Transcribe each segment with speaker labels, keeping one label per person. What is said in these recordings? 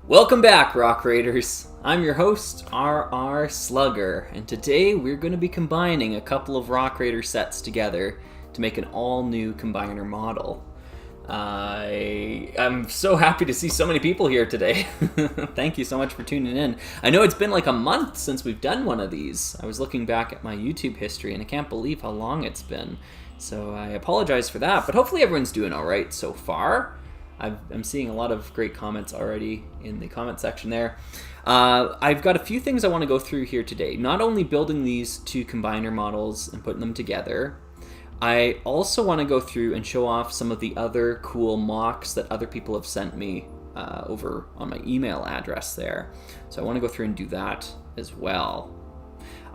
Speaker 1: Welcome back, Rock Raiders. I'm your host, RR Slugger, and today we're going to be combining a couple of Rock Raider sets together to make an all-new combiner model. I'm so happy to see so many people here today. Thank you so much for tuning in. I know it's been like a month since we've done one of these. I was looking back at my YouTube history and I can't believe how long it's been. So I apologize for that, but hopefully everyone's doing alright so far. I'm seeing a lot of great comments already in the comment section there. I've got a few things I want to go through here today. Not only building these two combiner models and putting them together, I also want to go through and show off some of the other cool MOCs that other people have sent me over on my email address there. So I want to go through and do that as well.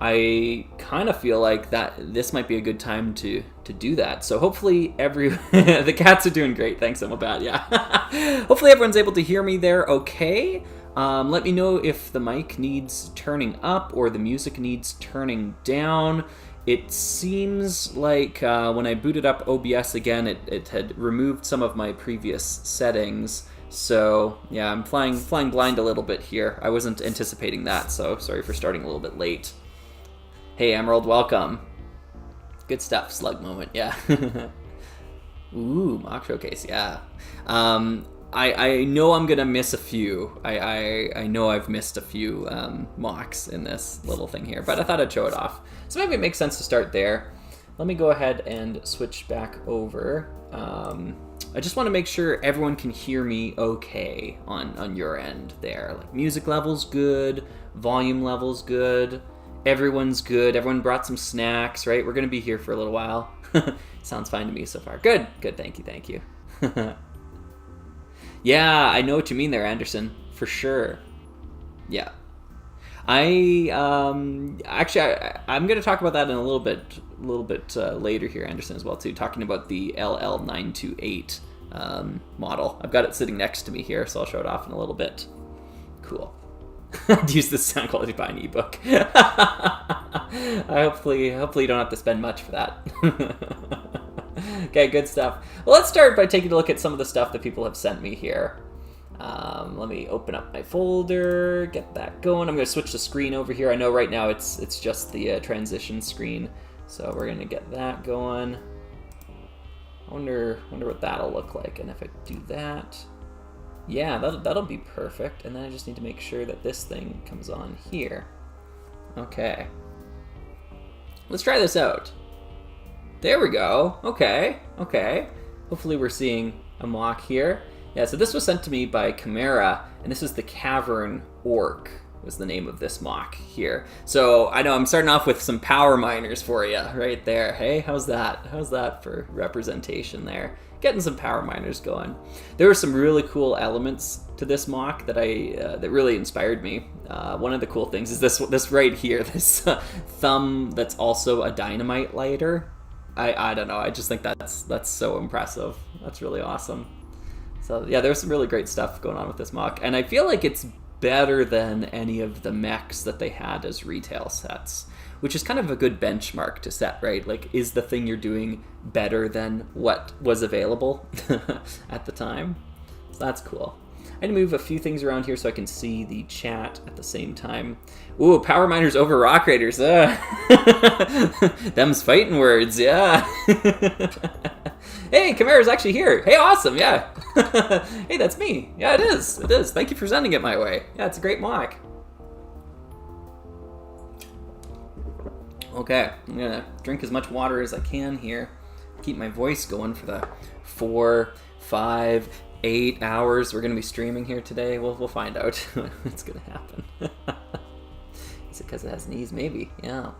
Speaker 1: I kind of feel like that this might be a good time to do that. So hopefully the cats are doing great. Thanks, Emma Bad. Yeah. Hopefully everyone's able to hear me there okay. Let me know if the mic needs turning up or the music needs turning down. It seems like when I booted up OBS again, it had removed some of my previous settings. So yeah, I'm flying blind a little bit here. I wasn't anticipating that, so sorry for starting a little bit late. Hey Emerald, welcome. Good stuff, slug moment, yeah. Ooh, MOC Showcase, yeah. I know I'm gonna miss a few. I know I've missed a few MOCs in this little thing here, but I thought I'd show it off. So maybe it makes sense to start there. Let me go ahead and switch back over. I just want to make sure everyone can hear me okay on your end there. Like music level's good, volume level's good. Everyone's good. Everyone brought some snacks, right? We're going to be here for a little while. Sounds fine to me so far. Good. Thank you. Yeah, I know what you mean there, Anderson. For sure. Yeah. I'm going to talk about that in a little bit later here, Anderson, as well, too. Talking about the LL928 model. I've got it sitting next to me here, so I'll show it off in a little bit. Cool. I'd use this sound quality to buy an ebook. Hopefully you don't have to spend much for that. Okay, good stuff. Well, let's start by taking a look at some of the stuff that people have sent me here. Let me open up my folder, get that going. I'm going to switch the screen over here. I know right now it's just the transition screen, so we're going to get that going. I wonder what that'll look like, and if I do that. Yeah, that'll be perfect. And then I just need to make sure that this thing comes on here. Okay. Let's try this out. There we go. Okay. Hopefully we're seeing a MOC here. Yeah, so this was sent to me by Chimera, and this is the Cavern Orc was the name of this MOC here. So I know I'm starting off with some power miners for you right there. Hey, how's that? How's that for representation there? Getting some power miners going. There were some really cool elements to this MOC that really inspired me. One of the cool things is this right here, this thumb that's also a dynamite lighter. I don't know. I just think that's so impressive. That's really awesome. So yeah, there's some really great stuff going on with this MOC, and I feel like it's better than any of the mechs that they had as retail sets, which is kind of a good benchmark to set, right? Like, is the thing you're doing better than what was available at the time? So that's cool. I need to move a few things around here so I can see the chat at the same time. Ooh, power miners over rock raiders. Them's fighting words, yeah. Hey, Chimera's actually here. Hey, awesome, yeah. Hey, that's me. Yeah, it is. Thank you for sending it my way. Yeah, it's a great MOC. Okay, I'm gonna drink as much water as I can here. Keep my voice going for the 4, 5, 8 hours we're gonna be streaming here today. We'll find out what's gonna happen. Is it because it has knees? Maybe. Yeah.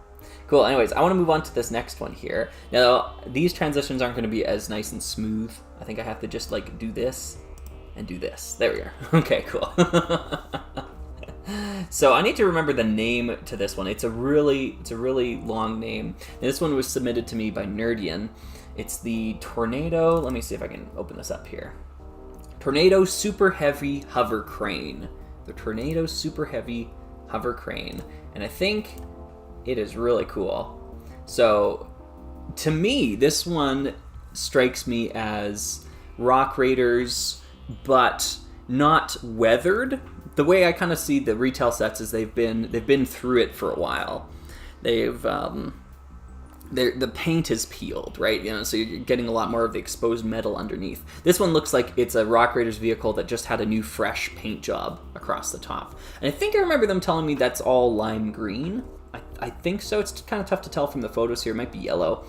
Speaker 1: Cool. Anyways, I want to move on to this next one here. Now, these transitions aren't going to be as nice and smooth. I think I have to just like do this and do this. There we are. Okay, cool. So I need to remember the name to this one. It's a really long name. And this one was submitted to me by Nerdian. It's the Tornado. Let me see if I can open this up here. Tornado Super Heavy Hover Crane. The Tornado Super Heavy Hover Crane. And I think it is really cool. So to me, this one strikes me as Rock Raiders, but not weathered, the way I kind of see the retail sets is they've been through it for a while. They've the paint is peeled, right? So you're getting a lot more of the exposed metal underneath. This one looks like it's a Rock Raiders vehicle that just had a new fresh paint job across the top. And I think I remember them telling me that's all lime green. I think so. It's kind of tough to tell from the photos here. It might be yellow.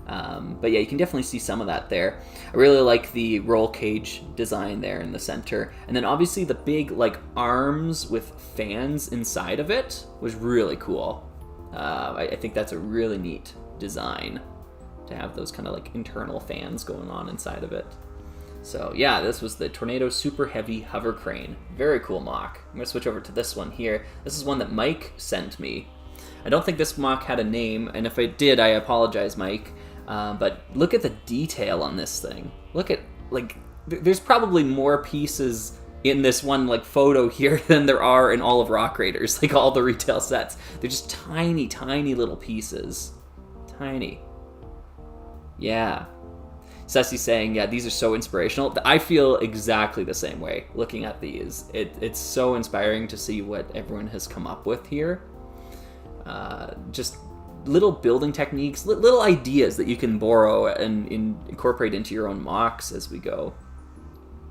Speaker 1: But yeah, you can definitely see some of that there. I really like the roll cage design there in the center. And then obviously the big arms with fans inside of it was really cool. I think that's a really neat design to have those kind of internal fans going on inside of it. So yeah, this was the Tornado Super Heavy Hover Crane. Very cool MOC. I'm going to switch over to this one here. This is one that Mike sent me. I don't think this MOC had a name, and if it did, I apologize, Mike. But look at the detail on this thing. Look at, there's probably more pieces in this one photo here than there are in all of Rock Raiders, all the retail sets. They're just tiny, tiny little pieces. Tiny. Yeah. Ceci's saying, yeah, these are so inspirational. I feel exactly the same way looking at these. It's so inspiring to see what everyone has come up with here. Just little building techniques, little ideas that you can borrow and incorporate into your own MOCs as we go.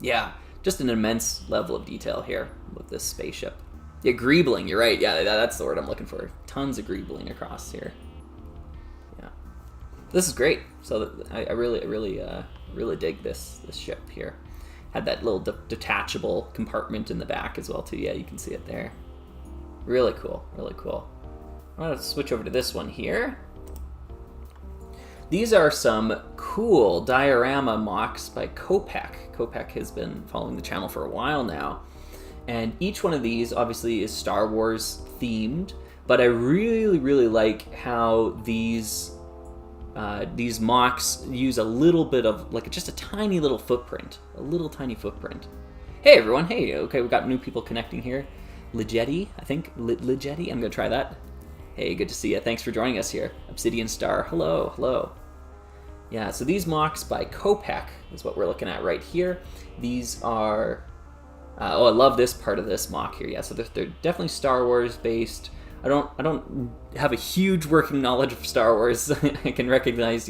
Speaker 1: Yeah, just an immense level of detail here with this spaceship. Yeah, greebling, you're right. Yeah, that's the word I'm looking for. Tons of greebling across here. Yeah, this is great. So I really dig this ship here. Had that little detachable compartment in the back as well too. Yeah, you can see it there. Really cool, really cool. I'm going to switch over to this one here. These are some cool diorama MOCs by Kopek. Kopek has been following the channel for a while now. And each one of these obviously is Star Wars themed, but I really, really like how these MOCs use a little bit of, just a tiny little footprint. A little tiny footprint. Hey everyone, hey, okay, we've got new people connecting here. Ligetti, I think, Ligetti, I'm going to try that. Hey, good to see you. Thanks for joining us here. Obsidian Star, hello, hello. Yeah, so these MOCs by Kopek is what we're looking at right here. These are, I love this part of this MOC here. Yeah, so they're definitely Star Wars based. I don't have a huge working knowledge of Star Wars. I can recognize,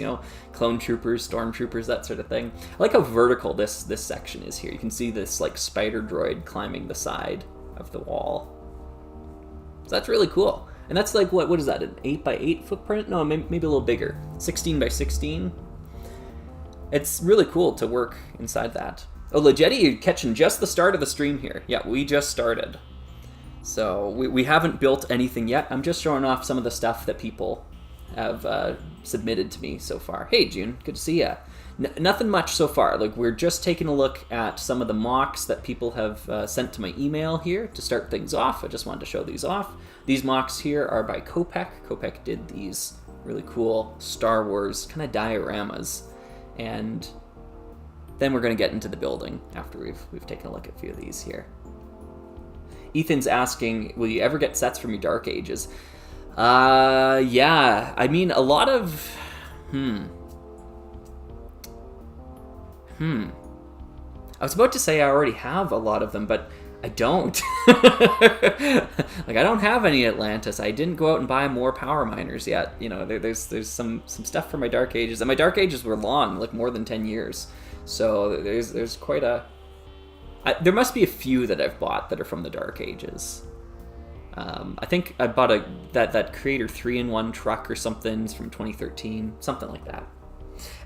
Speaker 1: clone troopers, stormtroopers, that sort of thing. I like how vertical this section is here. You can see this spider droid climbing the side of the wall. So that's really cool. And that's what is that, an 8x8 footprint? No, maybe a little bigger. 16x16. It's really cool to work inside that. Oh, Legetti, you're catching just the start of the stream here. Yeah, we just started. So we haven't built anything yet. I'm just showing off some of the stuff that people have submitted to me so far. Hey, June, good to see ya. Nothing much so far. We're just taking a look at some of the MOCs that people have sent to my email here to start things off. I just wanted to show these off. These MOCs here are by Kopek. Kopek did these really cool Star Wars kind of dioramas. And then we're going to get into the building after we've taken a look at a few of these here. Ethan's asking, will you ever get sets from your Dark Ages? Yeah. I mean, a lot of... I was about to say I already have a lot of them, but I don't. I don't have any Atlantis. I didn't go out and buy more power miners yet. There's some stuff for my Dark Ages, and my Dark Ages were long, more than 10 years. So there's quite a... there must be a few that I've bought that are from the Dark Ages. I think I bought that Creator 3-in-1 truck or something from 2013, something like that.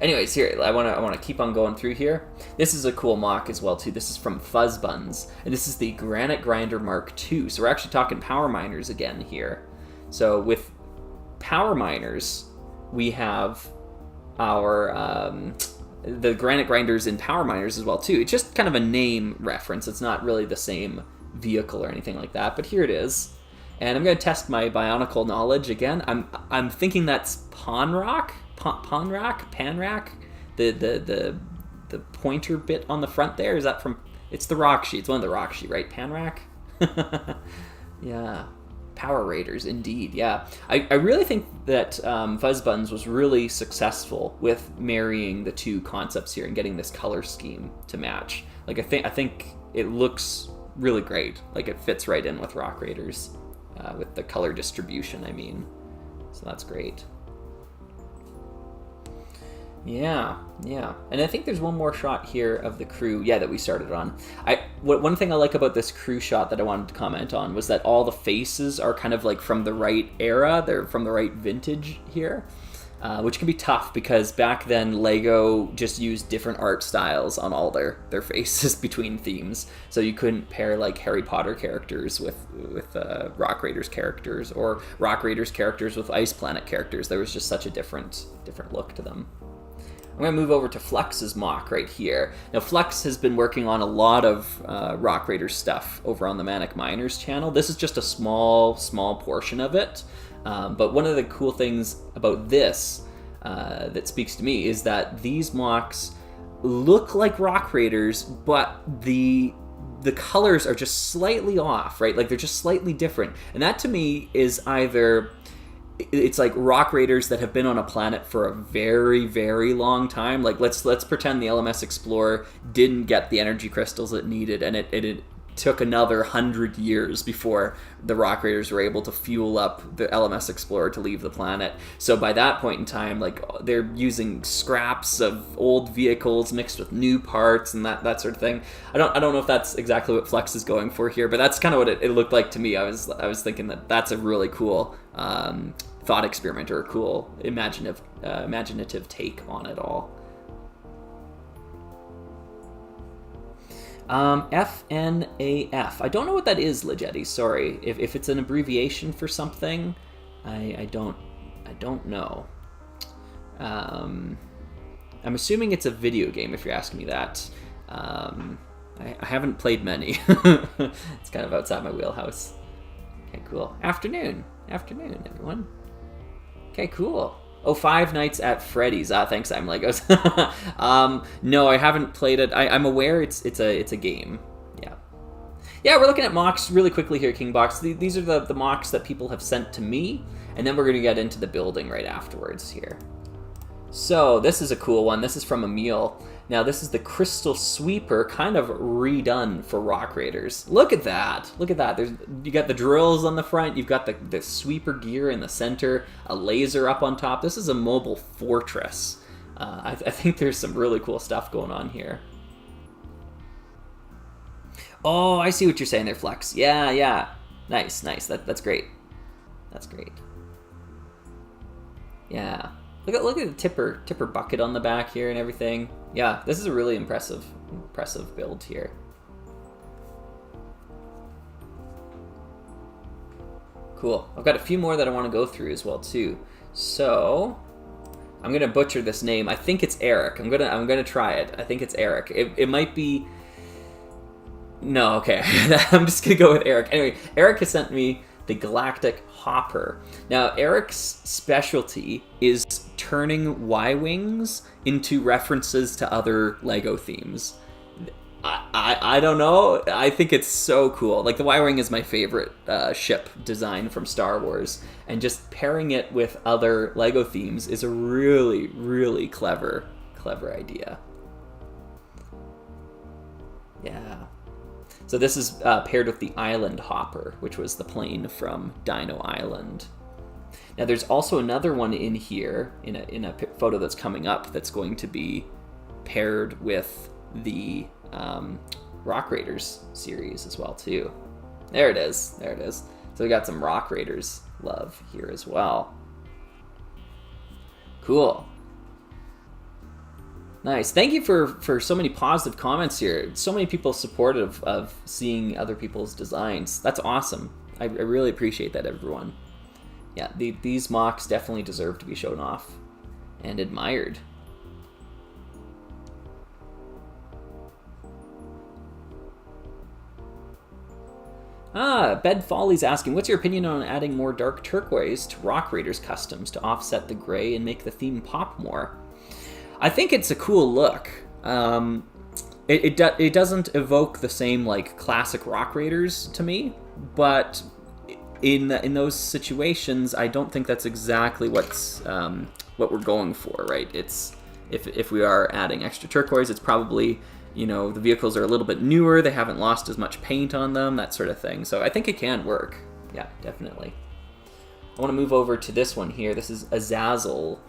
Speaker 1: Anyways, here, I want to keep on going through here. This is a cool MOC as well, too. This is from Fuzzbuns, and this is the Granite Grinder Mark II. So we're actually talking power miners again here. So with power miners, we have our the Granite Grinders in power miners as well, too. It's just kind of a name reference. It's not really the same vehicle or anything like that, but here it is. And I'm going to test my bionicle knowledge again. I'm thinking that's Panrak, the pointer bit on the front there. Is that from? It's the Rockshi. It's one of the Rockshi, right? Panrak. Yeah. Power Raiders, indeed. Yeah. I really think that Fuzzbuns was really successful with marrying the two concepts here and getting this color scheme to match. I think it looks really great. Like, it fits right in with Rock Raiders, with the color distribution, I mean. So that's great. Yeah. And I think there's one more shot here of the crew, that we started on. One thing I like about this crew shot that I wanted to comment on was that all the faces are kind of like from the right era. They're from the right vintage here, which can be tough because back then Lego just used different art styles on all their faces between themes. So you couldn't pair like Harry Potter characters with Rock Raiders characters, or Rock Raiders characters with Ice Planet characters. There was just such a different look to them. I'm going to move over to Flex's MOC right here. Now, Flex has been working on a lot of Rock Raiders stuff over on the Manic Miners channel. This is just a small portion of it. But one of the cool things about this that speaks to me is that these MOCs look like Rock Raiders, but the colors are just slightly off, right? Like, they're just slightly different. And that, to me, is either... it's like Rock Raiders that have been on a planet for a very, very long time. Like, let's pretend the LMS Explorer didn't get the energy crystals it needed, and it took another 100 years before the Rock Raiders were able to fuel up the LMS Explorer to leave the planet. So by that point in time, like, they're using scraps of old vehicles mixed with new parts and that sort of thing. I don't know if that's exactly what Flex is going for here, but that's kind of what it looked like to me. I was thinking that's a really cool thought experiment, or a cool imaginative take on it all. FNAF. I don't know what that is, Legetti. Sorry. If it's an abbreviation for something, I don't know. I'm assuming it's a video game, if you're asking me that. I haven't played many. It's kind of outside my wheelhouse. Okay, cool. Afternoon, everyone. Okay, cool. Oh, Five Nights at Freddy's. Thanks, I'm Legos. No, I haven't played it. I'm aware it's a game. Yeah, we're looking at MOCs really quickly here, Kingbox. These are the MOCs that people have sent to me, and then we're going to get into the building right afterwards here. So this is a cool one. This is from Emil. Now, this is the Crystal Sweeper, kind of redone for Rock Raiders. Look at that. You got the drills on the front. You've got the sweeper gear in the center, a laser up on top. This is a mobile fortress. I think there's some really cool stuff going on here. Oh, I see what you're saying there, Flex. Yeah. Nice. That's great. That's great. Yeah. Look at the tipper bucket on the back here and everything. Yeah, this is a really impressive build here. Cool. I've got a few more that I want to go through as well too. So I'm gonna butcher this name. I think it's Eric. I'm gonna try it. I think it's Eric. It might be. No, okay. I'm just gonna go with Eric. Anyway, Eric has sent me the Galactic Hopper. Now, Eric's specialty is turning Y-Wings into references to other Lego themes. I don't know. I think it's so cool. Like, the Y-Wing is my favorite ship design from Star Wars, and just pairing it with other Lego themes is a really, really clever idea. Yeah. So this is paired with the Island Hopper, which was the plane from Dino Island. Now there's also another one in here, in a photo that's coming up, that's going to be paired with the Rock Raiders series as well too. There it is. So we got some Rock Raiders love here as well. Cool. Nice. Thank you for so many positive comments here. So many people supportive of seeing other people's designs. That's awesome. I really appreciate that, everyone. Yeah, these MOCs definitely deserve to be shown off and admired. Bed Folly's asking, what's your opinion on adding more dark turquoise to Rock Raiders customs to offset the gray and make the theme pop more? I think it's a cool look. It doesn't evoke the same like classic Rock Raiders to me, but in those situations, I don't think that's exactly what we're going for, right? It's if we are adding extra turquoise, it's probably you know, the vehicles are a little bit newer, they haven't lost as much paint on them, that sort of thing. So I think it can work. Yeah, definitely. I want to move over to this one here. This is Azazel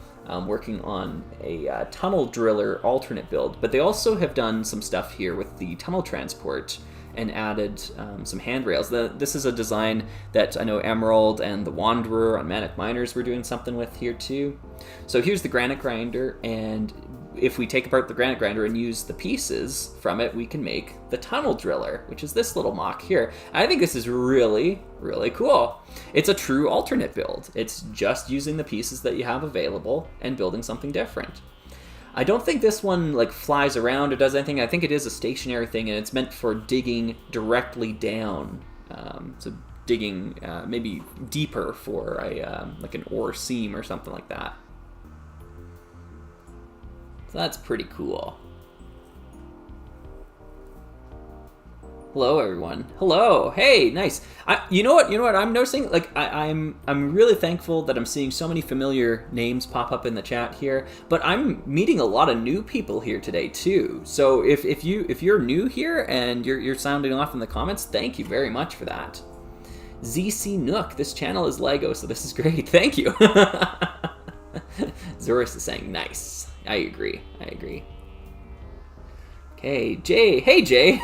Speaker 1: working on a tunnel driller alternate build, but they also have done some stuff here with the tunnel transport and added some handrails. This is a design that I know Emerald and the Wanderer on Manic Miners were doing something with here too. So here's the Granite Grinder, and if we take apart the Granite Grinder and use the pieces from it, we can make the tunnel driller, which is this little MOC here. I think this is really, really cool. It's a true alternate build. It's just using the pieces that you have available and building something different. I don't think this one like flies around or does anything. I think it is a stationary thing, and it's meant for digging directly down. So digging maybe deeper for a like an ore seam or something like that. So that's pretty cool. Hello, everyone. Hello. Hey, nice. You know what? You know what I'm noticing? Like, I'm really thankful that I'm seeing so many familiar names pop up in the chat here. But I'm meeting a lot of new people here today too. So if you're new here and you're sounding off in the comments, thank you very much for that. ZC Nook. This channel is Lego, so this is great. Thank you. Zoris is saying nice. I agree. Okay, Jay. Hey, Jay.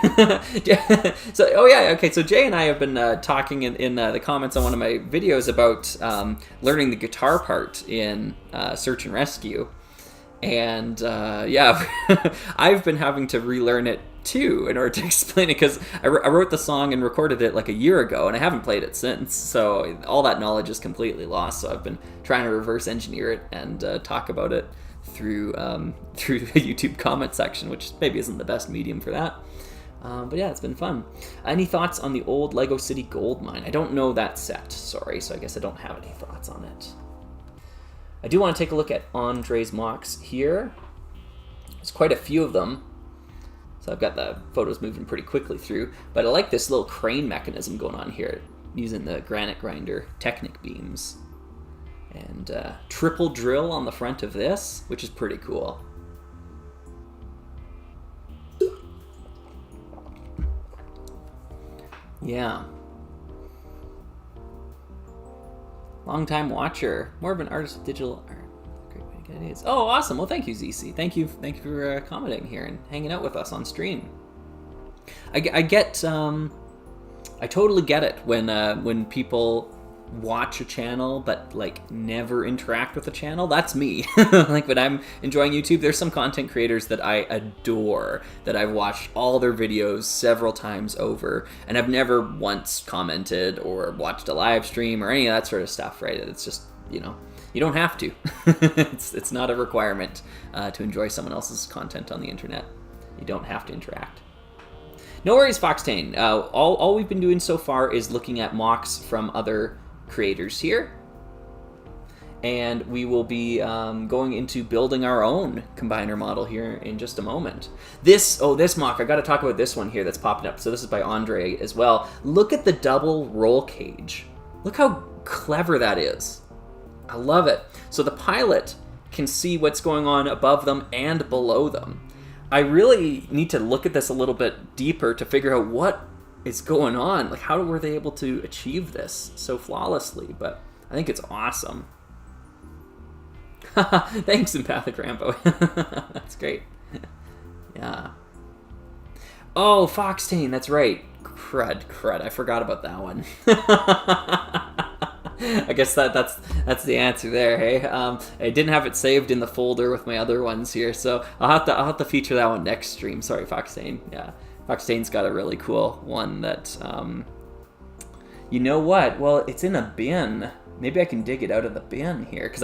Speaker 1: So, oh yeah, okay. So Jay and I have been talking in the comments on one of my videos about learning the guitar part in Search and Rescue, and yeah, I've been having to relearn it too in order to explain it, because I wrote the song and recorded it like a year ago, and I haven't played it since. So all that knowledge is completely lost. So I've been trying to reverse engineer it and talk about it through the YouTube comment section, which maybe isn't the best medium for that. But yeah, it's been fun. Any thoughts on the old Lego City gold mine? I don't know that set, sorry, so I guess I don't have any thoughts on it. I do want to take a look at Andre's MOCs here. There's quite a few of them, so I've got the photos moving pretty quickly through, but I like this little crane mechanism going on here using the Granite Grinder Technic beams. And triple drill on the front of this, which is pretty cool. Yeah. Long time watcher. More of an artist with digital art. Great way to get ideas. Oh, awesome. Well, thank you, ZC. Thank you for commenting here and hanging out with us on stream. I get, I totally get it when people watch a channel but like never interact with the channel. That's me. Like when I'm enjoying YouTube, there's some content creators that I adore, that I've watched all their videos several times over, and I've never once commented or watched a live stream or any of that sort of stuff, right? It's just, you know, you don't have to. It's not a requirement to enjoy someone else's content on the internet. You don't have to interact. No worries, Foxtane. All we've been doing so far is looking at MOCs from other creators here, and we will be going into building our own combiner model here in just a moment. This MOC, I got to talk about this one here that's popping up. So this is by Andre as well. Look at the double roll cage. Look how clever that is. I love it. So the pilot can see what's going on above them and below them. I really need to look at this a little bit deeper to figure out what is going on. Like, how were they able to achieve this so flawlessly? But I think it's awesome. Thanks, Empathic Rambo. That's great. Yeah. Oh, Foxtane, that's right. Crud. I forgot about that one. I guess that's the answer there, hey? I didn't have it saved in the folder with my other ones here, so I'll have to feature that one next stream. Sorry, Foxtane. Yeah. Foxtane's got a really cool one that, you know what? Well, it's in a bin. Maybe I can dig it out of the bin here, because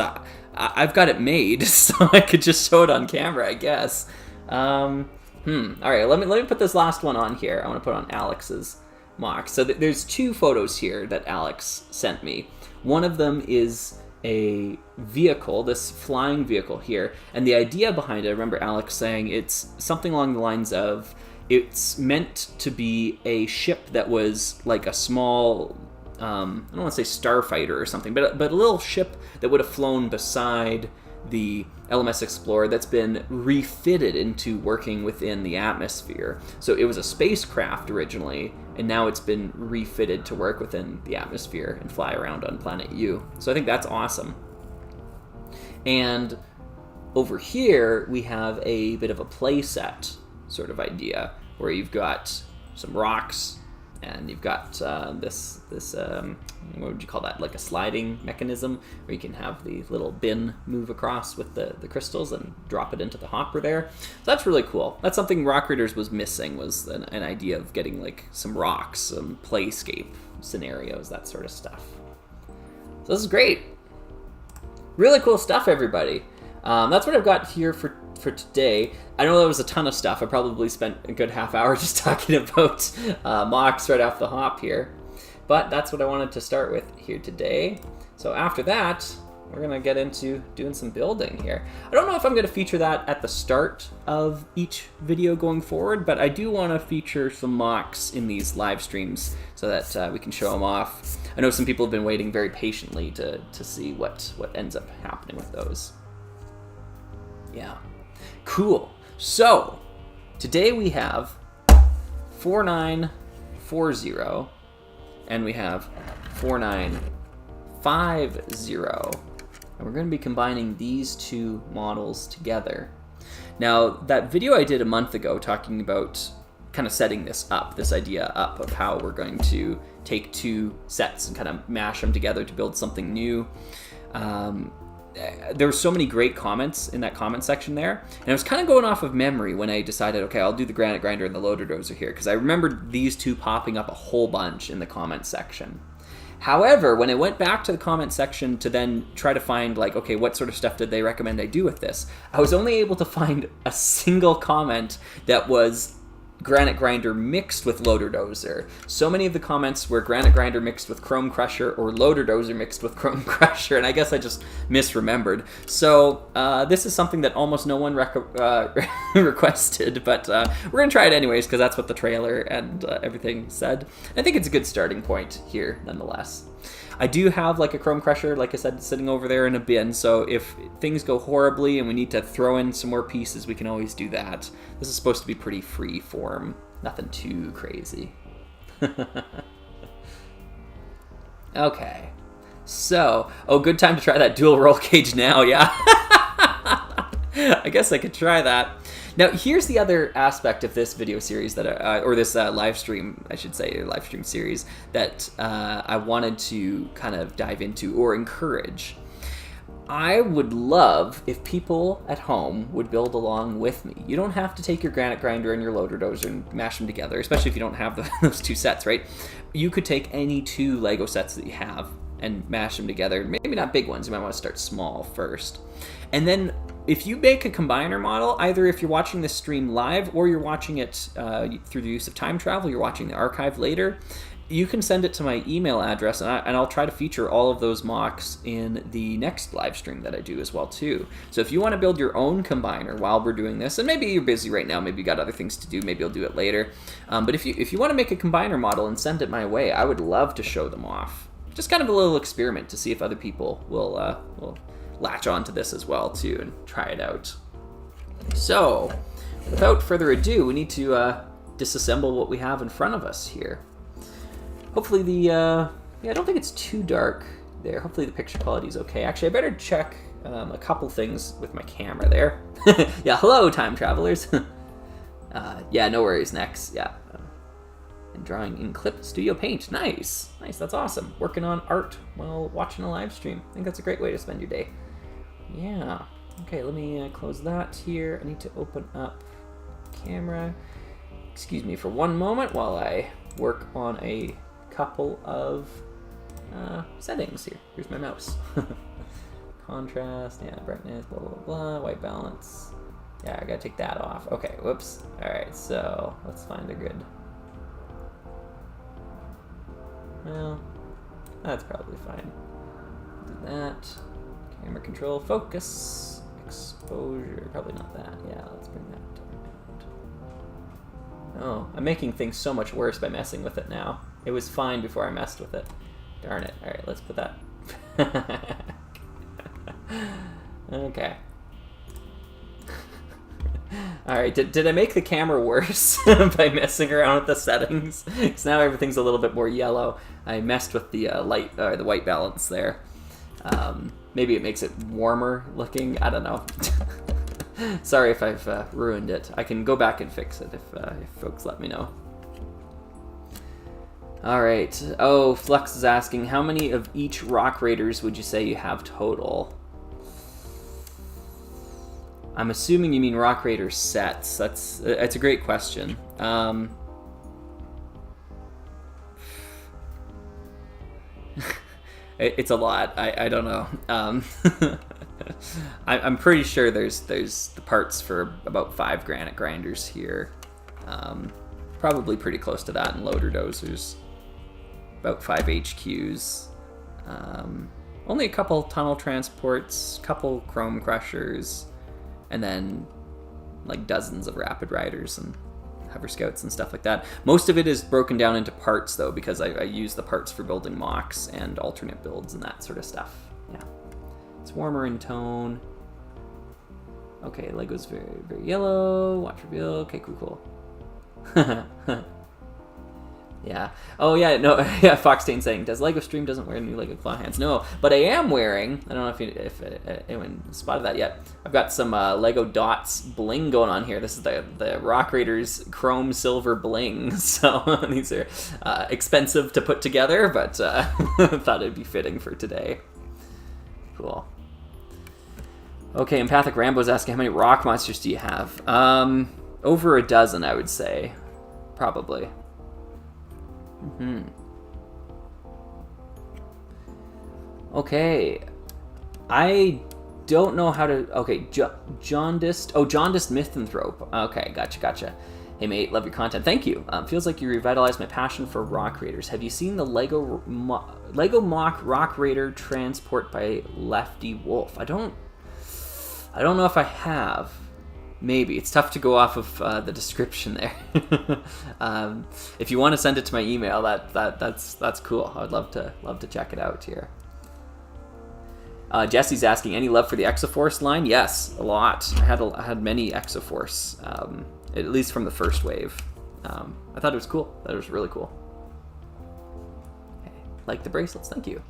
Speaker 1: I've got it made, so I could just show it on camera, I guess. All right, let me put this last one on here. I want to put on Alex's MOC. So there's two photos here that Alex sent me. One of them is a vehicle, this flying vehicle here, and the idea behind it, I remember Alex saying it's something along the lines of, it's meant to be a ship that was like a small, I don't want to say starfighter or something, but a little ship that would have flown beside the LMS Explorer that's been refitted into working within the atmosphere. So it was a spacecraft originally, and now it's been refitted to work within the atmosphere and fly around on planet U. So I think that's awesome. And over here, we have a bit of a playset sort of idea, where you've got some rocks, and you've got this what would you call that, like a sliding mechanism, where you can have the little bin move across with the crystals and drop it into the hopper there. So that's really cool. That's something Rock Raiders was missing, was an idea of getting like some rocks, some playscape scenarios, that sort of stuff. So this is great. Really cool stuff, everybody. That's what I've got here for today. I know that was a ton of stuff. I probably spent a good half hour just talking about MOCs right off the hop here. But that's what I wanted to start with here today. So after that, we're going to get into doing some building here. I don't know if I'm going to feature that at the start of each video going forward, but I do want to feature some MOCs in these live streams so that we can show them off. I know some people have been waiting very patiently to see what ends up happening with those. Yeah. Cool. So, today we have 4940 and we have 4950. And we're going to be combining these two models together. Now, that video I did a month ago talking about kind of setting this up, this idea up of how we're going to take two sets and kind of mash them together to build something new. There were so many great comments in that comment section there, and I was kind of going off of memory when I decided, okay, I'll do the Granite Grinder and the Loader Dozer here, because I remembered these two popping up a whole bunch in the comment section. However, when I went back to the comment section to then try to find, like, okay, what sort of stuff did they recommend I do with this, I was only able to find a single comment that was Granite Grinder mixed with Loader Dozer. So many of the comments were Granite Grinder mixed with Chrome Crusher or Loader Dozer mixed with Chrome Crusher, and I guess I just misremembered. So this is something that almost no one requested, but we're going to try it anyways because that's what the trailer and everything said. I think it's a good starting point here nonetheless. I do have like a Chrome Crusher, like I said, sitting over there in a bin, so if things go horribly and we need to throw in some more pieces, we can always do that. This is supposed to be pretty free form, nothing too crazy. Okay, so, good time to try that dual roll cage now, yeah. I guess I could try that. Now, here's the other aspect of this video series that, or this live stream, I should say, live stream series that I wanted to kind of dive into or encourage. I would love if people at home would build along with me. You don't have to take your Granite Grinder and your Loader Dozer and mash them together, especially if you don't have those two sets, right? You could take any two Lego sets that you have and mash them together. Maybe not big ones. You might want to start small first. And then if you make a combiner model, either if you're watching this stream live or you're watching it through the use of time travel, you're watching the archive later, you can send it to my email address, and I'll try to feature all of those MOCs in the next live stream that I do as well too. So if you want to build your own combiner while we're doing this, and maybe you're busy right now, maybe you got other things to do, maybe you'll do it later. But if you want to make a combiner model and send it my way, I would love to show them off. Just kind of a little experiment to see if other people will latch onto this as well too and try it out. So without further ado, we need to disassemble what we have in front of us here. Hopefully I don't think it's too dark there. Hopefully the picture quality is okay. Actually, I better check a couple things with my camera there. Yeah, hello time travelers. Yeah, no worries, next. Yeah. And drawing in Clip Studio Paint. Nice, that's awesome. Working on art while watching a live stream. I think that's a great way to spend your day. Yeah. Okay, let me close that here. I need to open up camera. Excuse me for one moment while I work on a couple of settings here. Here's my mouse. Contrast, yeah, brightness, blah, blah, blah, white balance. Yeah, I gotta take that off. Okay, whoops. All right, so let's find a good. Well, that's probably fine. Do that. Camera control, focus, exposure. Probably not that. Yeah, let's bring that down. Oh, I'm making things so much worse by messing with it now. It was fine before I messed with it. Darn it. All right, let's put that. Okay. Alright, did I make the camera worse by messing around with the settings? Because now everything's a little bit more yellow. I messed with the the white balance there. Maybe it makes it warmer looking. I don't know. Sorry if I've ruined it. I can go back and fix it if folks let me know. Alright. Oh, Flux is asking, how many of each Rock Raiders would you say you have total? I'm assuming you mean Rock Raider sets. That's a great question. It's a lot. I don't know. I'm pretty sure there's the parts for about 5 Granite Grinders here. Probably pretty close to that in Loader Dozers. About 5 HQs. Only a couple tunnel transports, couple chrome crushers, and then like dozens of rapid riders and hover scouts and stuff like that. Most of it is broken down into parts though, because I use the parts for building MOCs and alternate builds and that sort of stuff. Yeah, it's warmer in tone. Okay, Lego's very, very yellow. Watch reveal. Okay, cool. Yeah. Oh yeah. No. Yeah. Foxtain saying, "Does Lego Stream doesn't wear new Lego claw hands?" No, but I am wearing. I don't know if anyone spotted that yet. I've got some Lego Dots bling going on here. This is the Rock Raiders chrome silver bling. So these are expensive to put together, but thought it'd be fitting for today. Cool. Okay, Empathic Rambo's asking, how many rock monsters do you have? Over a dozen, I would say, probably. Okay, I don't know how to. Okay, jaundiced. Oh, jaundiced misanthrope. Okay, gotcha. Hey mate, love your content. Thank you. Feels like you revitalized my passion for Rock Raiders. Have you seen the Lego MOC Rock Raider transport by Lefty Wolf? I don't know if I have. Maybe. It's tough to go off of the description there. If you want to send it to my email, that's cool. I would love to check it out here. Jesse's asking, any love for the Exoforce line? Yes, a lot. I had many Exoforce, at least from the first wave. I thought it was cool. That was really cool. Okay. Like the bracelets, thank you.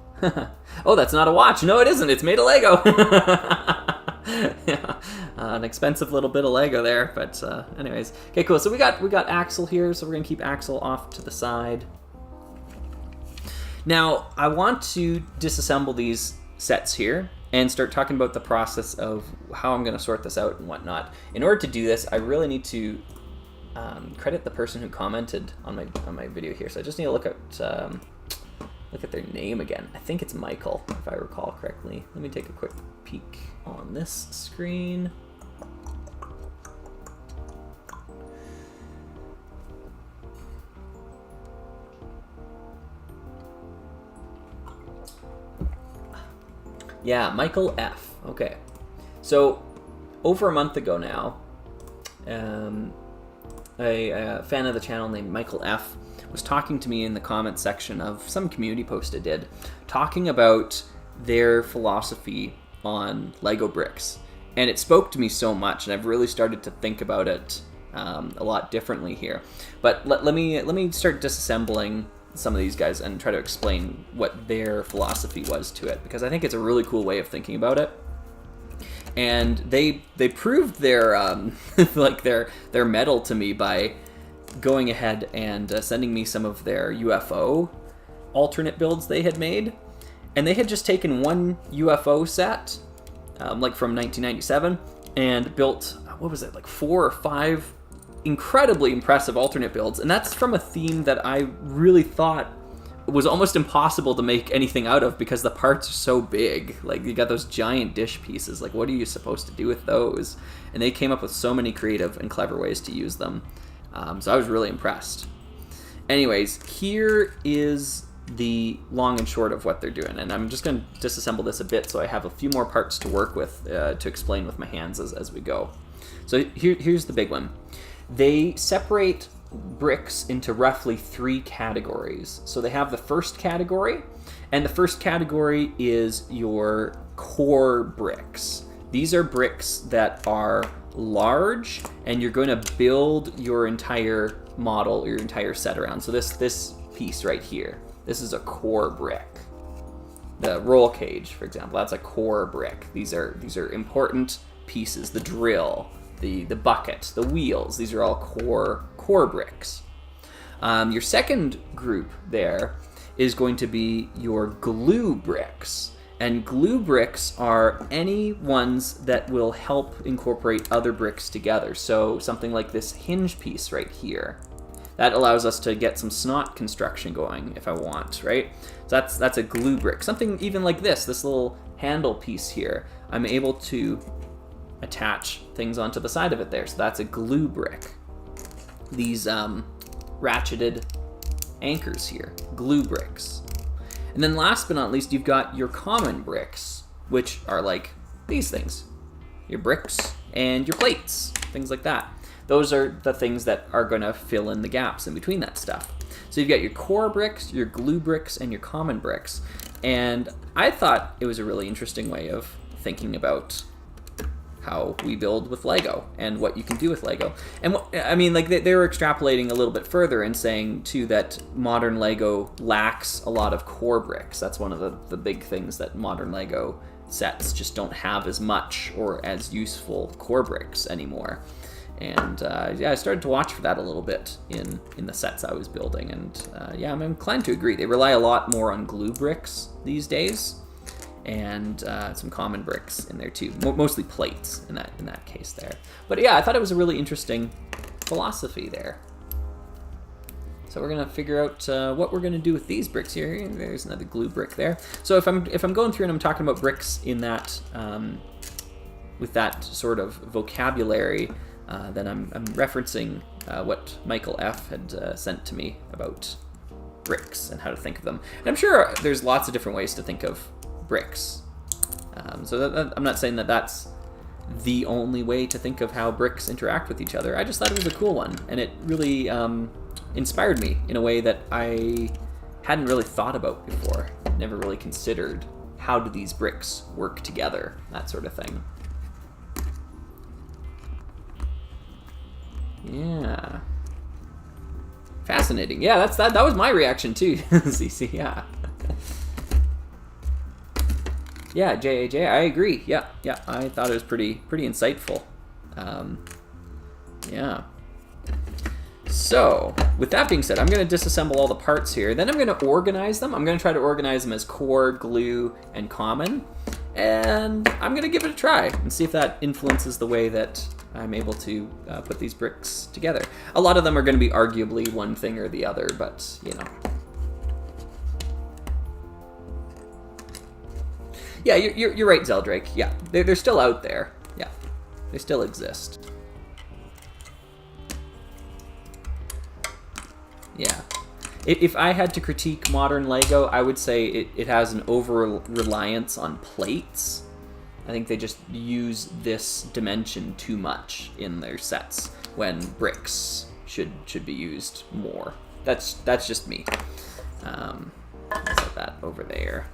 Speaker 1: Oh, that's not a watch. No, it isn't. It's made of Lego. Yeah, an expensive little bit of Lego there, but anyways. Okay, cool. So we got Axel here, so we're gonna keep Axel off to the side. Now, I want to disassemble these sets here and start talking about the process of how I'm gonna sort this out and whatnot. In order to do this, I really need to credit the person who commented on my video here. So I just need to look at their name again. I think it's Michael, if I recall correctly. Let me take a quick peek on this screen. Yeah, Michael F. Okay. So, over a month ago now, a fan of the channel named Michael F. was talking to me in the comment section of some community post I did, talking about their philosophy on Lego bricks. And it spoke to me so much, and I've really started to think about it a lot differently here. But let me start disassembling some of these guys and try to explain what their philosophy was to it, because I think it's a really cool way of thinking about it. And they proved their like their mettle to me by going ahead and sending me some of their UFO alternate builds they had made. And they had just taken one UFO set, like from 1997, and built, what was it, like 4 or 5 incredibly impressive alternate builds. And that's from a theme that I really thought was almost impossible to make anything out of, because the parts are so big. Like, you got those giant dish pieces. Like, what are you supposed to do with those? And they came up with so many creative and clever ways to use them. So I was really impressed. Anyways, here is the long and short of what they're doing, and I'm just going to disassemble this a bit so I have a few more parts to work with to explain with my hands as we go. So here's the big one. They separate bricks into roughly 3 categories. So they have the first category, and the first category is your core bricks. These are bricks that are large, and you're going to build your entire model, your entire set around. So this piece right here, this is a core brick. The roll cage, for example, that's a core brick. These are important pieces. The drill, the bucket, the wheels, these are all core bricks. Your second group there is going to be your glue bricks. And glue bricks are any ones that will help incorporate other bricks together. So something like this hinge piece right here. That allows us to get some snot construction going if I want, right? So that's a glue brick. Something even like this little handle piece here. I'm able to attach things onto the side of it there. So that's a glue brick. These ratcheted anchors here, glue bricks. And then last but not least, you've got your common bricks, which are like these things. Your bricks and your plates, things like that. Those are the things that are gonna fill in the gaps in between that stuff. So you've got your core bricks, your glue bricks, and your common bricks. And I thought it was a really interesting way of thinking about how we build with Lego and what you can do with Lego. And I mean, like they were extrapolating a little bit further and saying too that modern Lego lacks a lot of core bricks. That's one of the big things, that modern Lego sets just don't have as much or as useful core bricks anymore. And yeah, I started to watch for that a little bit in the sets I was building, and yeah, I'm inclined to agree. They rely a lot more on glue bricks these days, and some common bricks in there too, mostly plates in that case there. But yeah, I thought it was a really interesting philosophy there. So we're gonna figure out what we're gonna do with these bricks here. There's another glue brick there. So if I'm going through and I'm talking about bricks in that with that sort of vocabulary, then I'm referencing what Michael F. had sent to me about bricks and how to think of them. And I'm sure there's lots of different ways to think of bricks. So I'm not saying that that's the only way to think of how bricks interact with each other. I just thought it was a cool one, and it really inspired me in a way that I hadn't really thought about before. Never really considered how do these bricks work together, that sort of thing. Yeah. Fascinating. Yeah, that was my reaction too. CC, yeah. Yeah, JAJ, I agree. Yeah, I thought it was pretty insightful. Yeah. So, with that being said, I'm going to disassemble all the parts here. Then I'm going to organize them. I'm going to try to organize them as core, glue, and common. And I'm going to give it a try and see if that influences the way that I'm able to put these bricks together. A lot of them are going to be arguably one thing or the other, but, you know. Yeah, you're right, Zeldrake. Yeah, they're still out there. Yeah, they still exist. Yeah. If I had to critique modern Lego, I would say it has an over-reliance on plates. I think they just use this dimension too much in their sets when bricks should be used more. That's just me. Let's set that over there.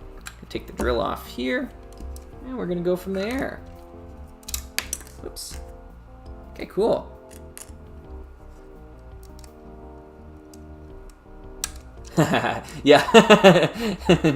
Speaker 1: Take the drill off here, and we're gonna go from there. Whoops. Okay, cool. Yeah.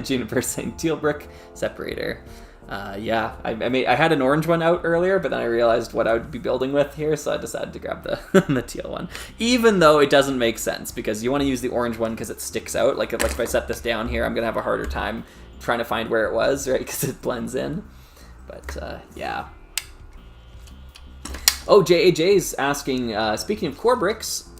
Speaker 1: Juniper saying teal brick separator. Yeah, I had an orange one out earlier, but then I realized what I would be building with here, so I decided to grab the teal one. Even though it doesn't make sense, because you want to use the orange one because it sticks out. Like if I set this down here, I'm gonna have a harder time trying to find where it was, right? Because it blends in. But yeah. Oh, JAJ's asking, speaking of core bricks,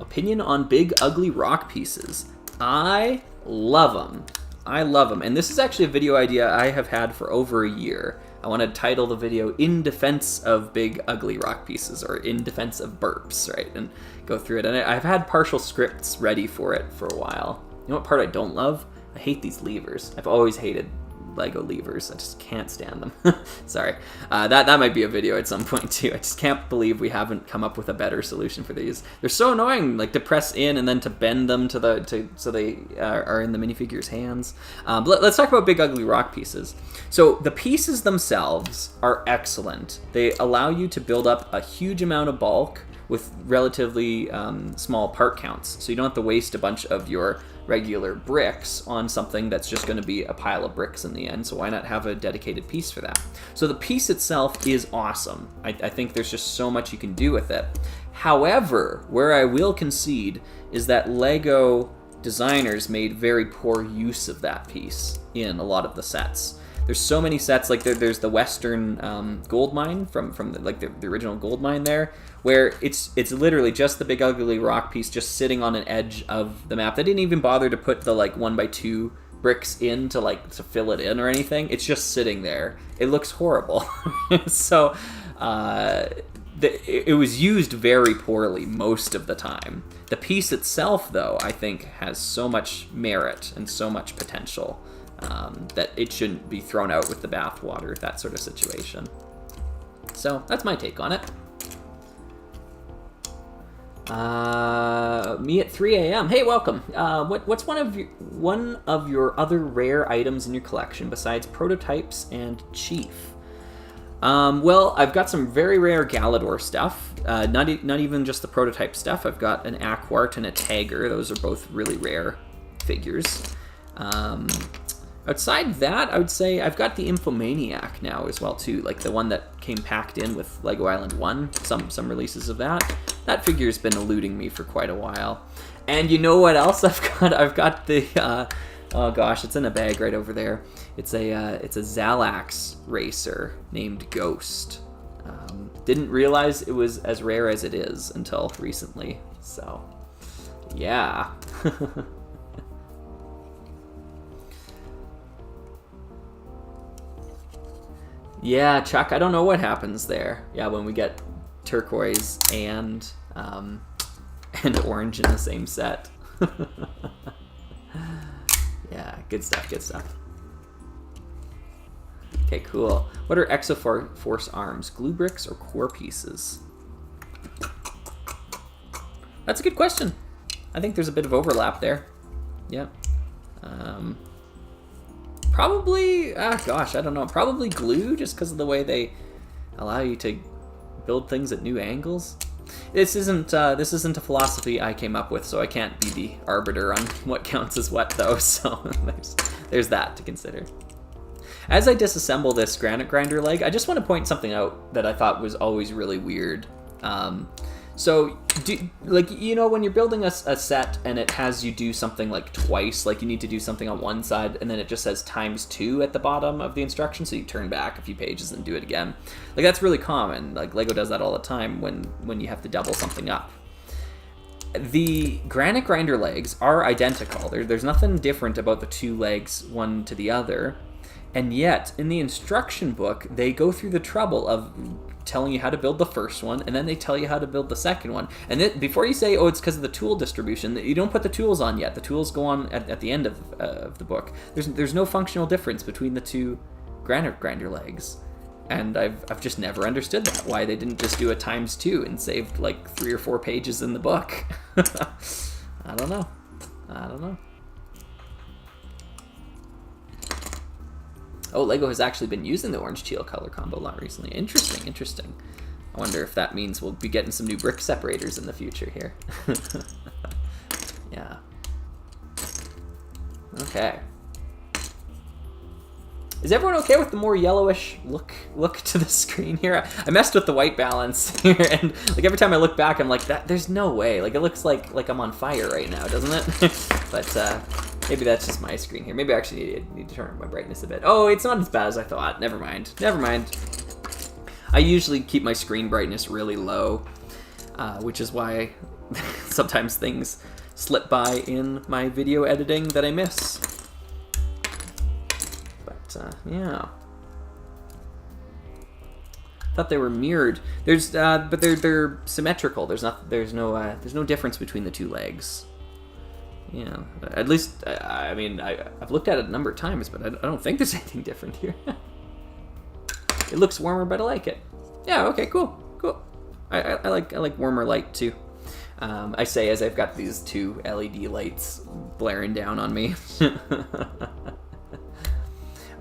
Speaker 1: opinion on big ugly rock pieces. I love them. I love them. And this is actually a video idea I have had for over a year. I want to title the video In Defense of Big Ugly Rock Pieces, or In Defense of Burps, right? And go through it. And I've had partial scripts ready for it for a while. You know what part I don't love? I hate these levers. I've always hated Lego levers. I just can't stand them. Sorry. That might be a video at some point too. I just can't believe we haven't come up with a better solution for these. They're so annoying, like to press in and then to bend them so they are in the minifigure's hands. But let's talk about big ugly rock pieces. So the pieces themselves are excellent. They allow you to build up a huge amount of bulk with relatively small part counts. So you don't have to waste a bunch of your regular bricks on something that's just going to be a pile of bricks in the end. So why not have a dedicated piece for that? So the piece itself is awesome. I think there's just so much you can do with it. However, where I will concede is that Lego designers made very poor use of that piece in a lot of the sets. There's so many sets, like there's the Western gold mine from the original gold mine there, where it's literally just the big ugly rock piece just sitting on an edge of the map. They didn't even bother to put the 1x2 bricks in to fill it in or anything. It's just sitting there. It looks horrible. So it was used very poorly most of the time. The piece itself, though, I think has so much merit and so much potential. That it shouldn't be thrown out with the bathwater, that sort of situation. So that's my take on it. Me at 3 a.m. Hey, welcome. What's one of your other rare items in your collection besides prototypes and Chief? Well, I've got some very rare Galador stuff. Not even just the prototype stuff. I've got an Aquart and a Tagger. Those are both really rare figures. Outside that, I would say I've got the Infomaniac now as well too, like the one that came packed in with Lego Island 1, some releases of that. That figure's been eluding me for quite a while. And you know what else I've got? I've got the, oh gosh, it's in a bag right over there. It's a Zalax racer named Ghost. Didn't realize it was as rare as it is until recently, so yeah. Yeah, Chuck, I don't know what happens there. Yeah, when we get turquoise and orange in the same set. Yeah, good stuff, good stuff. Okay, cool. What are Exoforce arms? Glue bricks or core pieces? That's a good question. I think there's a bit of overlap there. Yep. Probably, gosh, I don't know. Probably glue, just because of the way they allow you to build things at new angles. This isn't a philosophy I came up with, so I can't be the arbiter on what counts as what, though. So there's that to consider. As I disassemble this Granite Grinder leg, I just want to point something out that I thought was always really weird. So, when you're building a set and it has you do something twice, you need to do something on one side and then it just says ×2 at the bottom of the instruction, so you turn back a few pages and do it again. That's really common. Lego does that all the time when you have to double something up. The Granite Grinder legs are identical. There's nothing different about the two legs, one to the other. And yet, in the instruction book, they go through the trouble of telling you how to build the first one, and then they tell you how to build the second one. And then, before you say, oh, it's because of the tool distribution, you don't put the tools on yet. The tools go on at the end of the book. There's no functional difference between the two Granite Grinder legs. And I've just never understood that, why they didn't just do a ×2 and saved 3 or 4 pages in the book. I don't know. Oh, Lego has actually been using the orange-teal color combo a lot recently. Interesting. I wonder if that means we'll be getting some new brick separators in the future here. Yeah. Okay. Is everyone okay with the more yellowish look to the screen here? I messed with the white balance here, and every time I look back, I'm like, there's no way. It looks like I'm on fire right now, doesn't it? But maybe that's just my screen here. Maybe I actually need to turn up my brightness a bit. Oh, it's not as bad as I thought. Never mind. I usually keep my screen brightness really low, which is why sometimes things slip by in my video editing that I miss. Yeah. Thought they were mirrored. But they're symmetrical. There's no difference between the two legs. Yeah, at least, I mean, I've looked at it a number of times, but I don't think there's anything different here. It looks warmer, but I like it. Yeah, okay, cool. I like warmer light, too. I say as I've got these two LED lights blaring down on me.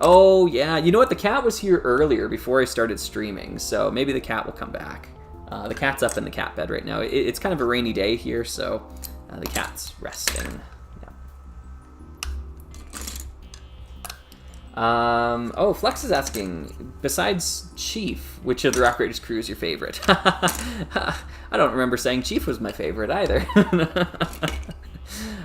Speaker 1: Oh, yeah, you know what? The cat was here earlier before I started streaming, so maybe the cat will come back. The cat's up in the cat bed right now. It's kind of a rainy day here, so the cat's resting. Oh, Flex is asking, besides Chief, which of the Rock Raiders crew is your favorite? I don't remember saying Chief was my favorite either.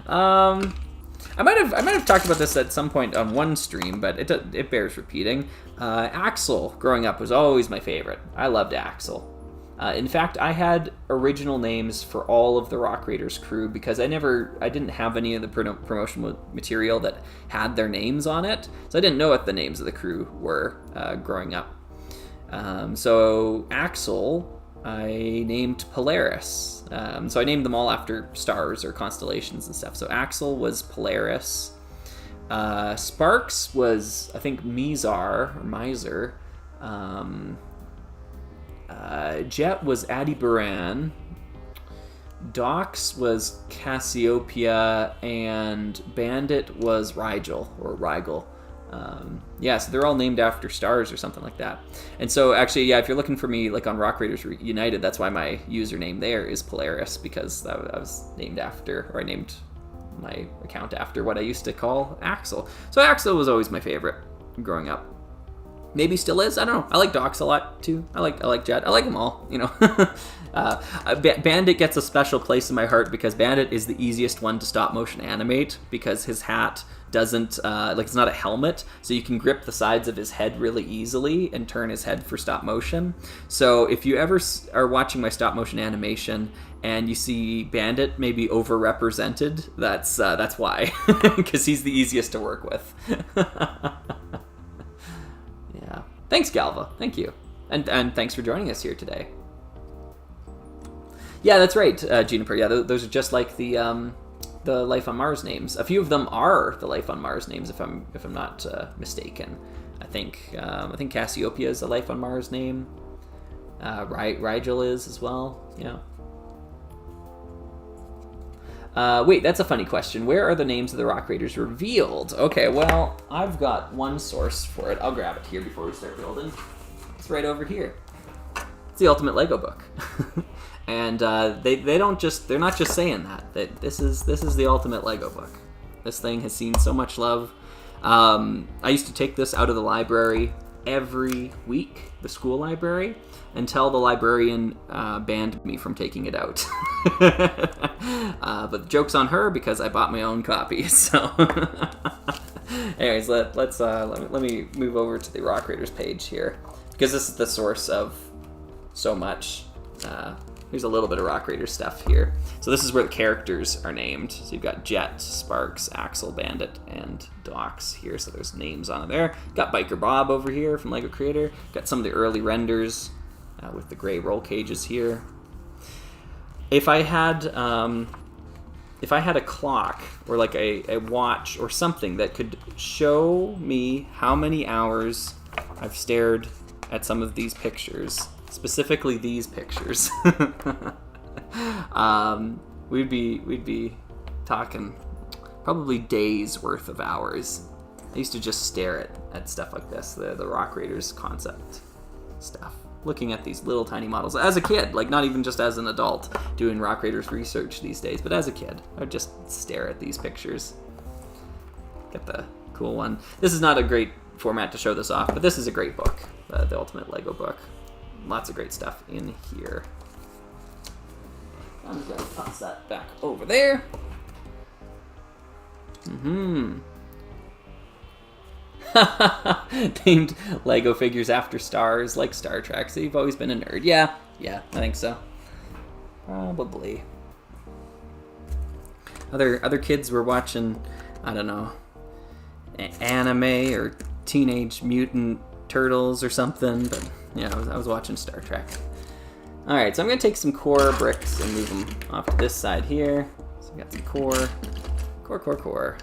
Speaker 1: I might have talked about this at some point on one stream, but it bears repeating. Axel, growing up, was always my favorite. I loved Axel. In fact, I had original names for all of the Rock Raiders crew because I didn't have any of the promotional material that had their names on it, so I didn't know what the names of the crew were growing up. So Axel, I named Polaris. So I named them all after stars or constellations and stuff. So Axel was Polaris. Sparks was, I think, Mizar or Miser. Jet was Adibaran. Dox was Cassiopeia, and Bandit was Rigel or Rigel. Yeah, so they're all named after stars or something like that. And so actually, yeah, if you're looking for me like on Rock Raiders United, that's why my username there is Polaris, because I was named after, or I named my account after what I used to call Axel. So Axel was always my favorite growing up. Maybe still is. I don't know. I like Dox a lot too. I like Jet. I like them all. You know. Bandit gets a special place in my heart because Bandit is the easiest one to stop motion animate because his hat doesn't it's not a helmet, so you can grip the sides of his head really easily and turn his head for stop motion. So if you ever are watching my stop motion animation and you see Bandit maybe overrepresented, that's why, because he's the easiest to work with. Yeah. Thanks, Galva. Thank you. And thanks for joining us here today. Yeah, that's right, Juniper. Yeah, those are just like the Life on Mars names. A few of them are the Life on Mars names, if I'm not mistaken. I think Cassiopeia is a Life on Mars name. Rigel is as well. Yeah. Wait, that's a funny question. Where are the names of the Rock Raiders revealed? Okay, well, I've got one source for it. I'll grab it here before we start building. It's right over here. It's the Ultimate Lego book. And they're not just saying that. This is the Ultimate Lego book. This thing has seen so much love. I used to take this out of the library every week, the school library, until the librarian banned me from taking it out. But the joke's on her because I bought my own copy. So, anyways, let me move over to the Rock Raiders page here because this is the source of so much. Here's a little bit of Rock Raiders stuff here. So this is where the characters are named. So you've got Jet, Sparks, Axel, Bandit, and Dox here. So there's names on there. Got Biker Bob over here from Lego Creator. Got some of the early renders with the gray roll cages here. If I had a clock or like a watch or something that could show me how many hours I've stared at some of these pictures, specifically these pictures, we'd be talking probably days worth of hours. I used to just stare at stuff like this, the Rock Raiders concept stuff, looking at these little tiny models as a kid, like not even just as an adult doing Rock Raiders research these days, but as a kid I would just stare at these pictures. Get the cool one. This is not a great format to show this off, but this is a great book, the Ultimate Lego book. Lots of great stuff in here. I'm just going to toss that back over there. Themed Lego figures after stars, like Star Trek. So you've always been a nerd. Yeah, I think so. Probably. Other kids were watching, I don't know, anime or Teenage Mutant Turtles or something, but yeah, I was watching Star Trek. Alright, so I'm going to take some core bricks and move them off to this side here. So we got some Core, core, core.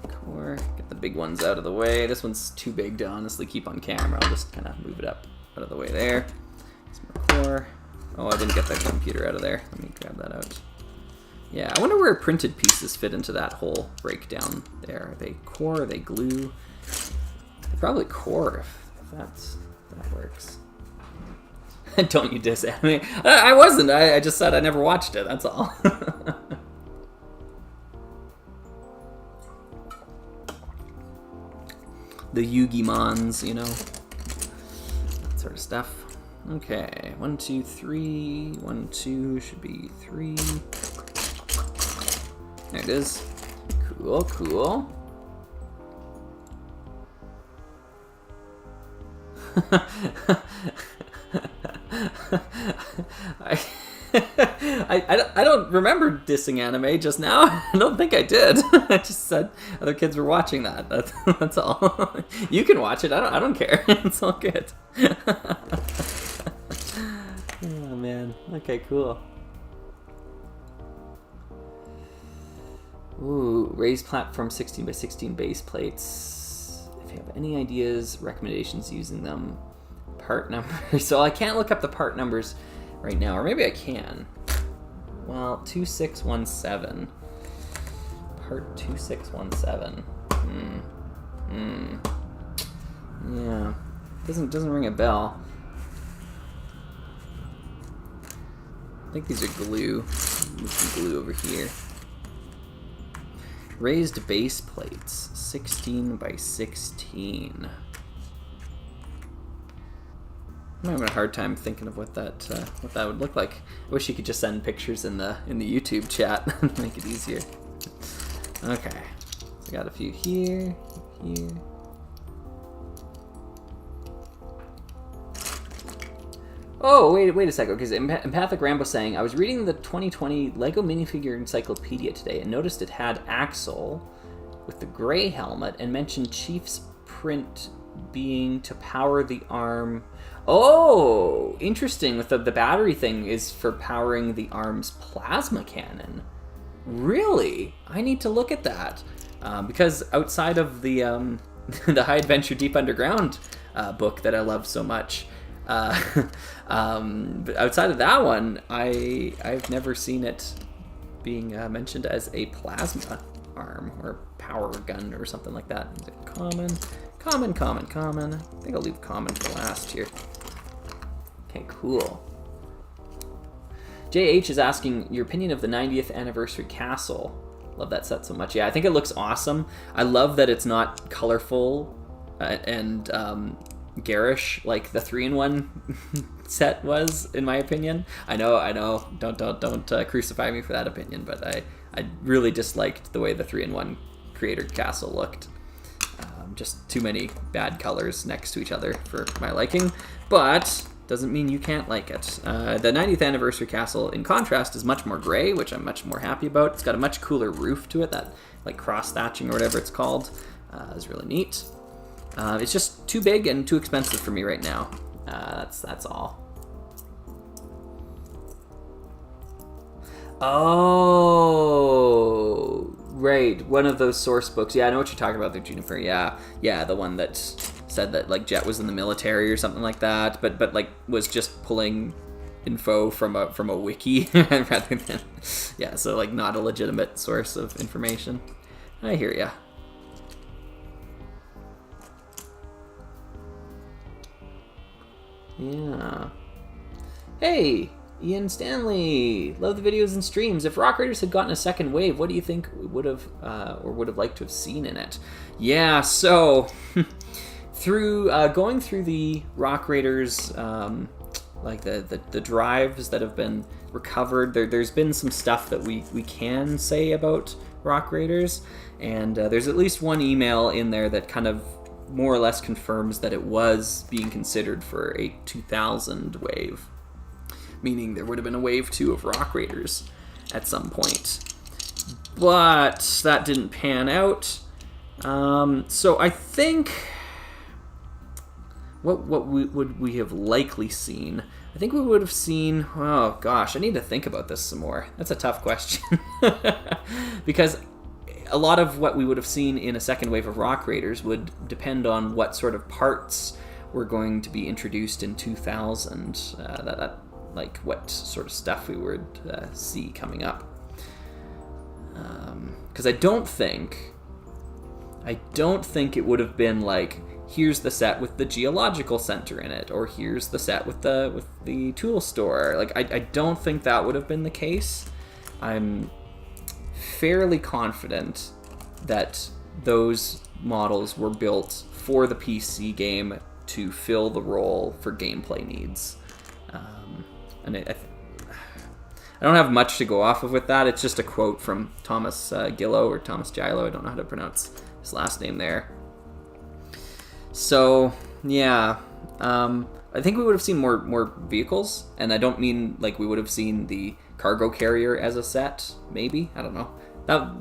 Speaker 1: Core. Get the big ones out of the way. This one's too big to honestly keep on camera. I'll just kind of move it up out of the way there. Some more core. Oh, I didn't get that computer out of there. Let me grab that out. Yeah, I wonder where printed pieces fit into that whole breakdown there. Are they core? Are they glue? They're probably core if that works. Don't you diss anime? I wasn't. I just said I never watched it. That's all. The Yu-Gi-Mons, you know, that sort of stuff. Okay, 1, 2, 3. 1, 2 should be 3. There it is. Cool, cool. I don't remember dissing anime just now. I don't think I did. I just said other kids were watching that. That's all. You can watch it. I don't care. It's all good. Oh man. Okay, cool. Ooh, raised platform 16 by 16 base plates. If you have any ideas, recommendations using them. Part numbers. So I can't look up the part numbers right now, or maybe I can. Well, 2617. Part 2617. Yeah. Doesn't ring a bell. I think these are glue. Move some glue over here. Raised base plates, 16 by 16. I'm having a hard time thinking of what that would look like. I wish you could just send pictures in the YouTube chat and make it easier. Okay, so I got a few here, here. Oh, wait a second, because Empathic Rambo saying, I was reading the 2020 LEGO minifigure encyclopedia today and noticed it had Axel with the gray helmet and mentioned Chief's print being to power the arm. Oh, interesting. With the battery thing is for powering the arm's plasma cannon. Really? I need to look at that. Because outside of the the High Adventure Deep Underground book that I love so much, but outside of that one, I've never seen it being mentioned as a plasma arm or power gun or something like that. Is it common? Common. I think I'll leave common for last here. Okay, cool. JH is asking your opinion of the 90th anniversary castle. Love that set so much. Yeah, I think it looks awesome. I love that it's not colorful and garish like the 3-in-1 set was, in my opinion. I know. Don't crucify me for that opinion, but I really disliked the way the 3-in-1 creator castle looked. Just too many bad colors next to each other for my liking, but doesn't mean you can't like it. The 90th anniversary castle, in contrast, is much more gray, which I'm much more happy about. It's got a much cooler roof to it. That like cross thatching or whatever it's called is really neat. It's just too big and too expensive for me right now. That's all. Oh, right. One of those source books. Yeah, I know what you're talking about there, Juniper. Yeah, the one that said that like Jet was in the military or something like that, but like was just pulling info from a wiki rather than so like not a legitimate source of information. I hear ya. Yeah. Hey, Ian Stanley, love the videos and streams. If Rock Raiders had gotten a second wave, what do you think would have liked to have seen in it? Yeah, so through going through the Rock Raiders, like the drives that have been recovered, there's been some stuff that we can say about Rock Raiders, and there's at least one email in there that kind of more or less confirms that it was being considered for a 2000 wave. Meaning there would have been a wave 2 of Rock Raiders at some point. But that didn't pan out. So I think what would we have likely seen? I think we would have seen... Oh, gosh, I need to think about this some more. That's a tough question. Because a lot of what we would have seen in a second wave of Rock Raiders would depend on what sort of parts were going to be introduced in 2000. Like, what sort of stuff we would see coming up. Because I don't think it would have been like, here's the set with the geological center in it, or here's the set with the tool store. Like, I don't think that would have been the case. I'm fairly confident that those models were built for the PC game to fill the role for gameplay needs. And I don't have much to go off of with that. It's just a quote from Thomas Gillo, or Thomas Gillo. I don't know how to pronounce his last name there. So, yeah. I think we would have seen more vehicles, and I don't mean like we would have seen the cargo carrier as a set, maybe. I don't know.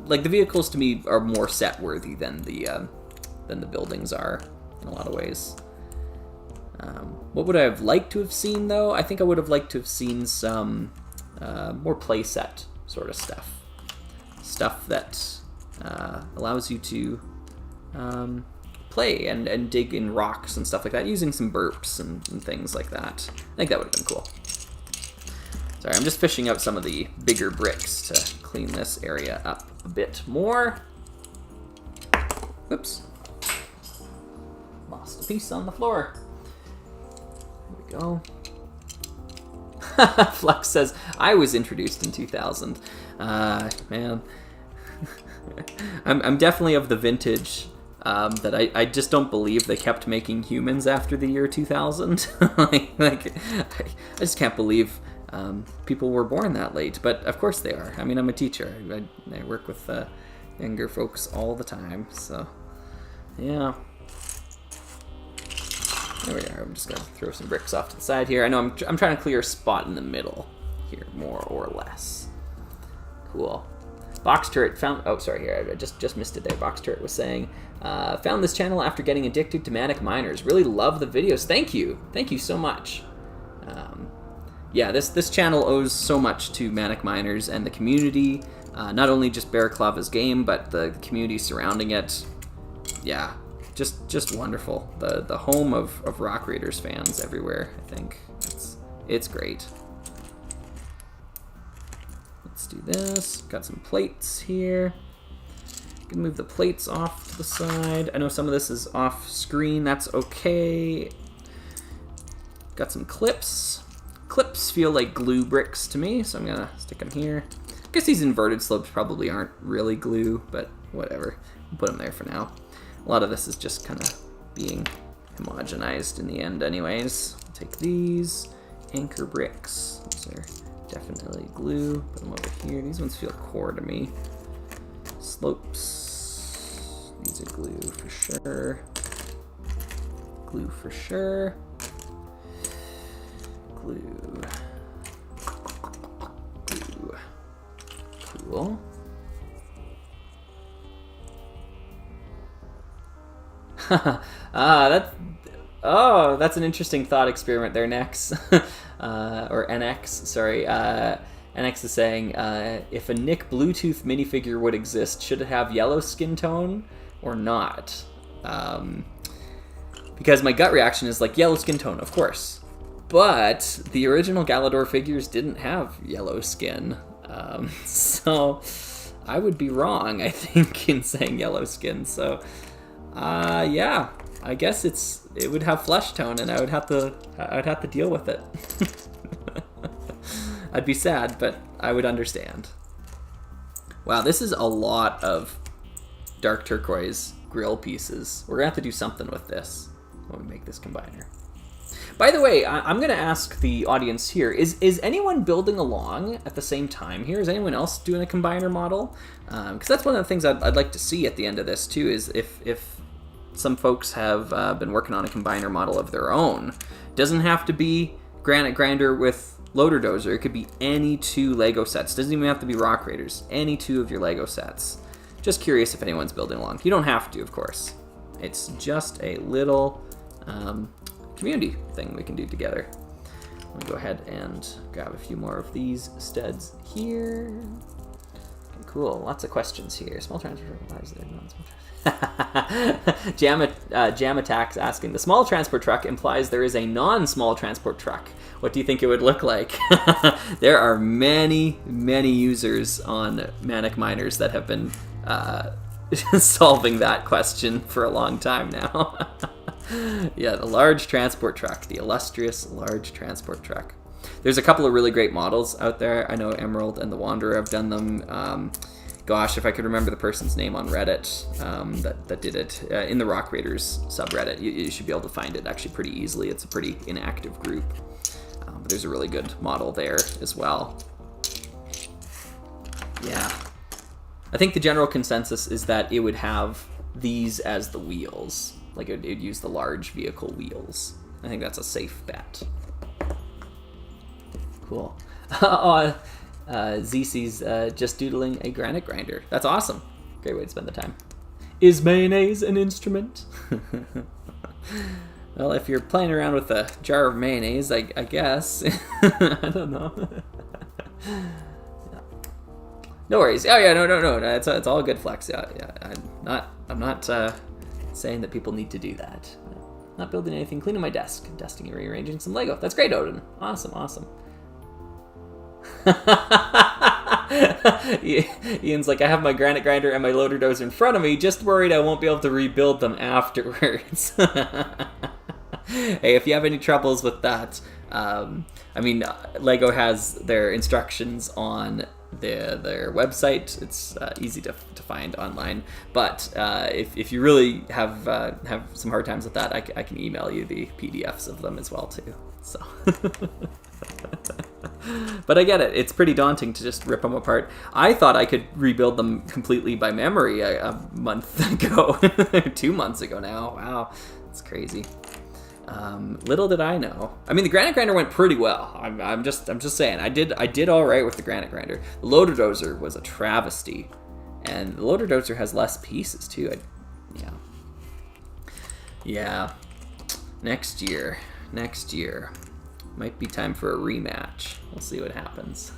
Speaker 1: Like, the vehicles to me are more set worthy than the buildings are in a lot of ways. What would I have liked to have seen, though? I think I would have liked to have seen some more playset sort of stuff. Stuff that allows you to play and dig in rocks and stuff like that, using some burps and things like that. I think that would have been cool. Sorry, I'm just fishing out some of the bigger bricks to clean this area up a bit more. Oops. Lost a piece on the floor. There we go. Flux says, I was introduced in 2000. Man. I'm definitely of the vintage that I just don't believe they kept making humans after the year 2000. I just can't believe people were born that late. But of course they are. I mean, I'm a teacher. I work with younger folks all the time. So, yeah. There we are. I'm just going to throw some bricks off to the side here. I know I'm trying to clear a spot in the middle here, more or less. Cool. Box Turret found... Oh, sorry, here. I just missed it there. Box Turret was saying, found this channel after getting addicted to Manic Miners. Really love the videos. Thank you. Thank you so much. Yeah, this channel owes so much to Manic Miners and the community. Not only just Baraklava's game, but the community surrounding it. Yeah. Just wonderful. The home of Rock Raiders fans everywhere, I think. It's great. Let's do this. Got some plates here. Can move the plates off to the side. I know some of this is off screen. That's okay. Got some clips. Clips feel like glue bricks to me, so I'm gonna stick them here. I guess these inverted slopes probably aren't really glue, but whatever. We'll put them there for now. A lot of this is just kind of being homogenized in the end anyways. I'll take these anchor bricks. These are definitely glue. Put them over here. These ones feel core to me. Slopes. These are glue for sure. Glue for sure. Glue. Glue. Cool. That's an interesting thought experiment there, Nex. Or NX, sorry. NX is saying, if a Nick Bluetooth minifigure would exist, should it have yellow skin tone or not? Because my gut reaction is like, yellow skin tone, of course. But the original Galador figures didn't have yellow skin. So I would be wrong, I think, in saying yellow skin. So... yeah, I guess it would have flesh tone, and I'd have to deal with it. I'd be sad, but I would understand. Wow, this is a lot of dark turquoise grill pieces. We're gonna have to do something with this when we make this combiner. By the way, I'm gonna ask the audience here: is anyone building along at the same time here? Is anyone else doing a combiner model? Because that's one of the things I'd like to see at the end of this too. Is if some folks have been working on a combiner model of their own. Doesn't have to be Granite Grinder with Loader Dozer. It could be any two Lego sets. Doesn't even have to be Rock Raiders. Any two of your Lego sets. Just curious if anyone's building along. You don't have to, of course. It's just a little community thing we can do together. Let me go ahead and grab a few more of these studs here. Okay, cool. Lots of questions here. Small transport, why is there non-small Jam Attack's asking, the small transport truck implies there is a non-small transport truck. What do you think it would look like? There are many, many users on Manic Miners that have been solving that question for a long time now. Yeah, the large transport truck, the illustrious large transport truck. There's a couple of really great models out there. I know Emerald and the Wanderer have done them. Gosh, if I could remember the person's name on Reddit that did it, in the Rock Raiders subreddit, you should be able to find it actually pretty easily. It's a pretty inactive group. But there's a really good model there as well. Yeah. I think the general consensus is that it would have these as the wheels. Like it would use the large vehicle wheels. I think that's a safe bet. Cool. ZC's just doodling a Granite Grinder. That's awesome. Great way to spend the time. Is mayonnaise an instrument? Well, if you're playing around with a jar of mayonnaise, I guess. I don't know. No worries. Oh yeah, no. It's all good, Flex. Yeah. I'm not saying that people need to do that. Not building anything, cleaning my desk, dusting and rearranging some Lego. That's great, Odin. Awesome. Ian's like, I have my Granite Grinder and my Loader Dozer in front of me, just worried I won't be able to rebuild them afterwards. Hey, if you have any troubles with that, Lego has their instructions on their website. It's easy to find online. But if you really have some hard times with that, I can email you the PDFs of them as well too. So, but I get it. It's pretty daunting to just rip them apart. I thought I could rebuild them completely by memory a month ago, 2 months ago now. Wow, that's crazy. Little did I know. I mean, the Granite Grinder went pretty well. I'm just saying. I did all right with the Granite Grinder. The Loader Dozer was a travesty, and the Loader Dozer has less pieces too. Yeah. Next year might be time for a rematch. We'll see what happens.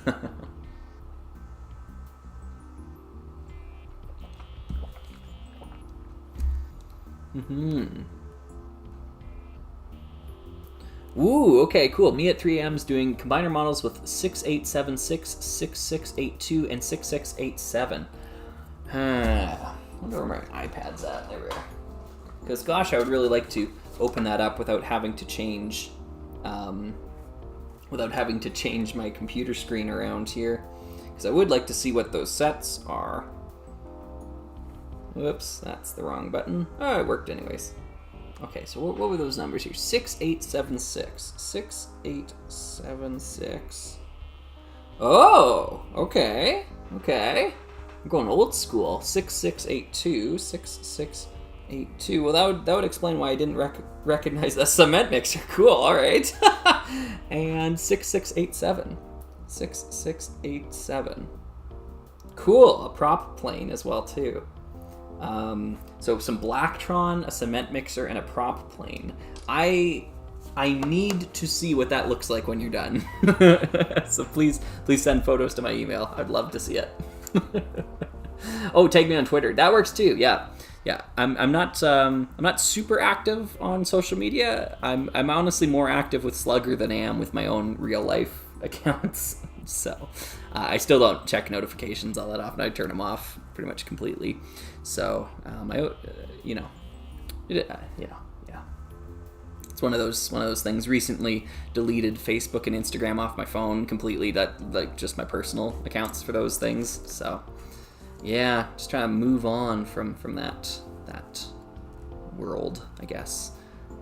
Speaker 1: Ooh, okay, cool. Me at 3M's doing combiner models with 6876, 6682, and 6687. I wonder where my iPad's at. There we are. Because, gosh, I would really like to open that up without having to change, my computer screen around here. Because I would like to see what those sets are. Whoops, that's the wrong button. Oh, it worked anyways. Okay, so what were those numbers here? 6876. 6876. Oh, okay. I'm going old school. 6682. 6682. Well, that would explain why I didn't recognize the cement mixer. Cool, all right. And 6687. 6687. Cool, a prop plane as well, too. So some Blacktron, a cement mixer, and a prop plane. I need to see what that looks like when you're done. So please send photos to my email. I'd love to see it. Oh, tag me on Twitter. That works too. Yeah. I'm not super active on social media. I'm honestly more active with Slugger than I am with my own real life accounts. So I still don't check notifications all that often. I turn them off pretty much completely. So yeah. It's one of those things. Recently deleted Facebook and Instagram off my phone completely. That, like, just my personal accounts for those things. So yeah, just trying to move on from that world, I guess.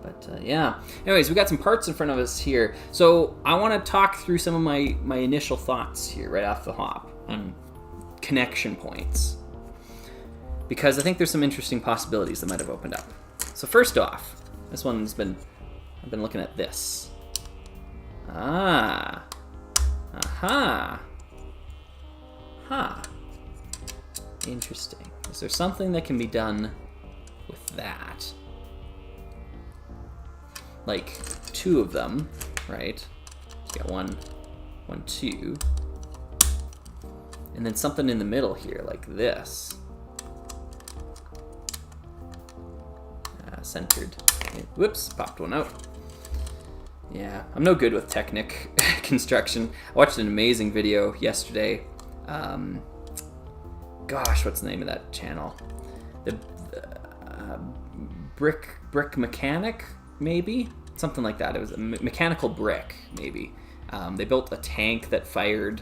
Speaker 1: But yeah. Anyways, we got some parts in front of us here. So I want to talk through some of my initial thoughts here right off the hop on connection points, because I think there's some interesting possibilities that might have opened up. So first off, I've been looking at this. Interesting. Is there something that can be done with that? Like 2 of them, right? So you got 1, 1, 2. And then something in the middle here, like this. Centered. Whoops, popped one out. Yeah, I'm no good with Technic construction. I watched an amazing video yesterday. Gosh, what's the name of that channel? The brick mechanic, maybe? Something like that. It was a mechanical brick, maybe. They built a tank that fired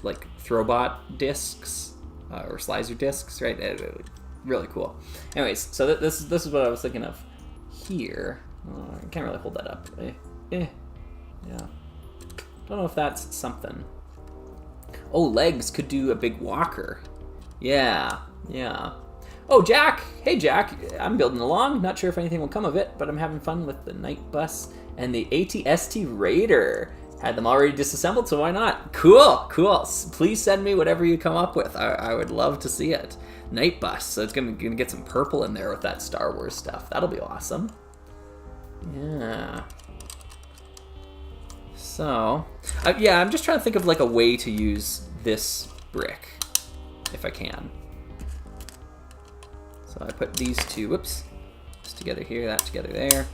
Speaker 1: like throwbot discs or slicer discs, right? Really cool. Anyways, so this is what I was thinking of here. I can't really hold that up. Yeah. Don't know if that's something. Oh, legs could do a big walker. Yeah. Oh, Jack. Hey, Jack. I'm building along. Not sure if anything will come of it, but I'm having fun with the night bus and the ATST Raider. Had them already disassembled, so why not? Cool. Please send me whatever you come up with. I would love to see it. Night bus. So it's gonna get some purple in there with that Star Wars stuff. That'll be awesome. Yeah. So, yeah, I'm just trying to think of like a way to use this brick, if I can. So I put these two, whoops, this together here, that together there.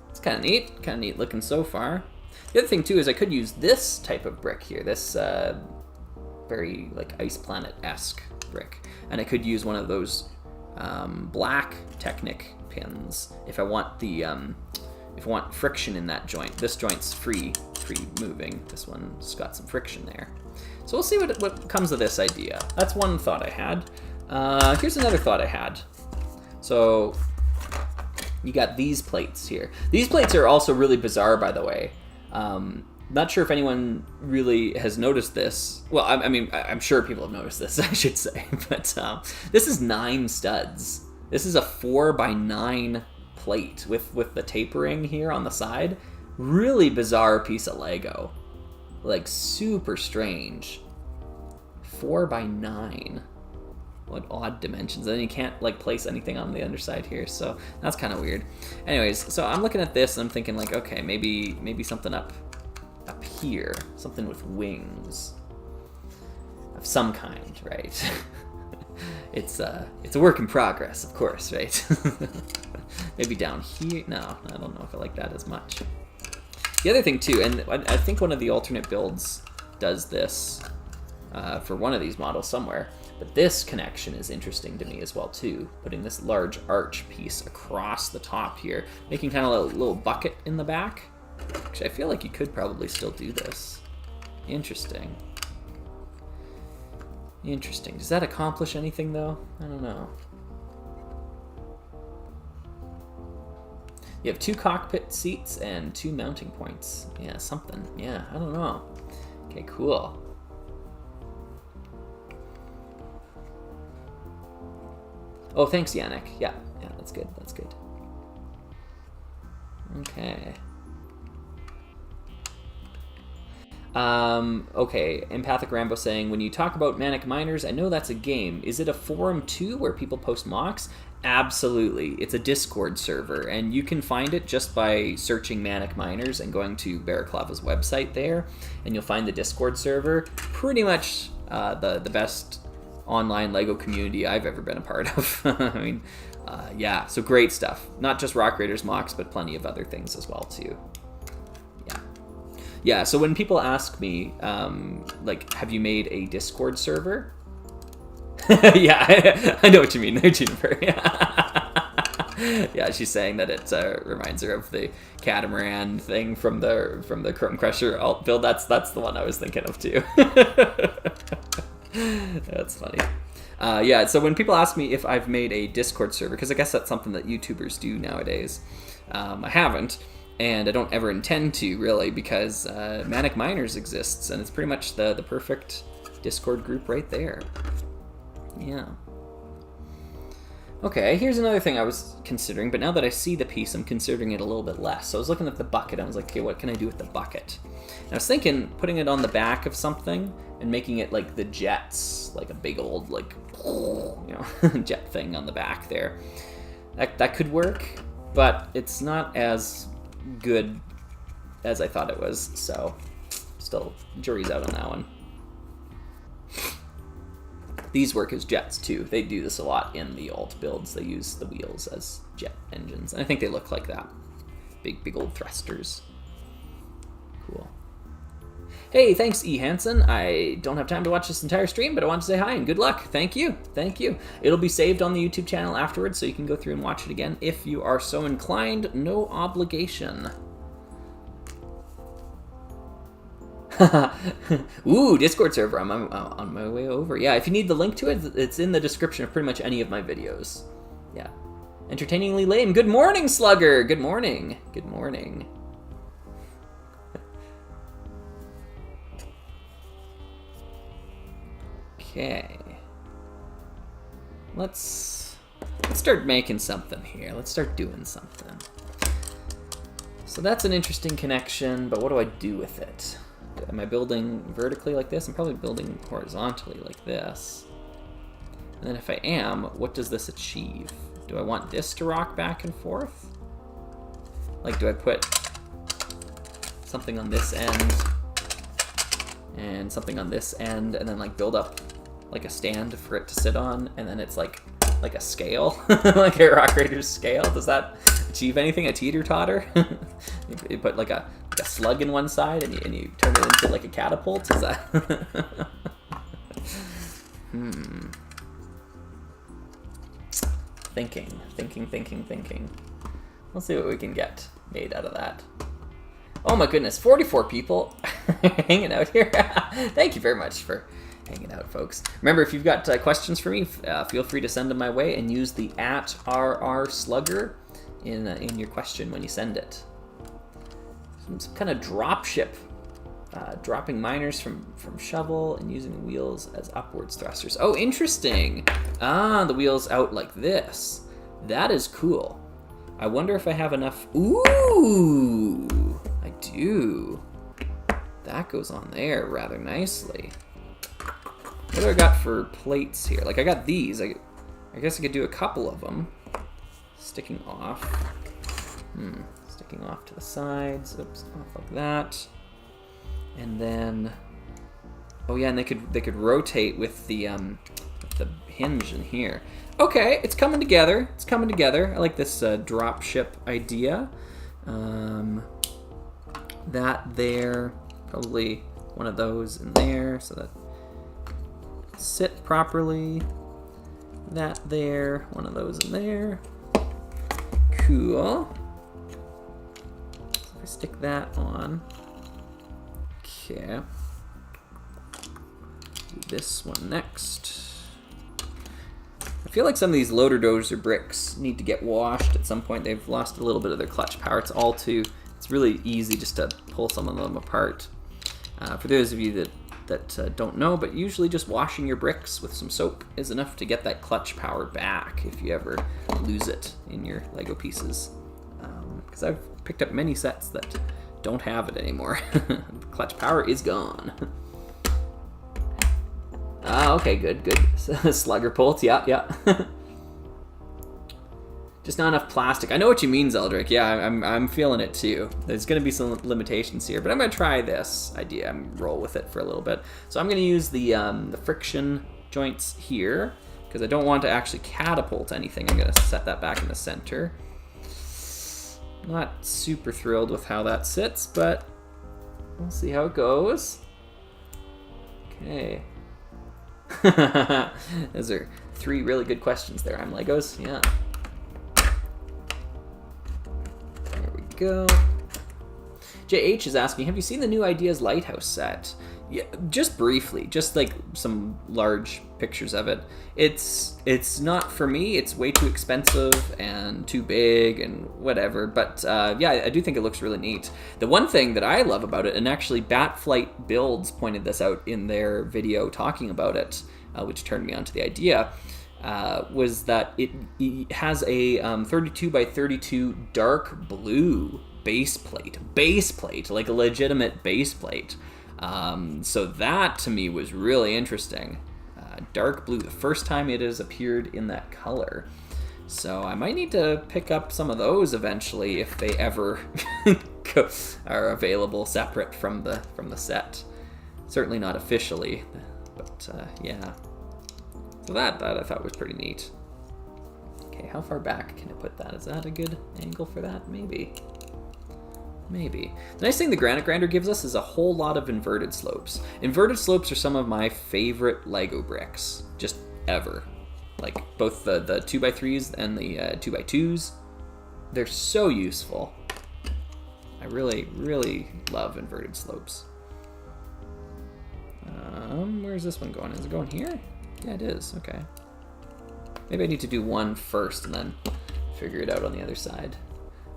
Speaker 1: It's kind of neat looking so far. The other thing too is I could use this type of brick here, this very like Ice Planet-esque brick, and I could use one of those black Technic pins if I want the if I want friction in that joint. This joint's free moving. This one's got some friction there. So we'll see what comes of this idea. That's one thought I had. Here's another thought I had. So you got these plates here. These plates are also really bizarre, by the way. Not sure if anyone really has noticed this. Well, I mean, I'm sure people have noticed this, I should say. But this is 9 studs. This is a 4x9 plate with the tapering here on the side. Really bizarre piece of Lego. Like, super strange. 4x9. What odd dimensions. And then you can't like place anything on the underside here, so that's kind of weird. Anyways, so I'm looking at this and I'm thinking like, okay, maybe something up here, something with wings of some kind, right? It's a work in progress, of course, right? Maybe down here. No, I don't know if I like that as much. The other thing too, and I think one of the alternate builds does this for one of these models somewhere. But this connection is interesting to me as well too, putting this large arch piece across the top here, making kind of a little bucket in the back. Actually, I feel like you could probably still do this. Interesting. Does that accomplish anything though? I don't know. You have 2 cockpit seats and 2 mounting points. Yeah, something. Yeah, I don't know. Okay, cool. Oh, thanks, Yannick. Yeah, that's good. Okay. Okay, Empathic Rambo saying, when you talk about Manic Miners, I know that's a game. Is it a forum too where people post mocks? Absolutely. It's a Discord server, and you can find it just by searching Manic Miners and going to Baraklava's website there, and you'll find the Discord server. Pretty much the best online Lego community I've ever been a part of. I mean, yeah, so great stuff. Not just Rock Raiders mocks, but plenty of other things as well too. Yeah, so when people ask me, like, have you made a Discord server? Yeah, I know what you mean there, Juniper. Yeah, she's saying that it reminds her of the catamaran thing from the Chrome Crusher alt build. That's the one I was thinking of too. That's funny. Yeah, so when people ask me if I've made a Discord server, because I guess that's something that YouTubers do nowadays, I haven't, and I don't ever intend to, really, because Manic Miners exists, and it's pretty much the perfect Discord group right there. Yeah. Okay, here's another thing I was considering, but now that I see the piece, I'm considering it a little bit less. So I was looking at the bucket, I was like, okay, what can I do with the bucket? And I was thinking putting it on the back of something and making it like the jets, like a big old, like, you know, jet thing on the back there. That could work, but it's not as good as I thought it was. So still jury's out on that one. These work as jets too. They do this a lot in the alt builds. They use the wheels as jet engines. And I think they look like that. Big old thrusters. Cool. Hey, thanks E. Hansen. I don't have time to watch this entire stream, but I want to say hi and good luck. Thank you. Thank you. It'll be saved on the YouTube channel afterwards, so you can go through and watch it again if you are so inclined. No obligation. Ooh, Discord server. I'm on my way over. Yeah, if you need the link to it, it's in the description of pretty much any of my videos. Yeah. Entertainingly lame. Good morning, Slugger. Good morning. Good morning. Okay. Let's start making something here. Let's start doing something. So that's an interesting connection, but what do I do with it? Am I building vertically like this? I'm probably building horizontally like this. And then if I am, what does this achieve? Do I want this to rock back and forth? Like, do I put something on this end and something on this end and then like build up like a stand for it to sit on, and then it's like a scale, like a Rock Raider's scale? Does that achieve anything? A teeter-totter? You put like a slug in one side and you turn it into like a catapult? Is that... Thinking. Let's see what we can get made out of that. Oh my goodness, 44 people hanging out here. Thank you very much for hanging out, folks. Remember, if you've got questions for me, feel free to send them my way and use the @RRSlugger in your question when you send it. Some kind of drop ship, dropping miners from shovel and using the wheels as upwards thrusters. Oh, interesting. Ah, the wheels out like this. That is cool. I wonder if I have enough. Ooh, I do. That goes on there rather nicely. What do I got for plates here? Like, I got these. I guess I could do a couple of them. Sticking off. Sticking off to the sides. Oops, off like that. And then, oh yeah, and they could rotate with the hinge in here. Okay, it's coming together. It's coming together. I like this drop ship idea. That there, probably one of those in there so that sit properly. That there, one of those in there. Cool. So if I stick that on. Okay. Do this one next. I feel like some of these Loader Dozer bricks need to get washed at some point. They've lost a little bit of their clutch power. It's really easy just to pull some of them apart. For those of you that don't know, but usually just washing your bricks with some soap is enough to get that clutch power back if you ever lose it in your Lego pieces. Because I've picked up many sets that don't have it anymore. The clutch power is gone. Ah, okay, good. Slugger bolts, yeah. Just not enough plastic. I know what you mean, Zeldrick. Yeah, I'm feeling it too. There's gonna be some limitations here, but I'm gonna try this idea and roll with it for a little bit. So I'm gonna use the friction joints here because I don't want to actually catapult anything. I'm gonna set that back in the center. Not super thrilled with how that sits, but we'll see how it goes. Okay. Those are 3 really good questions there. I'm Legos, yeah. There we go. JH is asking, have you seen the new Ideas Lighthouse set? Yeah, just briefly, just like some large pictures of it. It's not for me. It's way too expensive and too big and whatever. But yeah, I do think it looks really neat. The one thing that I love about it, and actually Batflight Builds pointed this out in their video talking about it, which turned me on to the idea, was that it has a 32 by 32 dark blue base plate, like a legitimate base plate. So that to me was really interesting. Dark blue, the first time it has appeared in that color. So I might need to pick up some of those eventually if they ever are available separate from the set. Certainly not officially, but yeah. So that I thought was pretty neat. Okay, how far back can I put that? Is that a good angle for that? Maybe. Maybe. The nice thing the Granite Grinder gives us is a whole lot of inverted slopes. Inverted slopes are some of my favorite Lego bricks, just ever. Like both the 2x3s and the 2x2s. They're so useful. I really, really love inverted slopes. Where's this one going? Is it going here? Yeah, it is. Okay. Maybe I need to do one first and then figure it out on the other side.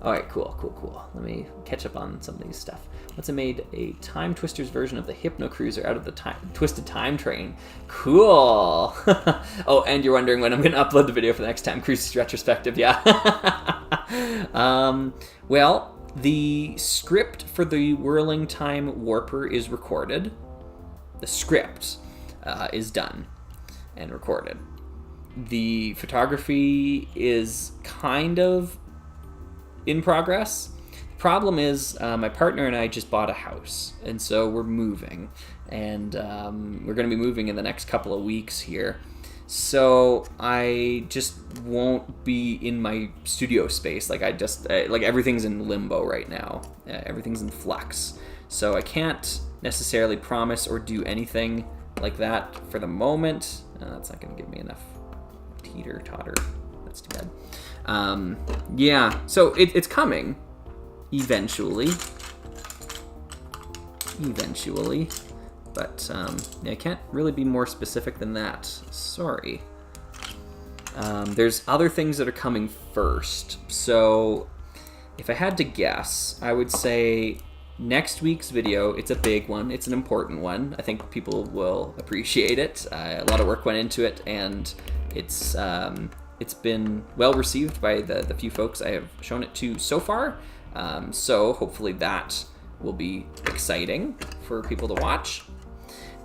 Speaker 1: All right, cool. Let me catch up on some of these stuff. Once I made a Time Twisters version of the Hypno Cruiser out of the Twisted Time Train. Cool. Oh, and you're wondering when I'm going to upload the video for the next Time Cruises retrospective. Yeah. Well, the script for the Whirling Time Warper is recorded. The script is done and recorded. The photography is kind of in progress. The problem is my partner and I just bought a house, and so we're moving, and we're going to be moving in the next couple of weeks here. So I just won't be in my studio space. Like like everything's in limbo right now. Everything's in flux. So I can't necessarily promise or do anything like that for the moment. That's not going to give me enough teeter-totter. That's too bad. Yeah, so it's coming eventually. But I can't really be more specific than that. Sorry. There's other things that are coming first. So if I had to guess, I would say next week's video, it's a big one. It's an important one. I think people will appreciate it. A lot of work went into it, and it's been well received by the few folks I have shown it to so far. So hopefully that will be exciting for people to watch.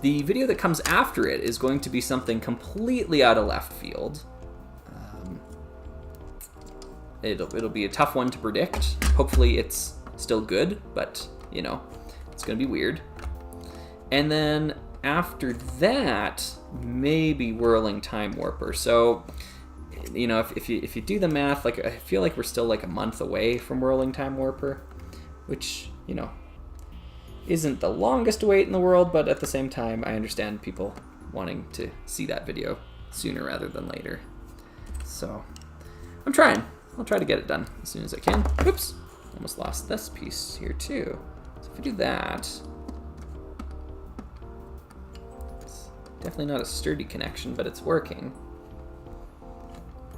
Speaker 1: The video that comes after it is going to be something completely out of left field. It'll be a tough one to predict. Hopefully it's still good, but you know, it's gonna be weird. And then after that, maybe Whirling Time Warper. So, you know, if you do the math, like I feel like we're still like a month away from Whirling Time Warper, which, you know, isn't the longest wait in the world, but at the same time, I understand people wanting to see that video sooner rather than later. So I'm trying. I'll try to get it done as soon as I can. Oops, almost lost this piece here too. So if I do that, it's definitely not a sturdy connection, but it's working.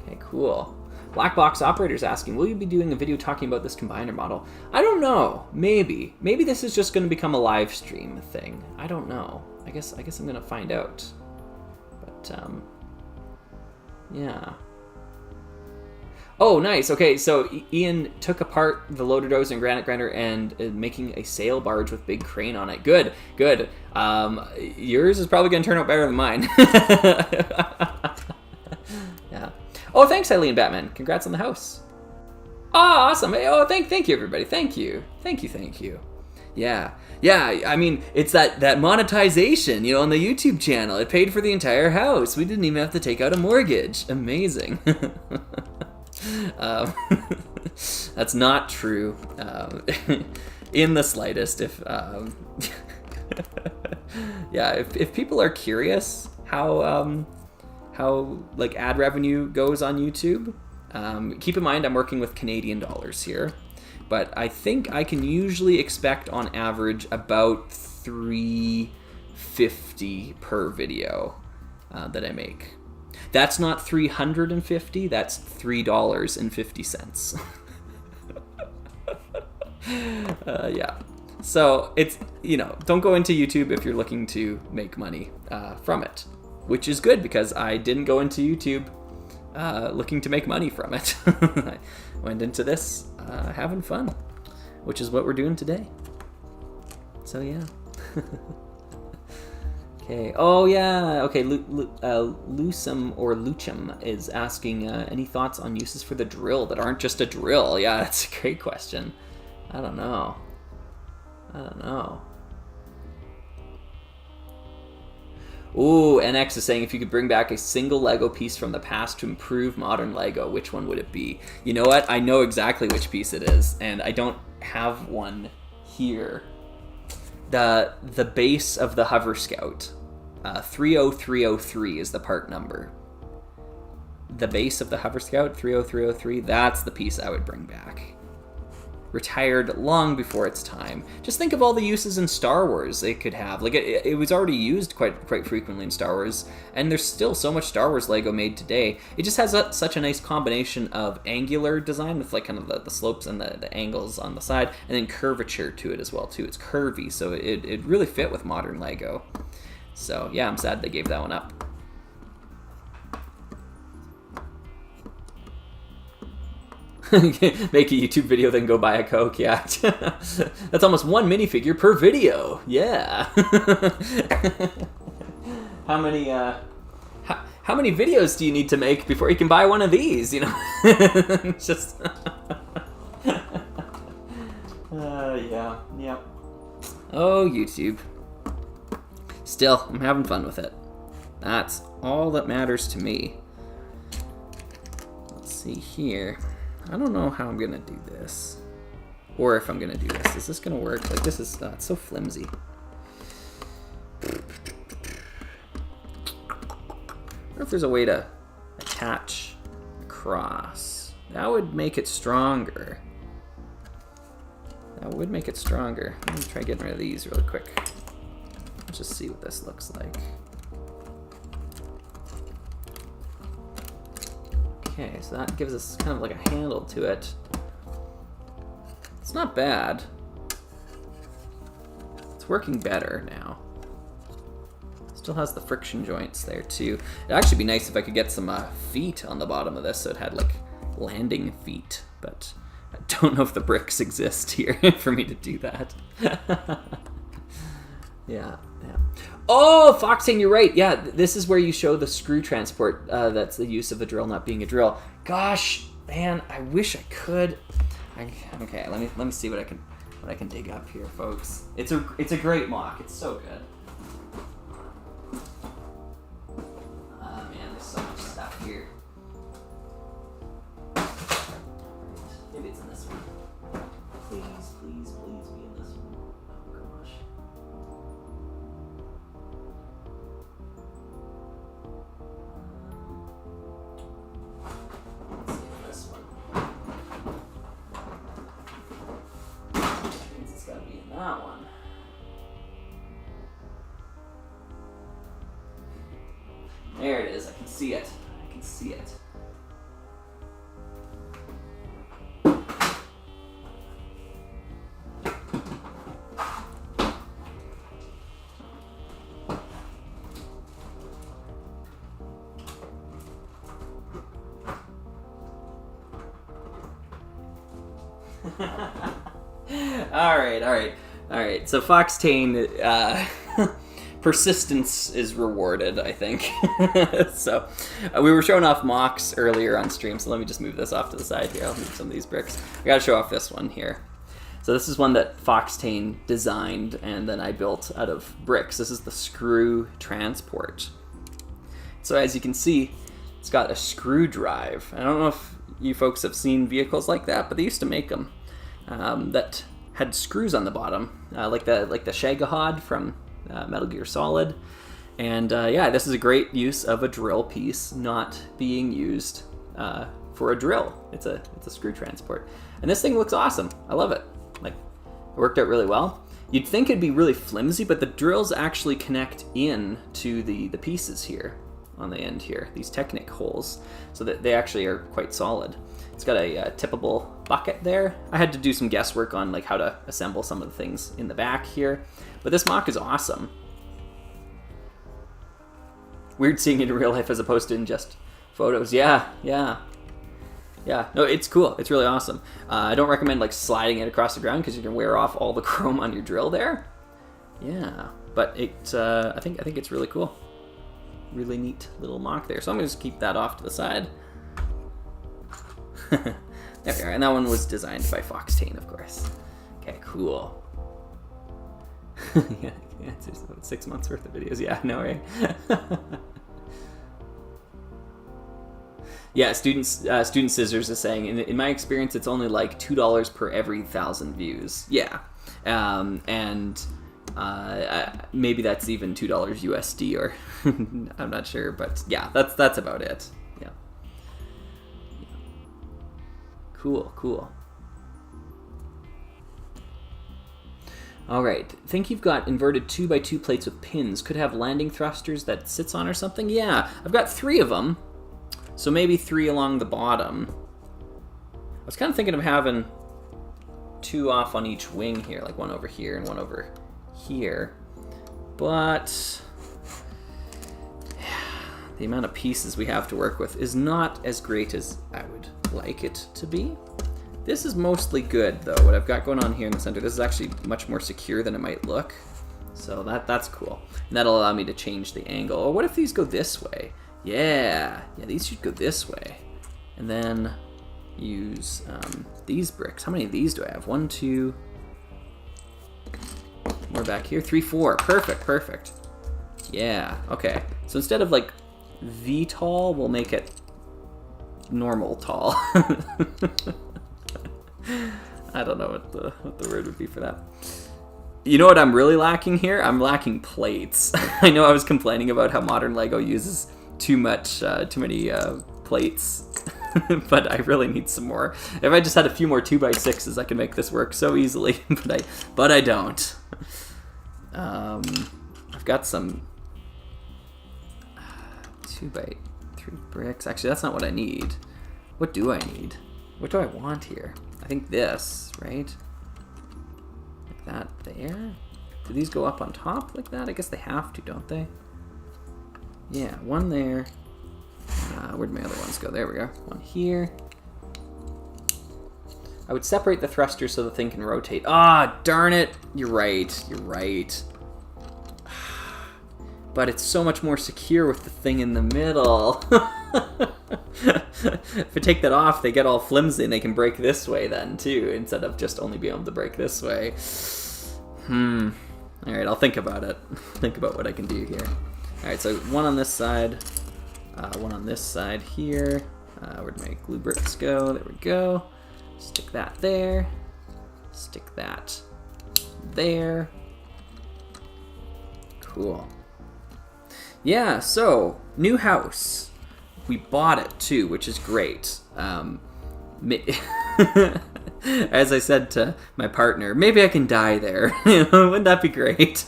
Speaker 1: Okay, cool. Black Box Operator's asking, will you be doing a video talking about this combiner model? I don't know. Maybe. Maybe this is just going to become a live stream thing. I don't know. I guess I'm going to find out. But, yeah. Oh, nice. Okay, so Ian took apart the Loader Dozer and Granite Grinder and making a sail barge with big crane on it. Good, good. Yours is probably going to turn out better than mine. Yeah. Oh, thanks, Eileen Batman. Congrats on the house. Oh, awesome. Oh, thank you, everybody. Thank you. Yeah. Yeah, I mean, it's that monetization, you know, on the YouTube channel. It paid for the entire house. We didn't even have to take out a mortgage. Amazing. That's not true in the slightest. If people are curious how like ad revenue goes on YouTube, keep in mind I'm working with Canadian dollars here, but I think I can usually expect on average about $3.50 per video that I make. That's not $350, that's $3.50. Yeah. So it's, you know, don't go into YouTube if you're looking to make money from it, which is good because I didn't go into YouTube looking to make money from it. I went into this having fun, which is what we're doing today. So yeah. Okay. Oh yeah. Okay. Lucum or Luchum is asking any thoughts on uses for the drill that aren't just a drill. Yeah, that's a great question. I don't know. I don't know. Ooh, NX is saying if you could bring back a single Lego piece from the past to improve modern Lego, which one would it be? You know what? I know exactly which piece it is, and I don't have one here. The base of the Hover Scout. 30303 is the part number. The base of the Hover Scout, 30303, that's the piece I would bring back. Retired long before its time. Just think of all the uses in Star Wars it could have. Like it was already used quite frequently in Star Wars, and there's still so much Star Wars Lego made today. It just has such a nice combination of angular design with like kind of the slopes and the angles on the side, and then curvature to it as well too. It's curvy, so it really fit with modern Lego. So yeah, I'm sad they gave that one up. Make a YouTube video, then go buy a Coke. Yeah, that's almost one minifigure per video. Yeah. How many videos do you need to make before you can buy one of these? You know, just. Yeah. Oh, YouTube. Still, I'm having fun with it. That's all that matters to me. Let's see here. I don't know how I'm gonna do this, or if I'm gonna do this. Is this gonna work? Like this is it's so flimsy. I wonder if there's a way to attach across. That would make it stronger. That would make it stronger. Let me try getting rid of these really quick. Let's just see what this looks like. Okay, so that gives us kind of like a handle to it. It's not bad. It's working better now. Still has the friction joints there too. It'd actually be nice if I could get some feet on the bottom of this, so it had like landing feet, but I don't know if the bricks exist here for me to do that. Yeah. Oh, Foxing, you're right. Yeah, this is where you show the screw transport. That's the use of a drill not being a drill. Gosh, man, I wish I could. Okay, let me see what I can dig up here, folks. It's a great MOC. It's so good. Man, there's so much stuff here. Maybe it's in this one. Please be in this one. Oh gosh. That one. There it is. I can see it. All right. So Foxtane, persistence is rewarded, I think. So we were showing off MOCs earlier on stream, so let me just move this off to the side here. I'll move some of these bricks. I gotta show off this one here. So this is one that Foxtane designed, and then I built out of bricks. This is the screw transport. So as you can see, it's got a screw drive. I don't know if you folks have seen vehicles like that, but they used to make them that had screws on the bottom, like the Shagahod from Metal Gear Solid. And yeah, this is a great use of a drill piece not being used for a drill. It's a screw transport, and this thing looks awesome. I love it. Like, it worked out really well. You'd think it'd be really flimsy, but the drills actually connect in to the pieces here on the end here, these Technic holes, so that they actually are quite solid. It's got a tippable bucket there. I had to do some guesswork on like how to assemble some of the things in the back here, but this MOC is awesome. Weird seeing it in real life as opposed to in just photos. Yeah. No, it's cool. It's really awesome. I don't recommend like sliding it across the ground because you can wear off all the chrome on your drill there. Yeah, but it I think it's really cool. Really neat little MOC there. So I'm gonna just keep that off to the side. There we are, and that one was designed by Foxtane, of course. Okay, cool. Yeah, it's just about 6 months worth of videos. Yeah, no way. Yeah, student Scissors is saying, in my experience, it's only like $2 per every 1,000 views. Yeah, and maybe that's even $2 USD, or I'm not sure, but yeah, that's about it. Yeah. Cool. All right, think you've got inverted 2x2 plates with pins. Could have landing thrusters that sits on or something. Yeah, I've got 3 of them. So maybe 3 along the bottom. I was kind of thinking of having 2 off on each wing here, like one over here and one over here. But the amount of pieces we have to work with is not as great as I would like it to be. This is mostly good, though. What I've got going on here in the center, this is actually much more secure than it might look. So that's cool. And that'll allow me to change the angle. Or what if these go this way? Yeah, these should go this way. And then use these bricks. How many of these do I have? 1, 2. More back here. 3, 4. Perfect. Yeah, okay. So instead of like V tall, we'll make it normal tall. I don't know what the word would be for that. You know what I'm really lacking here? I'm lacking plates. I know I was complaining about how modern Lego uses too many plates, but I really need some more. If I just had a few more 2x6s, I could make this work so easily, but I don't. I've got some 2x3 bricks. Actually, that's not what I need. What do I need? What do I want here? I think this, right? Like that there? Do these go up on top like that? I guess they have to, don't they? Yeah, one there. Where'd my other ones go? There we go. One here. I would separate the thrusters so the thing can rotate. Ah, darn it. You're right. But it's so much more secure with the thing in the middle. If I take that off, they get all flimsy and they can break this way then too, instead of just only being able to break this way. Alright, I'll think about it. Think about what I can do here. Alright, so one on this side, one on this side here. Where'd my glue bricks go? There we go. Stick that there. Stick that there. Cool. Yeah, so, new house. We bought it too, which is great. As I said to my partner, maybe I can die there. Wouldn't that be great?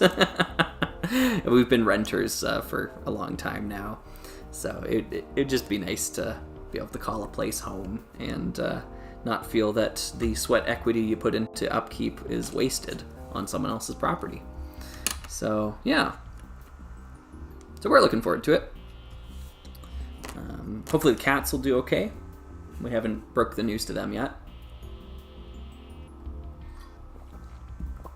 Speaker 1: We've been renters for a long time now, so it'd just be nice to be able to call a place home and not feel that the sweat equity you put into upkeep is wasted on someone else's property. So yeah, so we're looking forward to it. Hopefully the cats will do okay. We haven't broke the news to them yet. I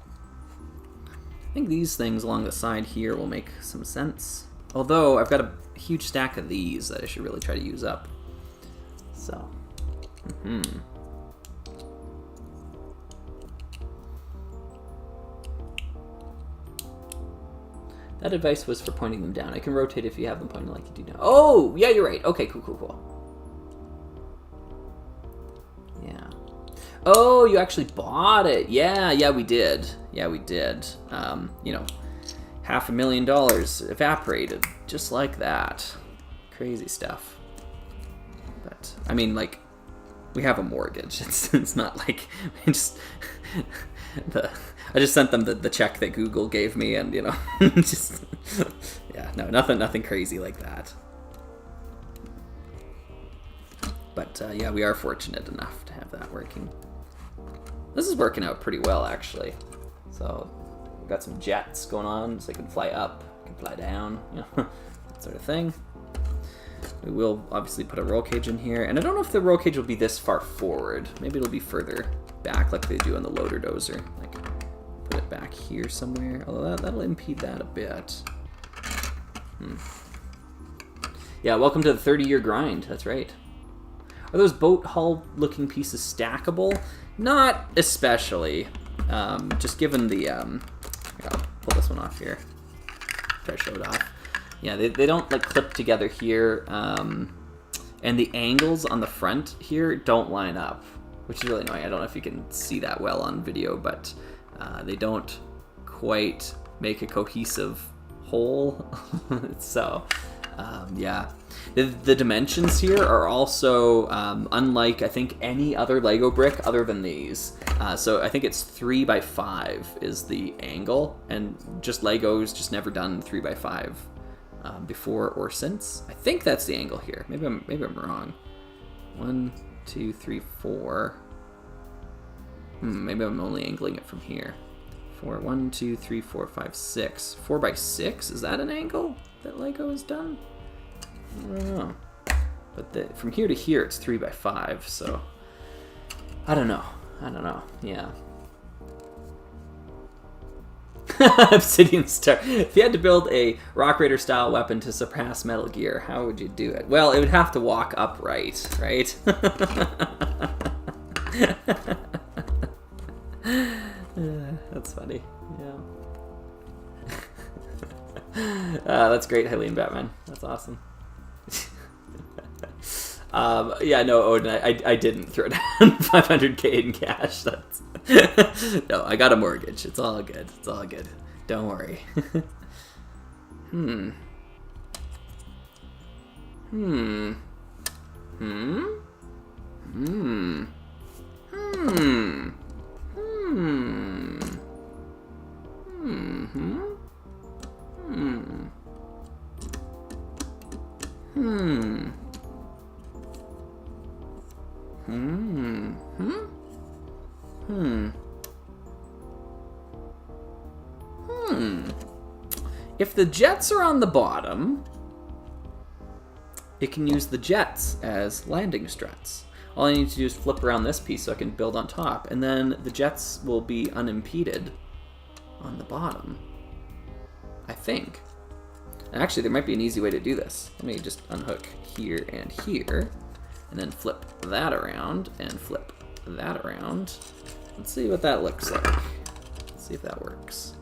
Speaker 1: think these things along the side here will make some sense. Although I've got a huge stack of these that I should really try to use up. So, That advice was for pointing them down. I can rotate if you have them pointing like you do now. Oh, yeah, you're right. Okay, cool. Yeah. Oh, you actually bought it. Yeah, we did. $500,000 evaporated just like that. Crazy stuff. But I mean, like, we have a mortgage. It's not like we just I just sent them the check that Google gave me, and just nothing crazy like that. But yeah, we are fortunate enough to have that working. This is working out pretty well, actually. So we've got some jets going on, so I can fly up, I can fly down, that sort of thing. We will obviously put a roll cage in here, and I don't know if the roll cage will be this far forward. Maybe it'll be further back, like they do on the Loader Dozer. Like, put it back here somewhere. Although that'll impede that a bit. Yeah, welcome to the 30-year grind. That's right. Are those boat hull-looking pieces stackable? Not especially. Just given the... I'll pull this one off here. Try to show it off. Yeah, they don't like clip together here, and the angles on the front here don't line up, which is really annoying. I don't know if you can see that well on video, but they don't quite make a cohesive whole. So, yeah. The dimensions here are also unlike, I think, any other Lego brick other than these. So I think it's 3 by 5 is the angle, and just Lego's just never done 3 by 5 before or since. I think that's the angle here. Maybe I'm wrong. 1, 2, 3, 4. Maybe I'm only angling it from here. 4, 1, 2, 3, 4, 5, 6. 4 by 6, is that an angle that Lego has done? I don't know. But from here to here, it's 3 by 5, so I don't know. Yeah. Obsidian Star. If you had to build a Rock Raider style weapon to surpass Metal Gear, how would you do it? Well, it would have to walk upright, right? That's funny. Yeah. That's great, Helene Batman. That's awesome. Yeah, no, Odin, I didn't throw down 500K in cash. That's no, I got a mortgage. It's all good. It's all good. Don't worry. If the jets are on the bottom, it can use the jets as landing struts. All I need to do is flip around this piece so I can build on top, and then the jets will be unimpeded on the bottom, I think. And actually, there might be an easy way to do this. Let me just unhook here, and then flip that around, and flip that around. Let's see what that looks like. Let's see if that works.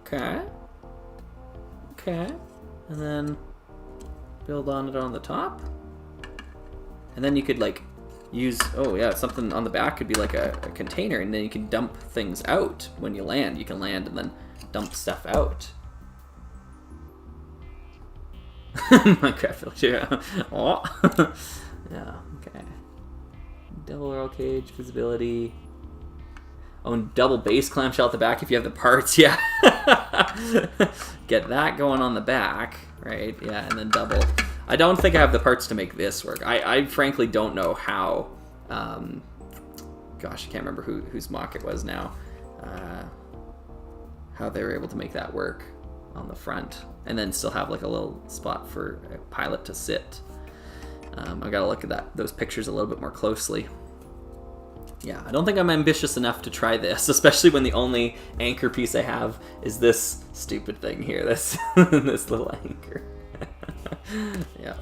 Speaker 1: Okay. And then build on it on the top. And then you could like use, something on the back could be like a container, and then you can dump things out when you land. You can land and then dump stuff out. Minecraft, yeah. Oh. Yeah, okay. Double roll cage, visibility. Oh, and double base clamshell at the back if you have the parts, yeah. Get that going on the back, right? Yeah, and then double. I don't think I have the parts to make this work. I frankly don't know how. Gosh, I can't remember whose mock it was now. How they were able to make that work on the front, and then still have like a little spot for a pilot to sit. I gotta look at those pictures a little bit more closely. Yeah, I don't think I'm ambitious enough to try this, especially when the only anchor piece I have is this stupid thing here, this this little anchor. Yeah.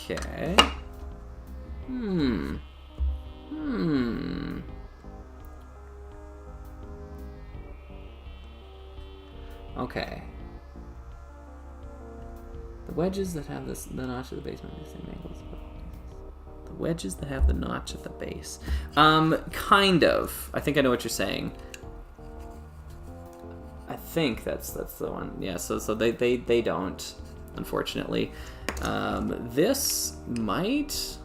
Speaker 1: Okay. Okay. The wedges that have the notch at the base might be the same angles. The wedges that have the notch at the base. Kind of. I think I know what you're saying. I think that's the one. Yeah, so they don't, unfortunately. This might...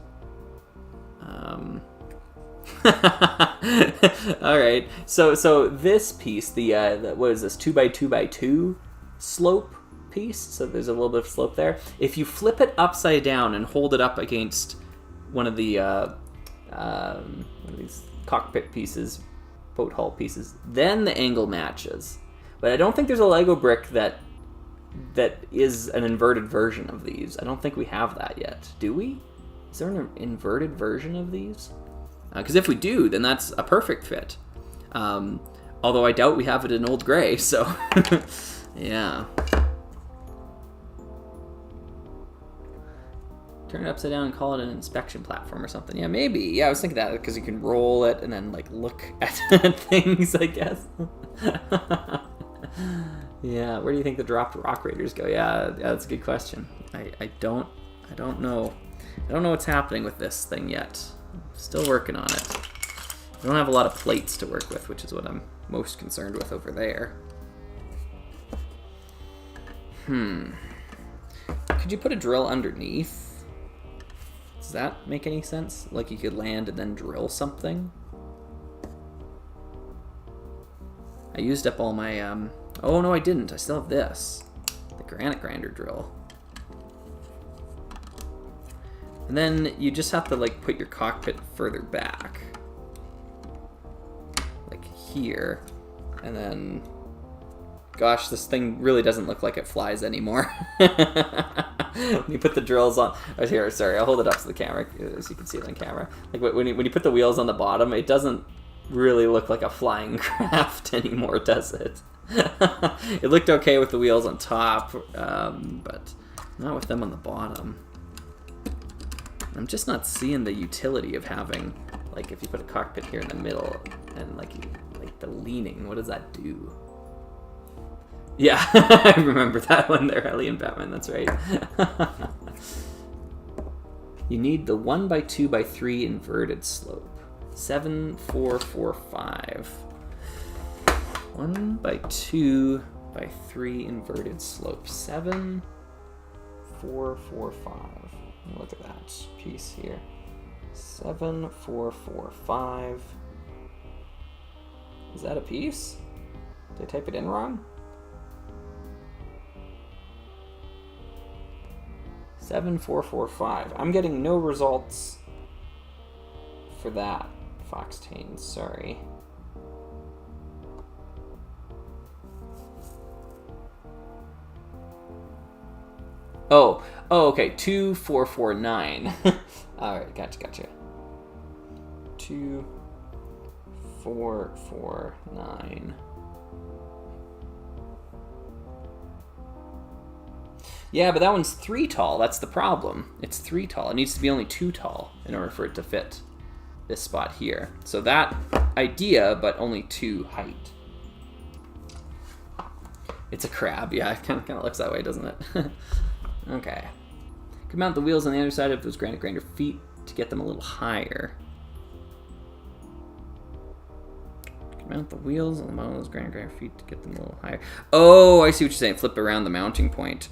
Speaker 1: All right. So this piece, the what is this, 2x2x2 slope piece? So there's a little bit of slope there. If you flip it upside down and hold it up against one of the one of these cockpit pieces, boat hull pieces, then the angle matches. But I don't think there's a Lego brick that is an inverted version of these. I don't think we have that yet. Do we? Is there an inverted version of these? Because if we do, then that's a perfect fit. Although I doubt we have it in Old Gray, so... Yeah. Turn it upside down and call it an inspection platform or something. Yeah, maybe. Yeah, I was thinking that because you can roll it and then like look at things, I guess. Yeah, where do you think the dropped rock raiders go? Yeah, that's a good question. I don't know. I don't know what's happening with this thing yet. I'm still working on it. I don't have a lot of plates to work with, which is what I'm most concerned with over there. Could you put a drill underneath? Does that make any sense? Like you could land and then drill something? I used up all my, oh no I didn't. I still have this. The Granite Grinder drill. And then you just have to like put your cockpit further back. Like here. And then, gosh, this thing really doesn't look like it flies anymore. When you put the drills on, oh, here, sorry, I'll hold it up to the camera so you can see it on camera. Like when you put the wheels on the bottom, it doesn't really look like a flying craft anymore, does it? It looked okay with the wheels on top, but not with them on the bottom. I'm just not seeing the utility of having, like, if you put a cockpit here in the middle and like the leaning, what does that do? Yeah, I remember that one there, Ellie and Batman, that's right. You need the 1x2x3 inverted slope. 7, 4, 4, 5. 1x2x3 inverted slope. 7, 4, 4, 5. Look at that piece here. 7, 4, 4, 5. Is that a piece? Did I type it in wrong? 7, 4, 4, 5. I'm getting no results for that, Foxtane. Sorry. Oh, okay. 2, 4, 4, 9. All right, gotcha. 2, 4, 4, 9. Yeah, but that one's 3 tall. That's the problem. It's 3 tall. It needs to be only 2 tall in order for it to fit this spot here. So that idea, but only 2 height. It's a crab. Yeah, it kind of looks that way, doesn't it? Okay. Could mount the wheels on the other side of those Granite Grinder feet to get them a little higher. Could mount the wheels on the bottom of those Granite Grinder feet to get them a little higher. Oh, I see what you're saying. Flip around the mounting point.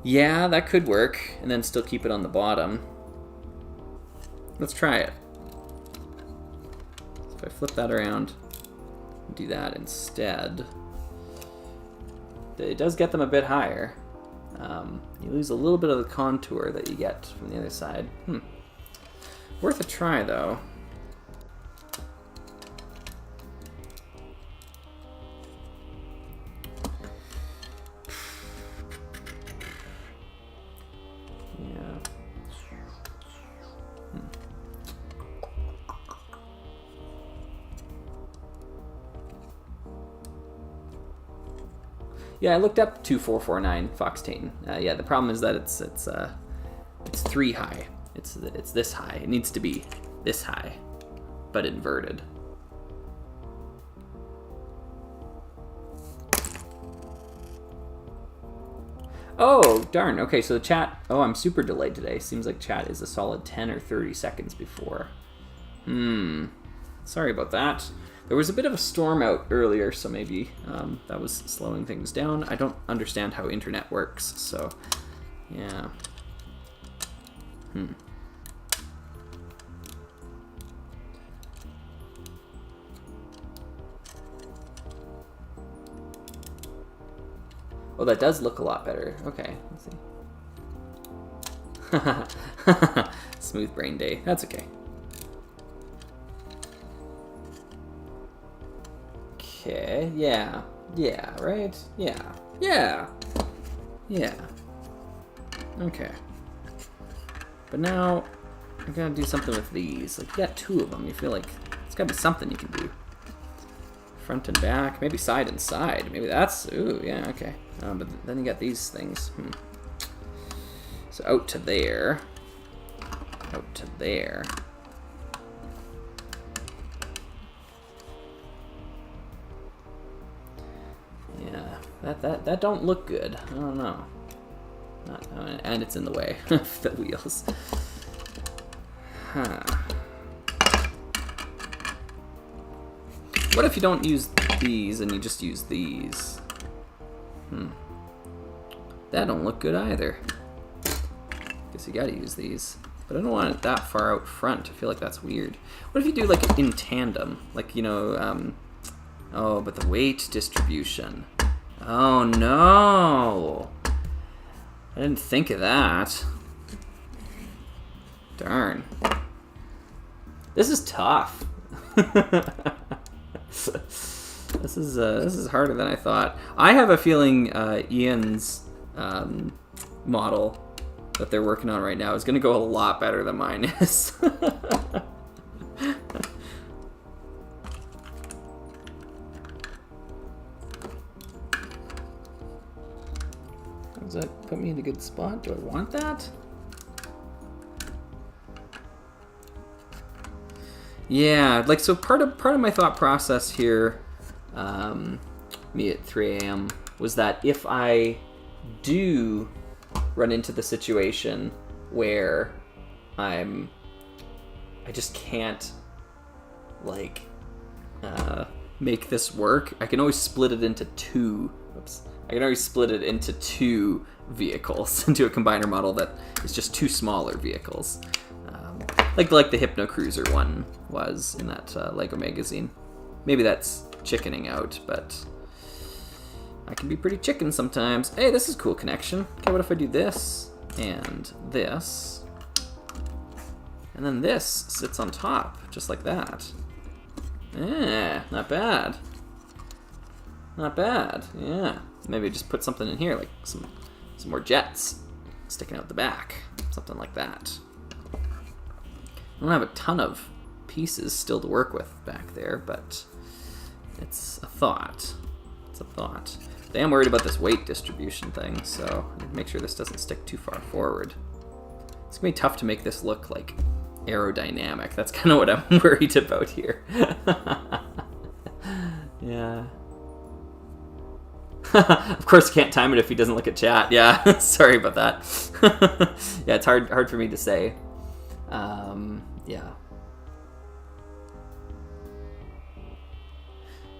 Speaker 1: Yeah, that could work, and then still keep it on the bottom. Let's try it. So if I flip that around, and do that instead, it does get them a bit higher. You lose a little bit of the contour that you get from the other side. Worth a try, though. Yeah, I looked up 2449 Foxtane. Yeah, the problem is that it's 3 high. It's this high. It needs to be this high, but inverted. Oh, darn. Okay, so the chat... Oh, I'm super delayed today. Seems like chat is a solid 10 or 30 seconds before. Sorry about that. There was a bit of a storm out earlier, so maybe that was slowing things down. I don't understand how internet works, so yeah. Oh, that does look a lot better. Okay, let's see. Smooth brain day. That's okay. Okay, yeah, right? Yeah. Okay. But now, I gotta do something with these. Like, you got 2 of them. You feel like it's gotta be something you can do. Front and back, maybe side and side. Maybe that's, ooh, yeah, okay. But then you got these things. So out to there. out to there. Yeah, that don't look good. I don't know. And it's in the way of the wheels. Huh. What if you don't use these and you just use these? That don't look good either. Guess you gotta use these. But I don't want it that far out front. I feel like that's weird. What if you do like in tandem? Like, you know, oh, but the weight distribution. Oh no! I didn't think of that. Darn. This is tough. This is harder than I thought. I have a feeling Ian's model that they're working on right now is going to go a lot better than mine is. Does that put me in a good spot? Do I want that? Yeah, like, so part of my thought process here, me at 3 a.m. was that if I do run into the situation where I just can't, like, make this work, I can always split it into two. I can always split it into two vehicles, into a combiner model that is just two smaller vehicles. Like the Hypno Cruiser one was in that Lego magazine. Maybe that's chickening out, but I can be pretty chicken sometimes. Hey, this is a cool connection. Okay, what if I do this and this, and then this sits on top, just like that. Yeah, not bad. Not bad, yeah. Maybe just put something in here, like some more jets sticking out the back, something like that. I don't have a ton of pieces still to work with back there, but it's a thought. It's a thought. I am worried about this weight distribution thing, so I need to make sure this doesn't stick too far forward. It's gonna be tough to make this look like aerodynamic. That's kind of what I'm worried about here. Yeah. Of course, can't time it if he doesn't look at chat. Yeah, sorry about that. Yeah, it's hard for me to say. Yeah.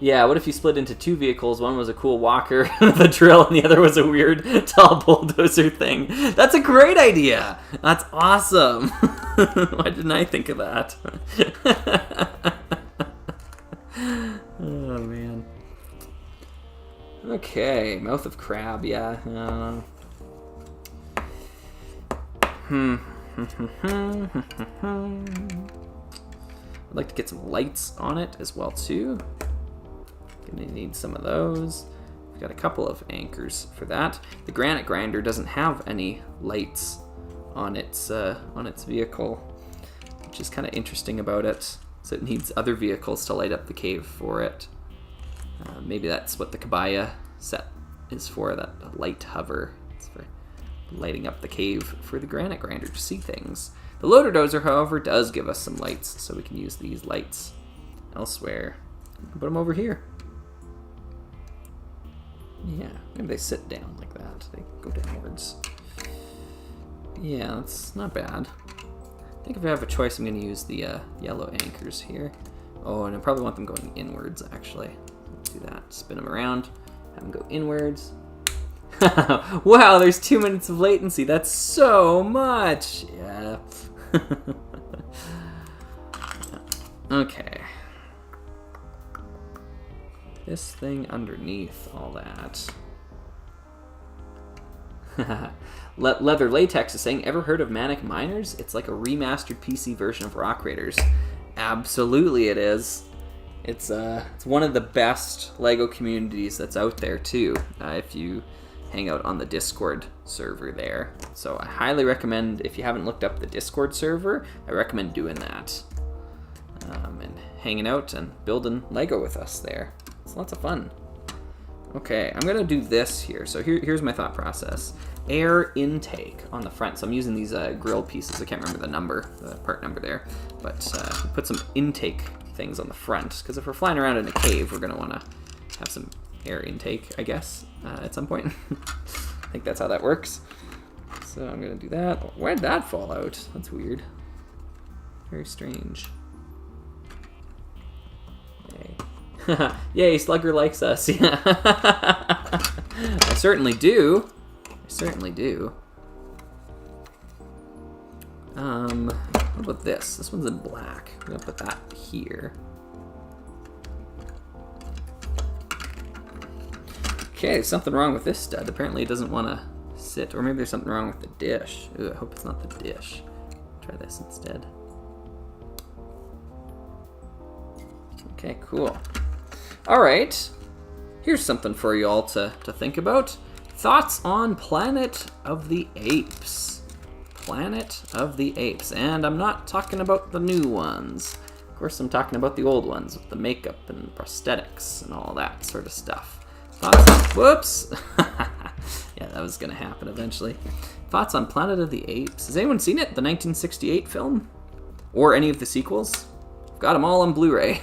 Speaker 1: Yeah, what if you split into two vehicles? One was a cool walker with a drill, and the other was a weird tall bulldozer thing. That's a great idea. That's awesome. Why didn't I think of that? Oh, man. Okay, Mouth of Crab, yeah. I'd like to get some lights on it as well too. Gonna need some of those. We've got a couple of anchors for that. The Granite Grinder doesn't have any lights on its vehicle, which is kind of interesting about it. So it needs other vehicles to light up the cave for it. Maybe that's what the Kabaya set is for, that light hover. It's for lighting up the cave for the Granite Grinder to see things. The Loader Dozer, however, does give us some lights, so we can use these lights elsewhere. Put them over here. Yeah, maybe they sit down like that. They go downwards. Yeah, that's not bad. I think if I have a choice, I'm going to use the yellow anchors here. Oh, and I probably want them going inwards, actually. Let's do that. Spin them around. Have them go inwards. Wow, there's 2 minutes of latency. That's so much. Yeah. Okay. This thing underneath all that. Leather Latex is saying, ever heard of Manic Miners? It's like a remastered PC version of Rock Raiders. Absolutely it is. It's one of the best LEGO communities that's out there too, if you hang out on the Discord server there. So I highly recommend, if you haven't looked up the Discord server, I recommend doing that. And hanging out and building LEGO with us there. It's lots of fun. Okay, I'm gonna do this here. So here's my thought process. Air intake on the front. So I'm using these grill pieces. I can't remember the number, the part number there. But put some intake things on the front, because if we're flying around in a cave, we're gonna wanna have some air intake, I guess, at some point. I think that's how that works. So I'm gonna do that. Oh, where'd that fall out? That's weird. Very strange. Yay. Yay, Slugger likes us. Yeah. I certainly do. I certainly do. What about this? This one's in black. I'm gonna put that here. Okay, there's something wrong with this stud. Apparently it doesn't want to sit. Or maybe there's something wrong with the dish. Ooh, I hope it's not the dish. Try this instead. Okay, cool. Alright. Here's something for you all to think about. Thoughts on Planet of the Apes. Planet of the Apes. And I'm not talking about the new ones. Of course, I'm talking about the old ones with the makeup and prosthetics and all that sort of stuff. Thoughts on... Whoops! Yeah, that was going to happen eventually. Thoughts on Planet of the Apes. Has anyone seen it? The 1968 film? Or any of the sequels? I've got them all on Blu-ray.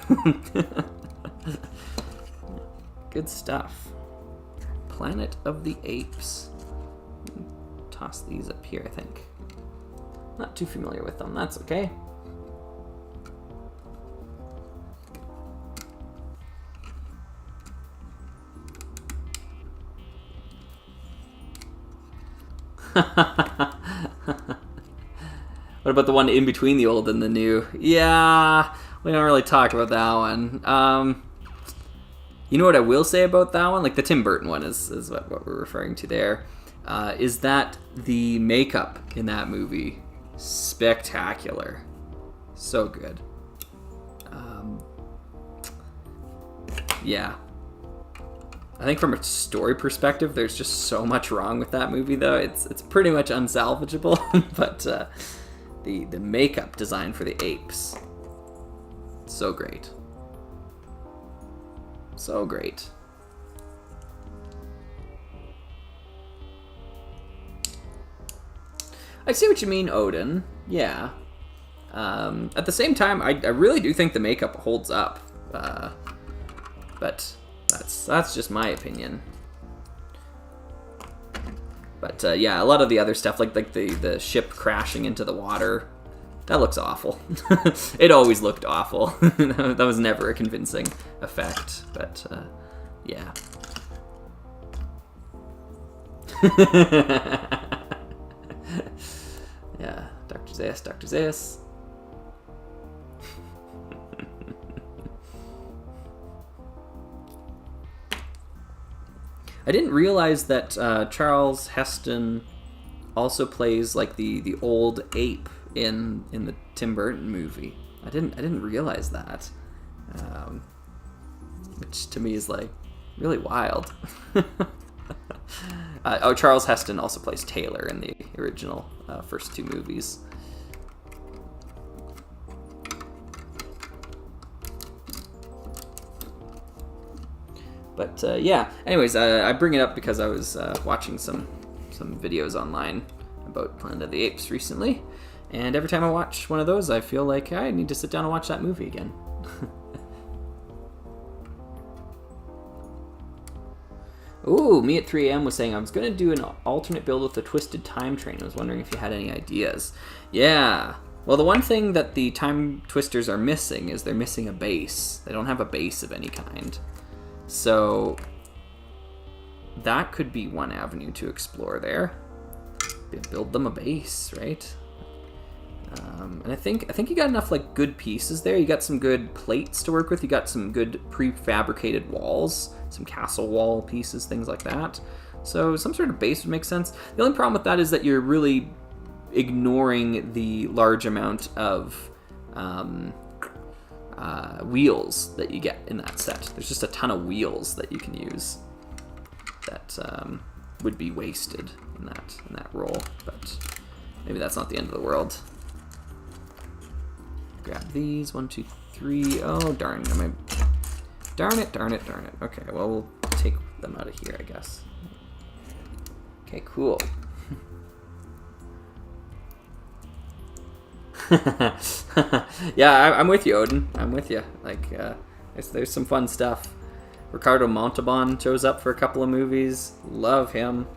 Speaker 1: Good stuff. Planet of the Apes. Toss these up here, I think. Not too familiar with them. That's okay. What about the one in between the old and the new? Yeah, we don't really talk about that one. You know what I will say about that one? Like the Tim Burton one is what we're referring to there. Is that the makeup in that movie, spectacular. So good. Yeah. I think from a story perspective, there's just so much wrong with that movie, though. It's pretty much unsalvageable. But the makeup design for the apes, so great. So great. I see what you mean, Odin. Yeah. At the same time, I really do think the makeup holds up. But that's just my opinion. But yeah, a lot of the other stuff, like the ship crashing into the water, that looks awful. It always looked awful. That was never a convincing effect. But yeah. Yeah, Dr. Zayas, Dr. Zayas. I didn't realize that Charles Heston also plays like the old ape in the Tim Burton movie. I didn't realize that, which to me is like really wild. Oh, Charles Heston also plays Taylor in the original first two movies. But yeah, anyways, I bring it up because I was watching some videos online about Planet of the Apes recently, and every time I watch one of those, I feel like I need to sit down and watch that movie again. Ooh, me at 3 a.m. was saying I was going to do an alternate build with the Twisted Time Train. I was wondering if you had any ideas. Yeah. Well, the one thing that the Time Twisters are missing is they're missing a base. They don't have a base of any kind. So that could be one avenue to explore there. Build them a base, right? And I think you got enough like good pieces there. You got some good plates to work with. You got some good prefabricated walls, some castle wall pieces, things like that. So some sort of base would make sense. The only problem with that is that you're really ignoring the large amount of wheels that you get in that set. There's just a ton of wheels that you can use that would be wasted in that roll, but maybe that's not the end of the world. Grab these, 1, 2, 3. Oh darn! Darn it! Okay, well we'll take them out of here, I guess. Okay, cool. Yeah, I'm with you, Odin. I'm with you. Like, there's some fun stuff. Ricardo Montalban shows up for a couple of movies. Love him.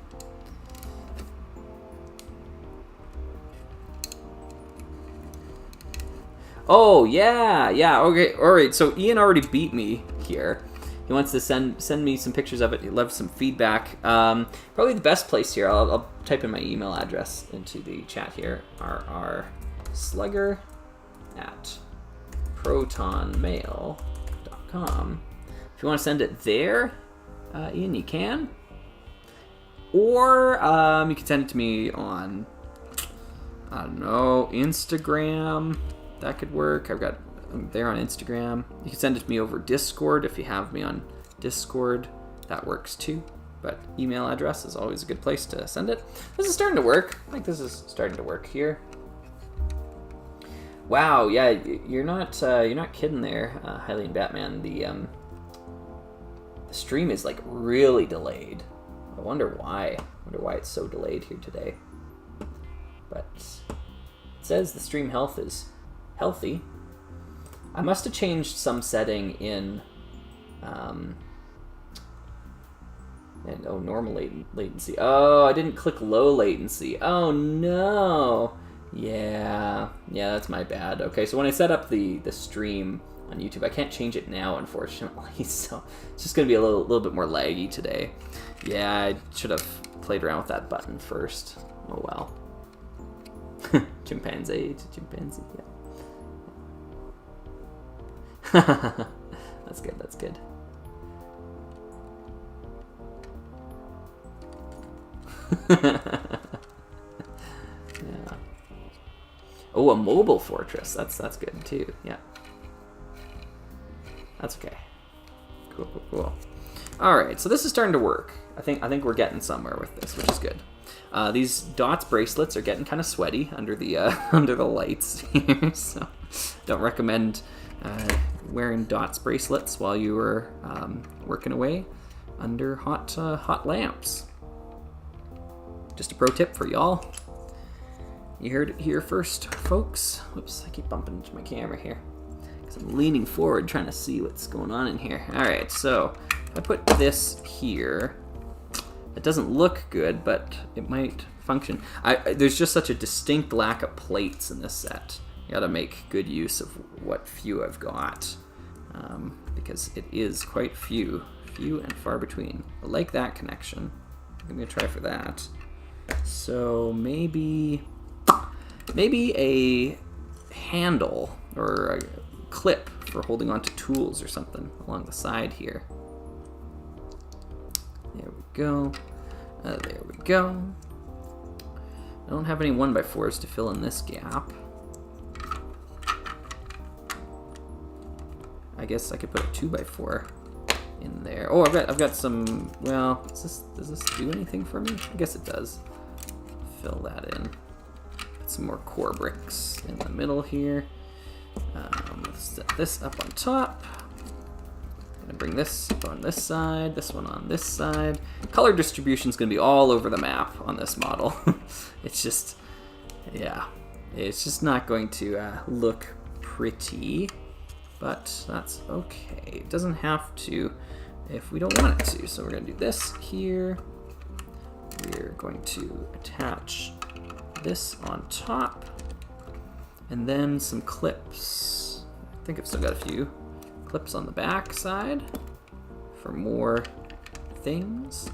Speaker 1: Oh, yeah. Okay, all right. So Ian already beat me here. He wants to send me some pictures of it. He loves some feedback. Probably the best place here, I'll type in my email address into the chat here. Slugger at protonmail.com. If you want to send it there, Ian, you can. Or you can send it to me on, I don't know, Instagram. That could work. I'm there on Instagram. You can send it to me over Discord if you have me on Discord. That works too. But email address is always a good place to send it. This is starting to work. I think this is starting to work here. Wow, yeah, you're not kidding there, Hylian Batman. The stream is like really delayed. I wonder why. It's so delayed here today. But it says the stream health is healthy. I must have changed some setting in normal latency. Oh, I didn't click low latency. Oh no. Yeah, that's my bad. Okay, so when I set up the stream on YouTube, I can't change it now, unfortunately. So it's just gonna be a little bit more laggy today. Yeah, I should have played around with that button first. Oh well. Chimpanzee to chimpanzee. Yeah. That's good. Yeah. Oh, a mobile fortress. That's good too. Yeah. That's okay. Cool. All right, so this is starting to work. I think we're getting somewhere with this, which is good. These dots bracelets are getting kind of sweaty under the under the lights here, so don't recommend wearing dots bracelets while you are working away under hot lamps. Just a pro tip for y'all. You heard it here first, folks. Whoops, I keep bumping into my camera here because I'm leaning forward trying to see what's going on in here. All right, so I put this here. It doesn't look good, but it might function. There's just such a distinct lack of plates in this set. You gotta make good use of what few I've got, because it is quite few and far between. I like that connection. I'm gonna try for that. So maybe a handle or a clip for holding onto tools or something along the side here. There we go. There we go. I don't have any 1x4s to fill in this gap. I guess I could put a 2x4 in there. Oh, I've got some. Well, does this do anything for me? I guess it does. Fill that in. Put some more core bricks in the middle here. Let's set this up on top. I'm gonna bring this up on this side, this one on this side. Color distribution is gonna be all over the map on this model. It's just, yeah, it's just not going to look pretty, but that's okay. It doesn't have to if we don't want it to. So we're gonna do this here. We're going to attach this on top, and then some clips. I think I've still got a few clips on the back side for more things.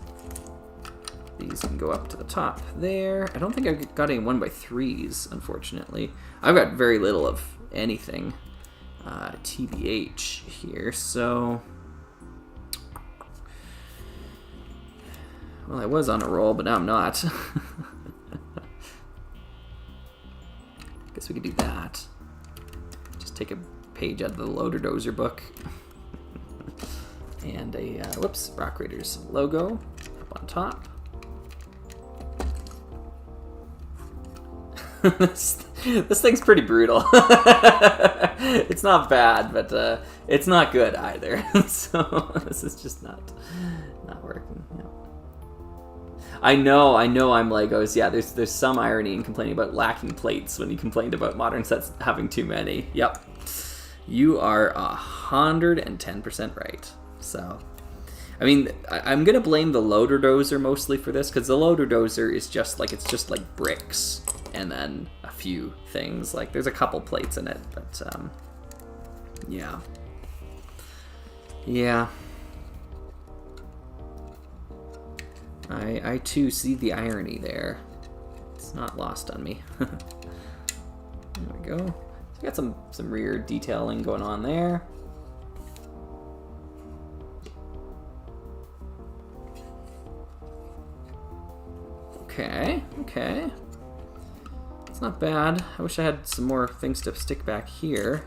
Speaker 1: These can go up to the top there. I don't think I've got any 1x3s, unfortunately. I've got very little of anything TBH here, so... Well, I was on a roll, but now I'm not. Guess we could do that. Just take a page out of the Loader Dozer book. And a, Rock Raiders logo up on top. This thing's pretty brutal. It's not bad, but it's not good either. So this is just not working. Yeah. I know I'm Legos. Yeah, there's some irony in complaining about lacking plates when you complained about modern sets having too many. Yep. You are 110% right. So, I mean, I'm gonna blame the Loader Dozer mostly for this, because the Loader Dozer is just like bricks and then a few things. Like there's a couple plates in it, but yeah. I too see the irony there. It's not lost on me. There we go. So we got some rear detailing going on there. Okay. It's not bad. I wish I had some more things to stick back here.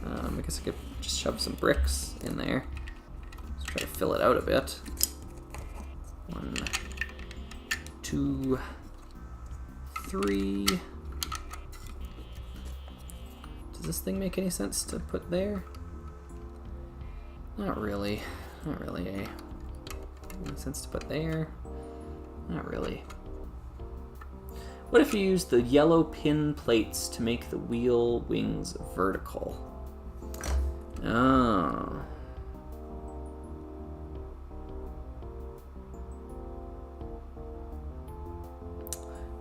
Speaker 1: I guess I could just shove some bricks in there. Let's try to fill it out a bit. 1, 2, 3. Does this thing make any sense to put there? Not really. Any sense to put there? Not really. What if you use the yellow pin plates to make the wheel wings vertical? Oh.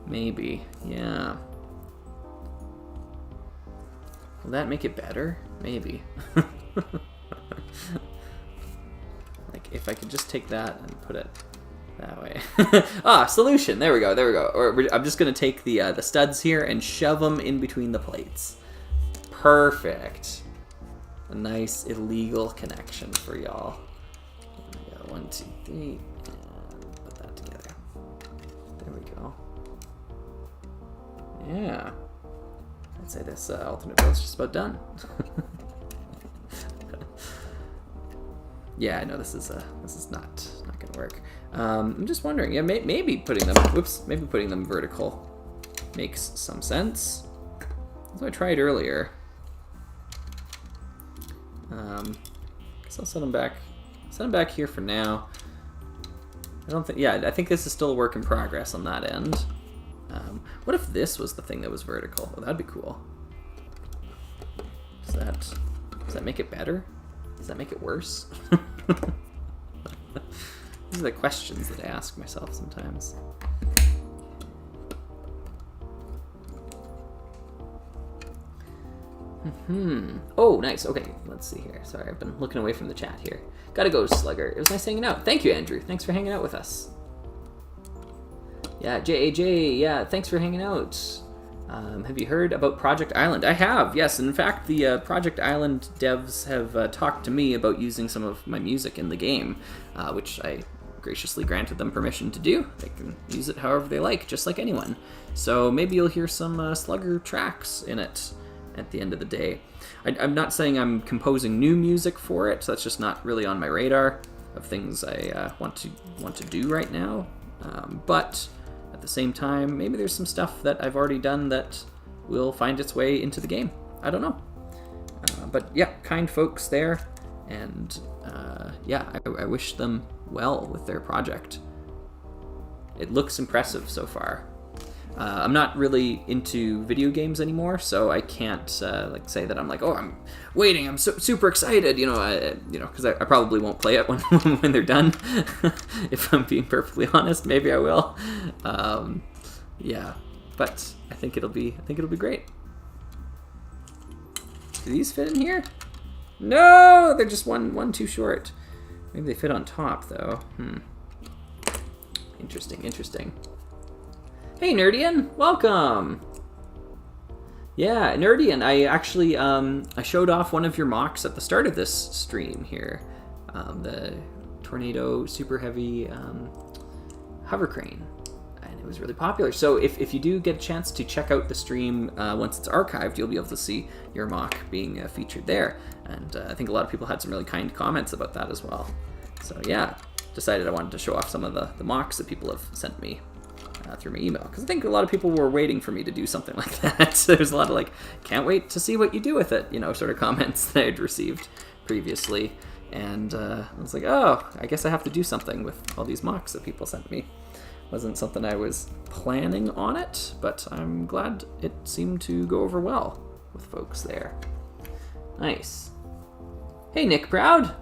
Speaker 1: Maybe, yeah. Will that make it better? Maybe. Like, if I could just take that and put it that way. Solution! There we go. Or I'm just going to take the studs here and shove them in between the plates. Perfect. A nice illegal connection for y'all. 1, 2, 3, and put that together. There we go. Yeah. I'd say this alternate build's just about done. Yeah, I know this is not gonna work. I'm just wondering. Yeah, maybe putting them. Maybe putting them vertical makes some sense. That's what I tried earlier. Guess I'll set them back. Set them back here for now. I don't think. Yeah, I think this is still a work in progress on that end. What if this was the thing that was vertical? Well, that'd be cool. Does that make it better? Does that make it worse? These are the questions that I ask myself sometimes. Oh, nice. Okay, let's see here. Sorry, I've been looking away from the chat here. Gotta go, Slugger. It was nice hanging out. Thank you, Andrew. Thanks for hanging out with us. Yeah, JAJ, yeah, thanks for hanging out. Have you heard about Project Island? I have, yes. In fact, the Project Island devs have talked to me about using some of my music in the game, which I graciously granted them permission to do. They can use it however they like, just like anyone. So maybe you'll hear some Slugger tracks in it at the end of the day. I'm not saying I'm composing new music for it, so that's just not really on my radar of things I want to do right now. But at the same time, maybe there's some stuff that I've already done that will find its way into the game. I don't know. But yeah, kind folks there. And yeah, I wish them well with their project. It looks impressive so far. I'm not really into video games anymore, so I can't like say that I'm like, oh, I'm waiting, I'm super excited, because I probably won't play it when they're done. If I'm being perfectly honest, maybe I will. Yeah, but I think it'll be great. Do these fit in here? No, they're just one too short. Maybe they fit on top though. Interesting. Hey, Nerdian, welcome. Yeah, Nerdian, I actually I showed off one of your MOCs at the start of this stream here, the Tornado Super Heavy hover crane, and it was really popular. So if you do get a chance to check out the stream once it's archived, you'll be able to see your MOC being featured there. And I think a lot of people had some really kind comments about that as well. So yeah, decided I wanted to show off some of the MOCs that people have sent me. through my email, because I think a lot of people were waiting for me to do something like that. So there's a lot of like, can't wait to see what you do with it, you know, sort of comments that I'd received previously. And I was like, oh, I guess I have to do something with all these mocks that people sent me. Wasn't something I was planning on it, but I'm glad it seemed to go over well with folks there. Nice. Hey, Nick Proud.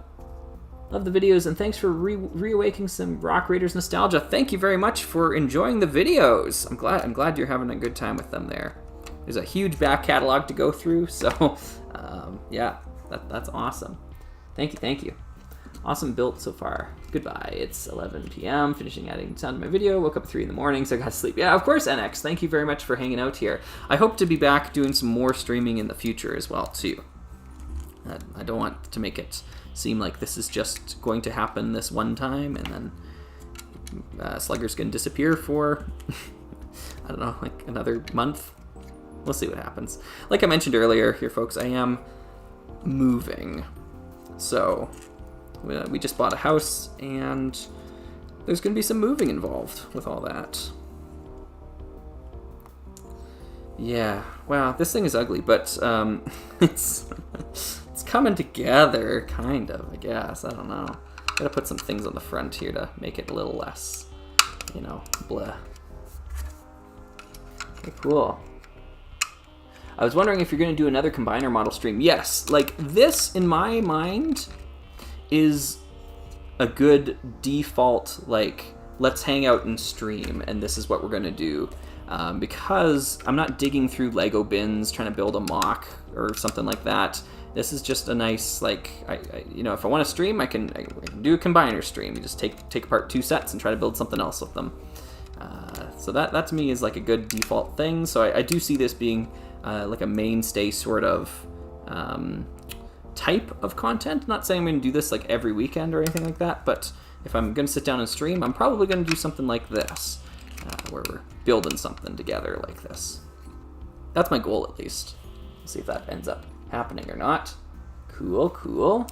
Speaker 1: Love the videos, and thanks for reawakening some Rock Raiders nostalgia. Thank you very much for enjoying the videos. I'm glad you're having a good time with them there. There's a huge back catalog to go through, so yeah, that's awesome. Thank you. Awesome build so far. Goodbye. It's 11 p.m. Finishing adding sound to my video. Woke up at 3 in the morning, so I got to sleep. Yeah, of course, NX. Thank you very much for hanging out here. I hope to be back doing some more streaming in the future as well, too. I don't want to make it seem like this is just going to happen this one time, and then Slugger's going to disappear for, I don't know, like another month. We'll see what happens. Like I mentioned earlier here, folks, I am moving. So we just bought a house, and there's going to be some moving involved with all that. Yeah, wow, this thing is ugly, but it's coming together, kind of, I guess. I don't know. Gotta put some things on the front here to make it a little less, you know, blah. Okay, cool. I was wondering if you're going to do another combiner model stream. Yes, like this, in my mind, is a good default, like, let's hang out and stream, and this is what we're going to do. Because I'm not digging through Lego bins trying to build a mock or something like that. This is just a nice, like, you know, if I want to stream, I can do a combiner stream. You just take apart 2 sets and try to build something else with them. So that to me is like a good default thing. So I do see this being like a mainstay sort of type of content. Not saying I'm going to do this like every weekend or anything like that, but if I'm going to sit down and stream, I'm probably going to do something like this, where we're building something together like this. That's my goal, at least. We'll see if that ends up happening or not. Cool.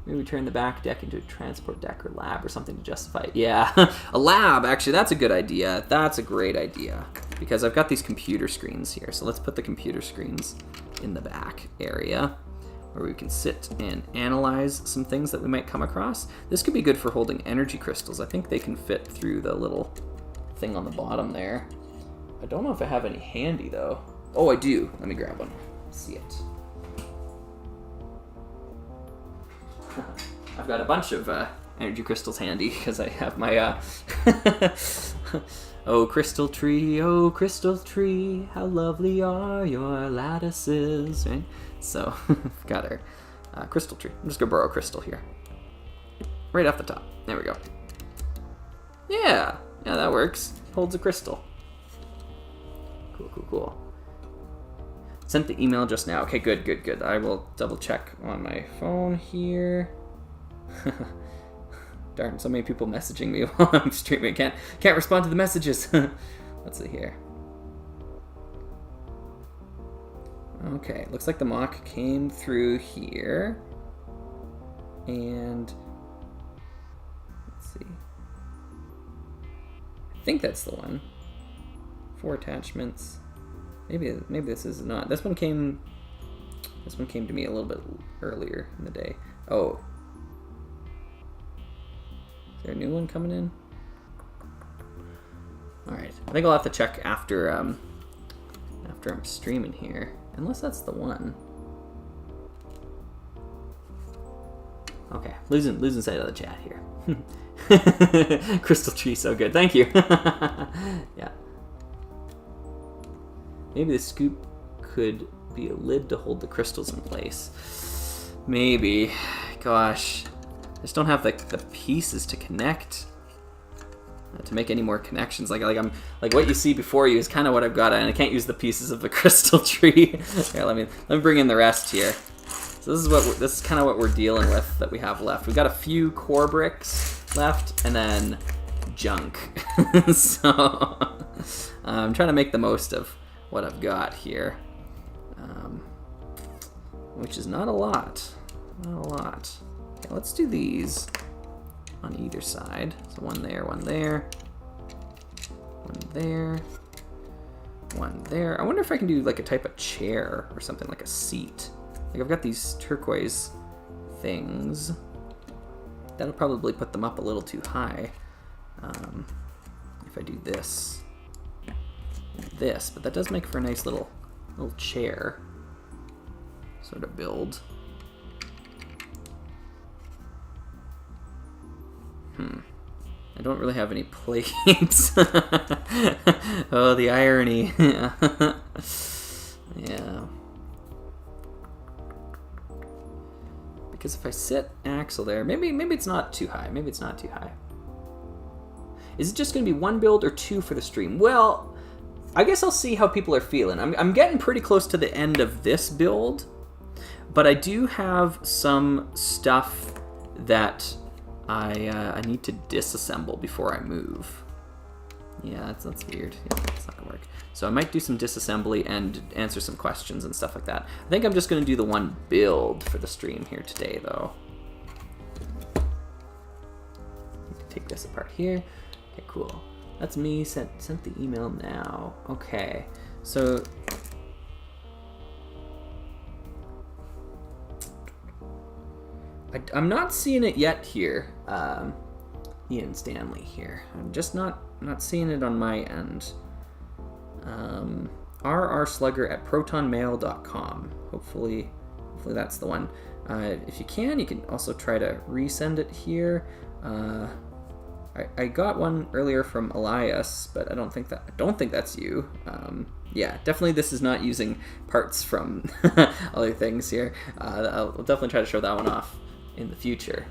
Speaker 1: Maybe we turn the back deck into a transport deck or lab or something to justify it. Yeah, a lab, actually, that's a good idea. That's a great idea, because I've got these computer screens here. So let's put the computer screens in the back area where we can sit and analyze some things that we might come across. This could be good for holding energy crystals. I think they can fit through the little thing on the bottom there. I don't know if I have any handy, though. Oh, I do. Let me grab one. See it. I've got a bunch of energy crystals handy because I have my oh crystal tree, how lovely are your lattices, right? So we've got our crystal tree. I'm just gonna borrow a crystal here, right off the top. There we go. Yeah, that works. Holds a crystal. Cool. Sent the email just now. Okay, good. I will double check on my phone here. Darn, so many people messaging me while I'm streaming. Can't respond to the messages. Let's see here. Okay, looks like the mock came through here. And let's see. I think that's the one. 4 attachments. Maybe this is not. This one came to me a little bit earlier in the day. Oh. Is there a new one coming in? Alright. I think I'll have to check after I'm streaming here. Unless that's the one. Okay. Losing sight of the chat here. Crystal tree, so good. Thank you. Yeah. Maybe the scoop could be a lid to hold the crystals in place. Maybe. Gosh. I just don't have the pieces to connect. To make any more connections. Like what you see before you is kind of what I've got, and I can't use the pieces of the crystal tree. Here, let me bring in the rest here. So this is kind of what we're dealing with that we have left. We've got a few core bricks left, and then junk. So I'm trying to make the most of what I've got here, which is not a lot. Okay, let's do these on either side. So one there. there, one there. I wonder if I can do like a type of chair or something, like a seat. Like I've got these turquoise things. That'll probably put them up a little too high. If I do this, but that does make for a nice little chair sort of build. I don't really have any plates. Oh, the irony. Yeah. Because if I sit axle there, maybe it's not too high. Maybe it's not too high. Is it just going to be one build or two for the stream? Well, I guess I'll see how people are feeling. I'm getting pretty close to the end of this build, but I do have some stuff that I need to disassemble before I move. Yeah, that's weird. Yeah, that's not gonna work. So I might do some disassembly and answer some questions and stuff like that. I think I'm just gonna do the one build for the stream here today, though. Take this apart here. Okay, cool. That's me. Sent the email now. Okay, so I'm not seeing it yet here. Ian Stanley here. I'm just not seeing it on my end. rrslugger@protonmail.com. Hopefully that's the one. If you can also try to resend it here. I got one earlier from Elias, but I don't think that's you. Yeah, definitely this is not using parts from other things here. I'll definitely try to show that one off in the future.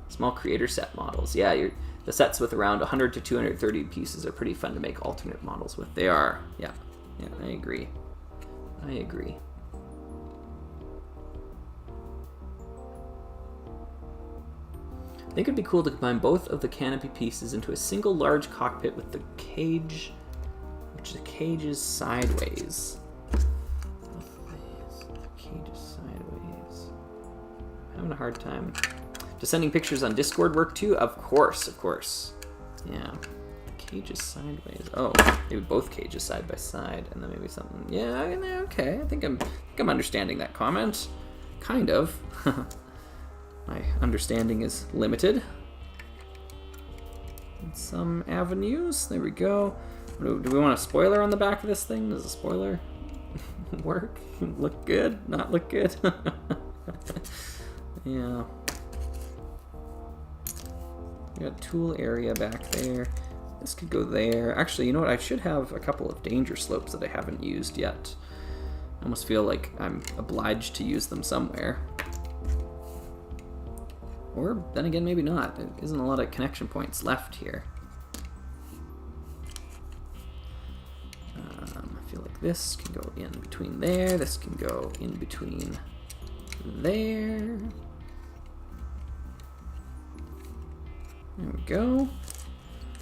Speaker 1: Small creator set models. Yeah, the sets with around 100 to 230 pieces are pretty fun to make alternate models with. They are. Yeah, I agree. I think it'd be cool to combine both of the canopy pieces into a single large cockpit with the cage, which the cage is sideways. I'm having a hard time. Does sending pictures on Discord work too? Of course. Yeah. The cage is sideways. Oh, maybe both cages side by side, and then maybe something. Yeah, okay. I think I'm understanding that comment. Kind of. My understanding is limited in some avenues. There we go. Do we want a spoiler on the back of this thing? Does a spoiler work? Look good? Not look good? Yeah. We got tool area back there. This could go there. Actually, you know what? I should have a couple of danger slopes that I haven't used yet. I almost feel like I'm obliged to use them somewhere. Or, then again, maybe not. There isn't a lot of connection points left here. I feel like this can go in between there. This can go in between there. There we go.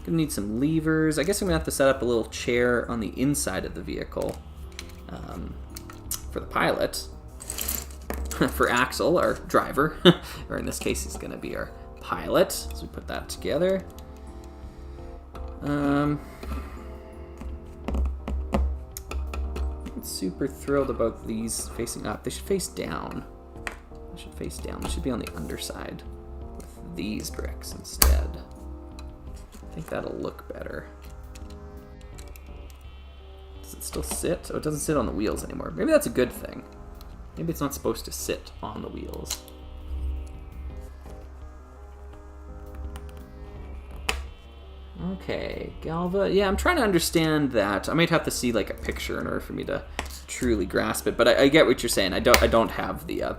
Speaker 1: Gonna need some levers. I guess I'm gonna have to set up a little chair on the inside of the vehicle for the pilot. For Axel, our driver, or in this case, he's gonna be our pilot. So we put that together. I'm super thrilled about these facing up. They should face down. They should be on the underside with these bricks instead. I think that'll look better. Does it still sit? Oh, it doesn't sit on the wheels anymore. Maybe that's a good thing. Maybe it's not supposed to sit on the wheels. Okay, Galva. Yeah, I'm trying to understand that. I might have to see like a picture in order for me to truly grasp it. But I get what you're saying. I don't have the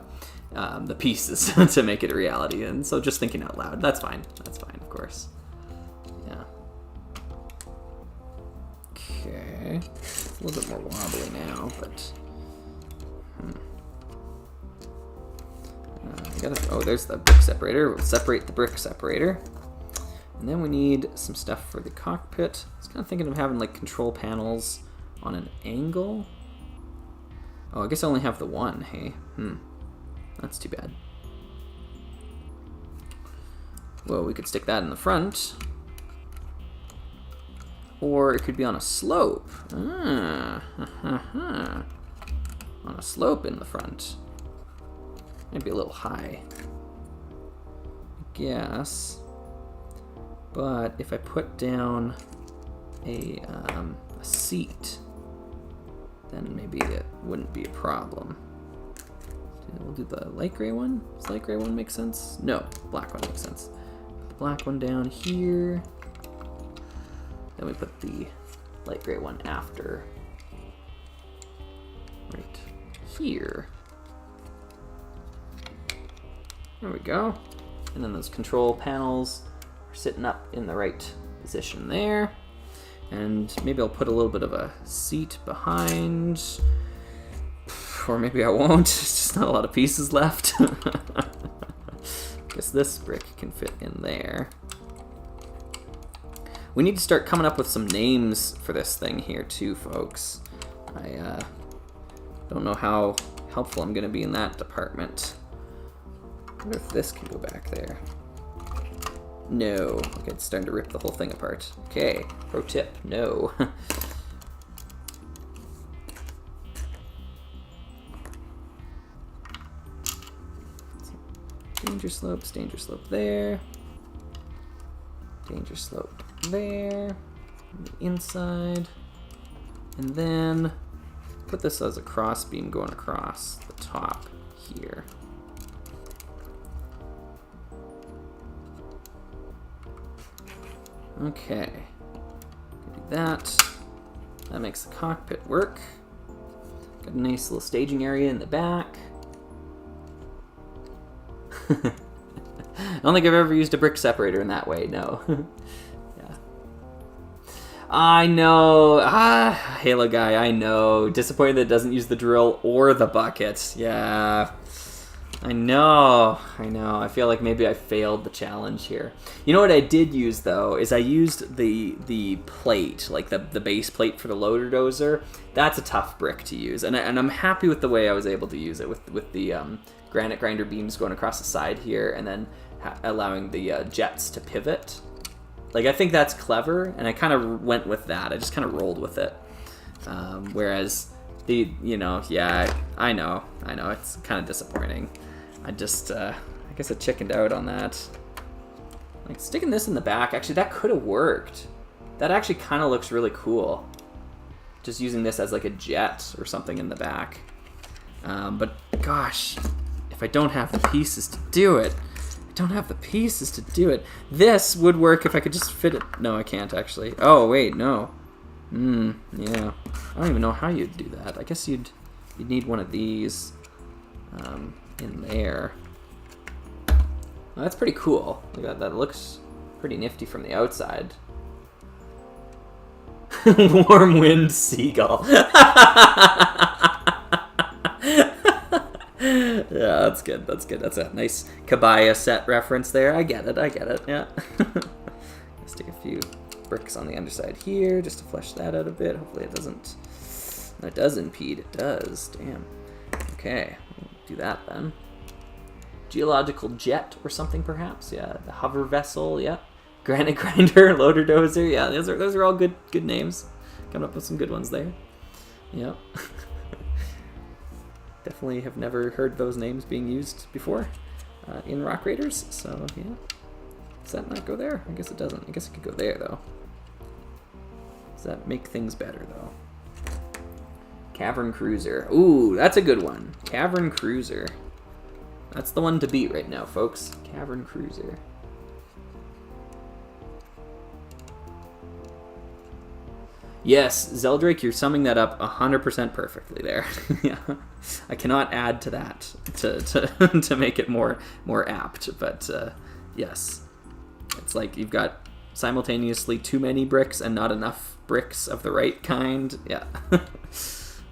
Speaker 1: pieces to make it a reality, and so just thinking out loud. That's fine. That's fine, of course. Yeah. Okay. It's a little bit more wobbly now, but. There's the brick separator. We'll separate the brick separator. And then we need some stuff for the cockpit. I was kind of thinking of having like control panels on an angle. Oh, I guess I only have the one, hey? That's too bad. Well, we could stick that in the front. Or it could be on a slope. On a slope in the front. Maybe a little high, I guess. But if I put down a seat, then maybe it wouldn't be a problem. We'll do the light gray one. Does light gray one make sense? No, black one makes sense. Put the black one down here. Then we put the light gray one after. Right here. There we go. And then those control panels are sitting up in the right position there. And maybe I'll put a little bit of a seat behind. Or maybe I won't. There's just not a lot of pieces left. Guess this brick can fit in there. We need to start coming up with some names for this thing here too, folks. I don't know how helpful I'm going to be in that department. I wonder if this can go back there. No. Okay, it's starting to rip the whole thing apart. Okay, pro tip, no. Danger slope there. Danger slope there. On the inside. And then put this as a cross beam going across the top here. Okay. Do that. That makes the cockpit work. Got a nice little staging area in the back. I don't think I've ever used a brick separator in that way, no. Yeah. I know. Halo guy, I know. Disappointed that it doesn't use the drill or the bucket. Yeah. I know. I feel like maybe I failed the challenge here. You know what I did use, though, is I used the plate, like the base plate for the Loader Dozer. That's a tough brick to use, and I'm happy with the way I was able to use it with the Granite Grinder beams going across the side here, and then allowing the jets to pivot. Like, I think that's clever, and I kind of went with that. I just kind of rolled with it. Whereas yeah, I know, it's kind of disappointing. I just, I guess I chickened out on that. Like, sticking this in the back, actually, that could have worked. That actually kind of looks really cool. Just using this as like a jet or something in the back. But gosh, if I don't have the pieces to do it, This would work if I could just fit it. No, I can't actually. Oh, wait, no. Yeah. I don't even know how you'd do that. I guess you'd need one of these in there. Well, that's pretty cool. That looks pretty nifty from the outside. Warm wind seagull. Yeah, that's good. That's a nice Kabaya set reference there. I get it, yeah. Let's take a few bricks on the underside here just to flesh that out a bit. Hopefully it doesn't... That does impede. It does. Damn. Okay, we'll do that then. Geological jet or something, perhaps. Yeah, the hover vessel. Yeah. Granite Grinder, Loader Dozer. Yeah, those are all good names. Coming up with some good ones there. Yeah. Definitely have never heard those names being used before in Rock Raiders. So yeah. Does that not go there? I guess it doesn't. I guess it could go there though. Does that make things better though? Cavern Cruiser. Ooh, that's a good one. Cavern Cruiser. That's the one to beat right now, folks. Cavern Cruiser. Yes, Zeldrake, you're summing that up 100% perfectly there. Yeah, I cannot add to that to make it more apt, but yes, it's like you've got simultaneously too many bricks and not enough bricks of the right kind. Yeah,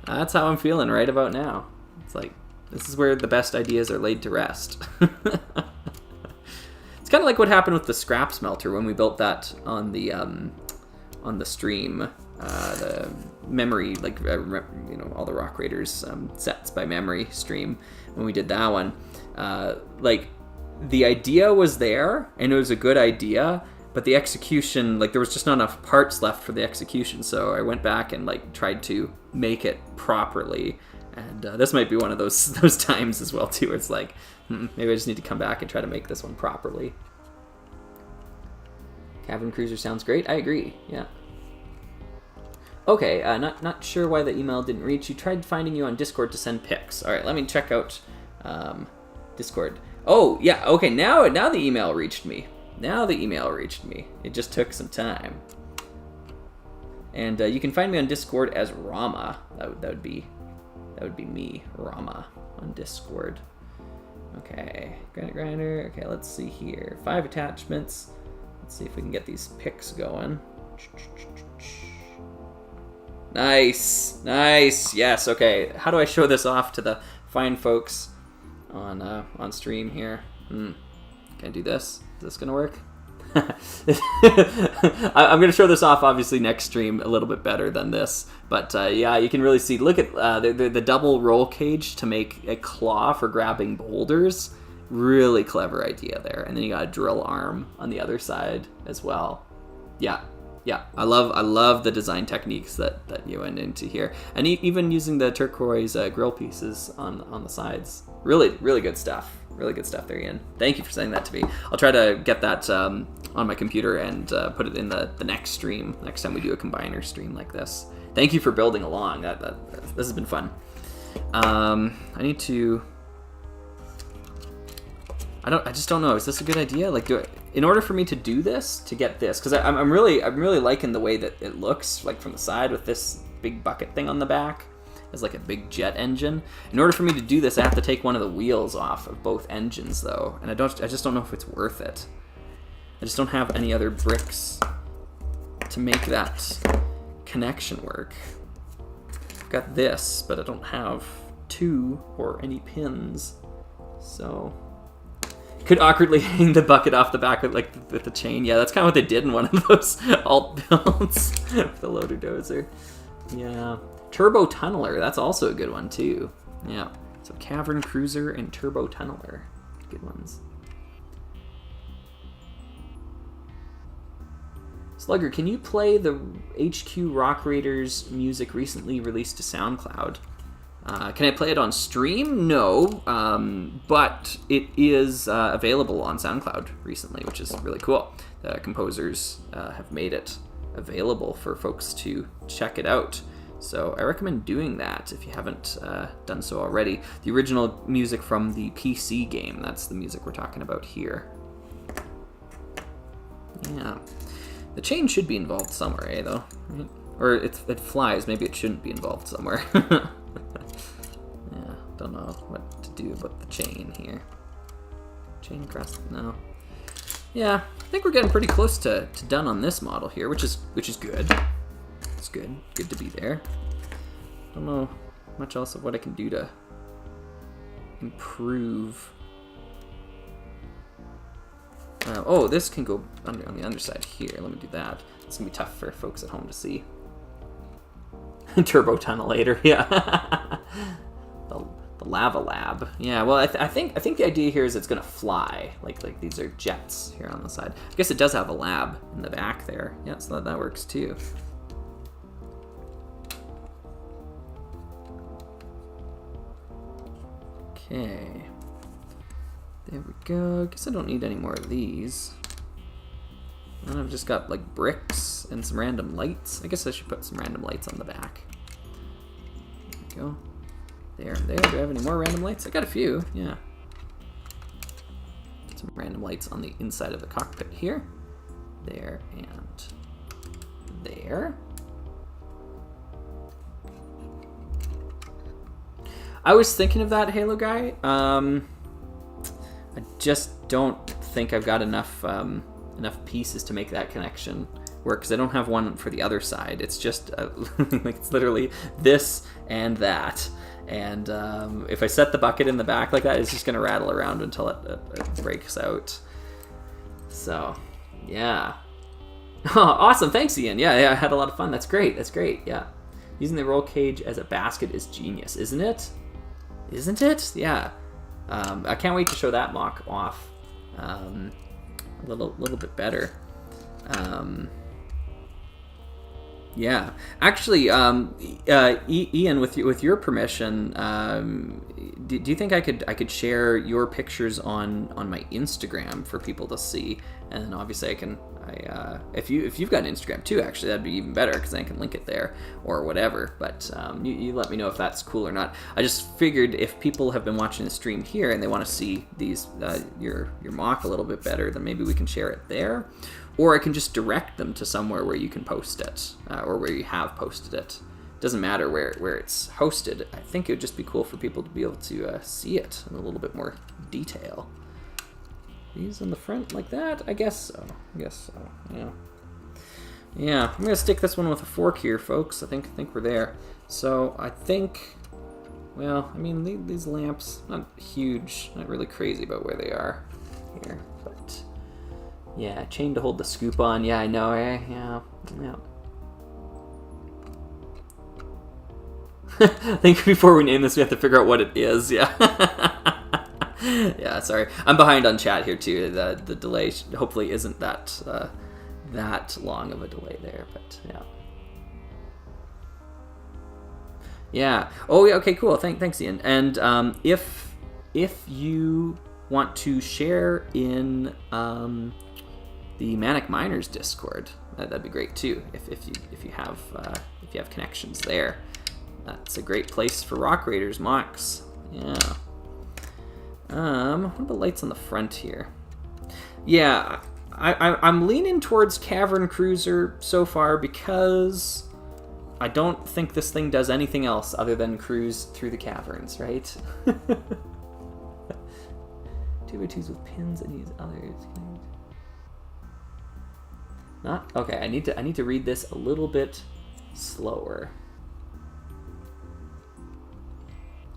Speaker 1: that's how I'm feeling right about now. It's like this is where the best ideas are laid to rest. It's kind of like what happened with the scrap smelter when we built that on the stream. The memory, like all the Rock Raiders sets by memory stream when we did that one. Like the idea was there, and it was a good idea, but the execution, like there was just not enough parts left for the execution, so I went back and like tried to make it properly. And this might be one of those times as well too, where it's like, maybe I just need to come back and try to make this one properly. Cavern Cruiser sounds great. I agree. Yeah. Okay. Not sure why the email didn't reach. You tried finding you on Discord to send pics. All right. Let me check out Discord. Oh yeah. Okay. Now the email reached me. It just took some time. And you can find me on Discord as Rama. That would be me, Rama, on Discord. Okay, Granite Grinder. Okay, let's see here. 5 attachments. Let's see if we can get these pics going. Nice. Yes. Okay. How do I show this off to the fine folks on stream here? Can I do this? Is this gonna work? I'm going to show this off, obviously, next stream a little bit better than this. But, yeah, you can really see. Look at the double roll cage to make a claw for grabbing boulders. Really clever idea there. And then you got a drill arm on the other side as well. Yeah. I love the design techniques that you went into here. And even using the turquoise grill pieces on the sides. Really good stuff. Really good stuff there, Ian. Thank you for saying that to me. I'll try to get that on my computer and put it in the next stream, next time we do a combiner stream like this. Thank you for building along. This has been fun. I need to... I just don't know. Is this a good idea? Like, in order for me to do this, to get this, because I'm really liking the way that it looks, like from the side with this big bucket thing on the back. As like a big jet engine. In order for me to do this, I have to take one of the wheels off of both engines, though, and I just don't know if it's worth it. I just don't have any other bricks to make that connection work. I've got this, but I don't have 2 or any pins, so could awkwardly hang the bucket off the back with the chain. Yeah, that's kind of what they did in one of those alt builds with the Loader Dozer. Yeah. Turbo Tunneler, that's also a good one too. Yeah, so Cavern Cruiser and Turbo Tunneler, good ones. Slugger, can you play the HQ Rock Raiders music recently released to SoundCloud? Can I play it on stream? No, but it is available on SoundCloud recently, which is really cool. The composers have made it available for folks to check it out. So I recommend doing that if you haven't done so already. The original music from the PC game, that's the music we're talking about here. Yeah. The chain should be involved somewhere, though? Right? Or it flies, maybe it shouldn't be involved somewhere. Yeah, don't know what to do about the chain here. Chain across, no. Yeah, I think we're getting pretty close to done on this model here, which is good. It's good to be there. Don't know much else of what I can do to improve. Oh, this can go on the underside here. Let me do that. It's gonna be tough for folks at home to see. Turbo Tunnelator, yeah. the Lava Lab. Yeah, well, I think the idea here is it's gonna fly. Like these are jets here on the side. I guess it does have a lab in the back there. Yeah, so that works too. Okay, there we go. Guess I don't need any more of these. And I've just got like bricks and some random lights. I guess I should put some random lights on the back. There we go. There and there. Do I have any more random lights? I got a few, yeah. Some random lights on the inside of the cockpit here. There and there. I was thinking of that, Halo guy. I just don't think I've got enough pieces to make that connection work, because I don't have one for the other side. It's just like it's literally this and that. And if I set the bucket in the back like that, it's just gonna rattle around until it breaks out. So, yeah. Oh, awesome, thanks, Ian. Yeah, I had a lot of fun. That's great. Yeah. Using the roll cage as a basket is genius, isn't it? Isn't it? Yeah. I can't wait to show that mock off a little bit better. Yeah, actually, Ian, with your permission, do you think I could share your pictures on my Instagram for people to see? And then obviously if you've got an Instagram too, actually that'd be even better because I can link it there or whatever. But you let me know if that's cool or not. I just figured if people have been watching the stream here and they want to see these your MOC a little bit better, then maybe we can share it there. Or I can just direct them to somewhere where you can post it, or where you have posted it. Doesn't matter where it's hosted. I think it would just be cool for people to be able to see it in a little bit more detail. These on the front like that? I guess so. Yeah. Yeah, I'm gonna stick this one with a fork here, folks. I think we're there. So I think, well, I mean these lamps, not huge, not really crazy about where they are here, but. Yeah, chain to hold the scoop on. Yeah, I know, eh? Yeah. I think before we name this, we have to figure out what it is. Yeah. Yeah, sorry. I'm behind on chat here, too. The delay hopefully isn't that long of a delay there, but yeah. Yeah. Oh, yeah, okay, cool. Thanks, Ian. And if you want to share in... the Manic Miners Discord, that'd be great too. If you have connections there, that's a great place for Rock Raiders MOCs. Yeah. What about lights on the front here? Yeah, I'm leaning towards Cavern Cruiser so far because I don't think this thing does anything else other than cruise through the caverns, right? 2x2s with pins and use others. Not okay. I need to read this a little bit slower.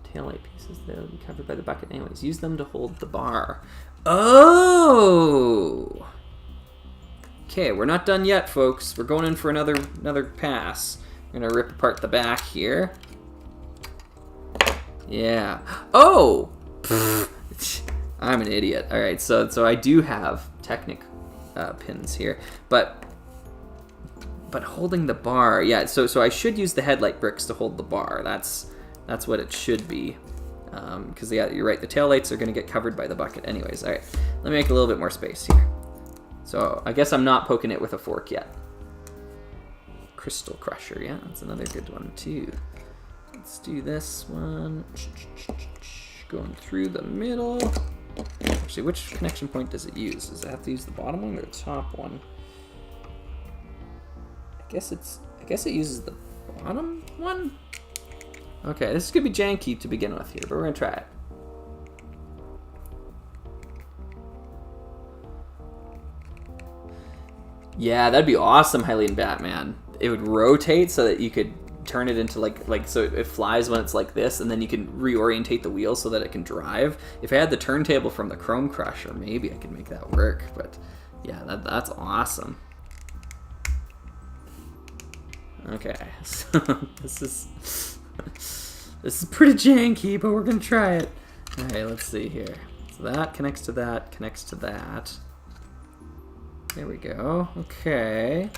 Speaker 1: Taillight pieces they'll be covered by the bucket anyways. Use them to hold the bar. Oh. Okay, we're not done yet, folks. We're going in for another pass. We're gonna rip apart the back here. Yeah. Oh. I'm an idiot. All right. So I do have Technic pins here, but holding the bar, yeah. So I should use the headlight bricks to hold the bar. That's what it should be, because yeah, you're right. The taillights are going to get covered by the bucket, anyways. All right, let me make a little bit more space here. So I guess I'm not poking it with a fork yet. Crystal Crusher, yeah, that's another good one too. Let's do this one. Going through the middle. Actually, which connection point does it use? Does it have to use the bottom one or the top one? I guess it uses the bottom one? Okay, this is gonna be janky to begin with here, but we're gonna try it. Yeah, that'd be awesome, Hylian Batman. It would rotate so that you could turn it into like so it flies when it's like this, and then you can reorientate the wheel so that it can drive. If I had the turntable from the Chrome Crusher, maybe I could make that work. But yeah, that's awesome. Okay, so this is pretty janky, but we're gonna try it. All right, let's see here. So that connects to that, connects to that. There we go. Okay.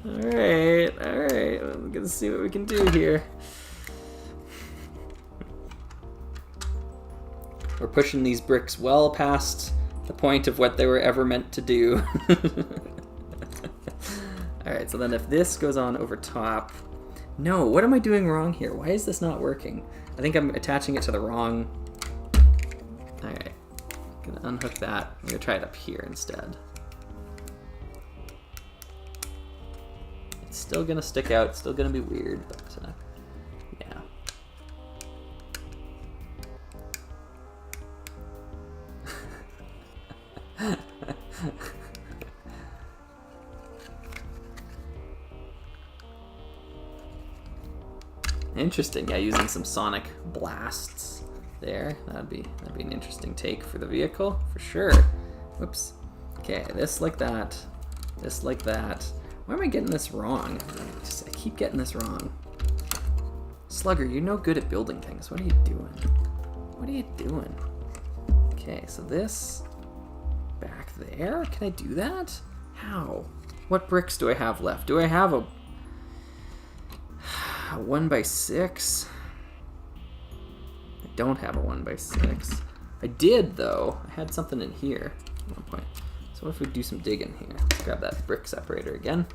Speaker 1: All right. I'm gonna see what we can do here. We're pushing these bricks well past the point of what they were ever meant to do. All right, so then if this goes on over top... No, what am I doing wrong here? Why is this not working? I think I'm attaching it to the wrong... All right, I'm gonna unhook that. I'm gonna try it up here instead. It's still gonna stick out, it's still gonna be weird, but yeah. Interesting, yeah, using some sonic blasts there. That'd be an interesting take for the vehicle, for sure. Whoops. Okay, this like that, this like that. Why am I getting this wrong? I keep getting this wrong. Slugger, you're no good at building things. What are you doing? What are you doing? Okay, so this back there. Can I do that? How? What bricks do I have left? Do I have a 1x6? I don't have a 1x6. I did, though. I had something in here at one point. So what if we do some digging here? Let's grab that brick separator again.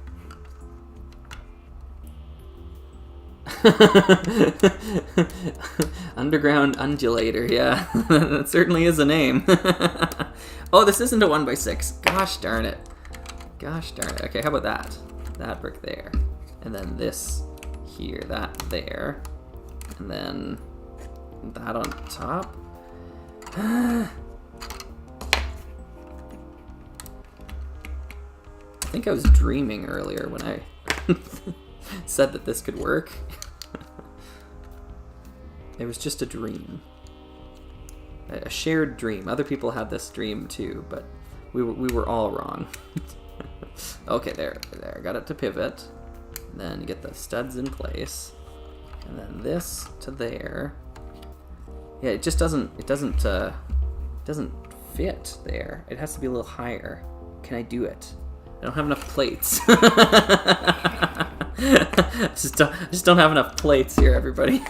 Speaker 1: Underground undulator, yeah. That certainly is a name. Oh, this isn't a 1x6. Gosh darn it. Gosh darn it. Okay, how about that? That brick there. And then this here, that there. And then that on top. I think I was dreaming earlier when I said that this could work. It was just a dream. A shared dream. Other people had this dream too, but we were all wrong. Okay, there. I got it to pivot. And then get the studs in place. And then this to there. Yeah, it just doesn't fit there. It has to be a little higher. Can I do it? I don't have enough plates. just don't have enough plates here, everybody.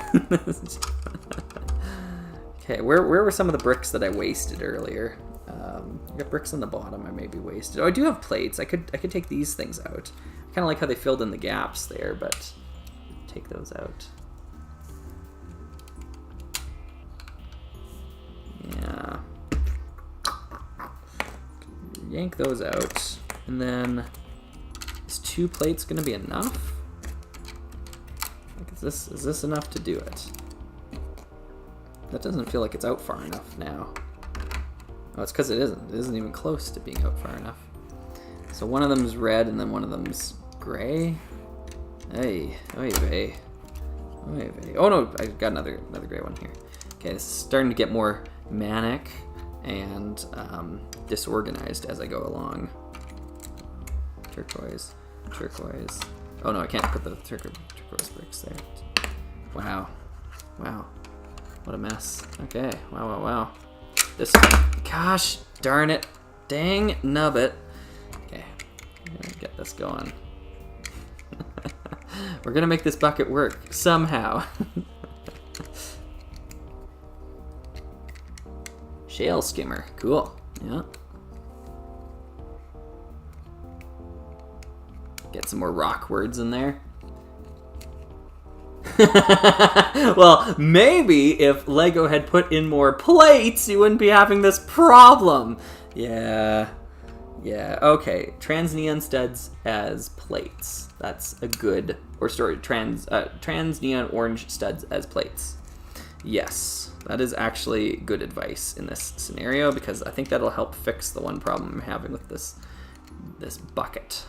Speaker 1: Okay, where were some of the bricks that I wasted earlier? I got bricks on the bottom I maybe wasted. Oh, I do have plates. I could take these things out. I kind of like how they filled in the gaps there, but take those out. Yeah. Yank those out. And then, is 2 plates going to be enough? Like, is this enough to do it? That doesn't feel like it's out far enough now. Oh, it's because it isn't. It isn't even close to being out far enough. So one of them is red and then one of them's gray. Hey, oy vey. Oy vey. Oh no, I got another gray one here. Okay, this is starting to get more manic and disorganized as I go along. Turquoise. Oh no, I can't put the turquoise bricks there. Wow. What a mess. Okay, wow. This, gosh darn it. Dang nubbit. Okay, I'm gonna get this going. We're gonna make this bucket work somehow. Shale skimmer, cool. Yeah. Get some more rock words in there. Well, maybe if Lego had put in more plates, you wouldn't be having this problem. Yeah, okay. Trans neon studs as plates. That's a good, or sorry, trans neon orange studs as plates. Yes, that is actually good advice in this scenario because I think that'll help fix the one problem I'm having with this bucket.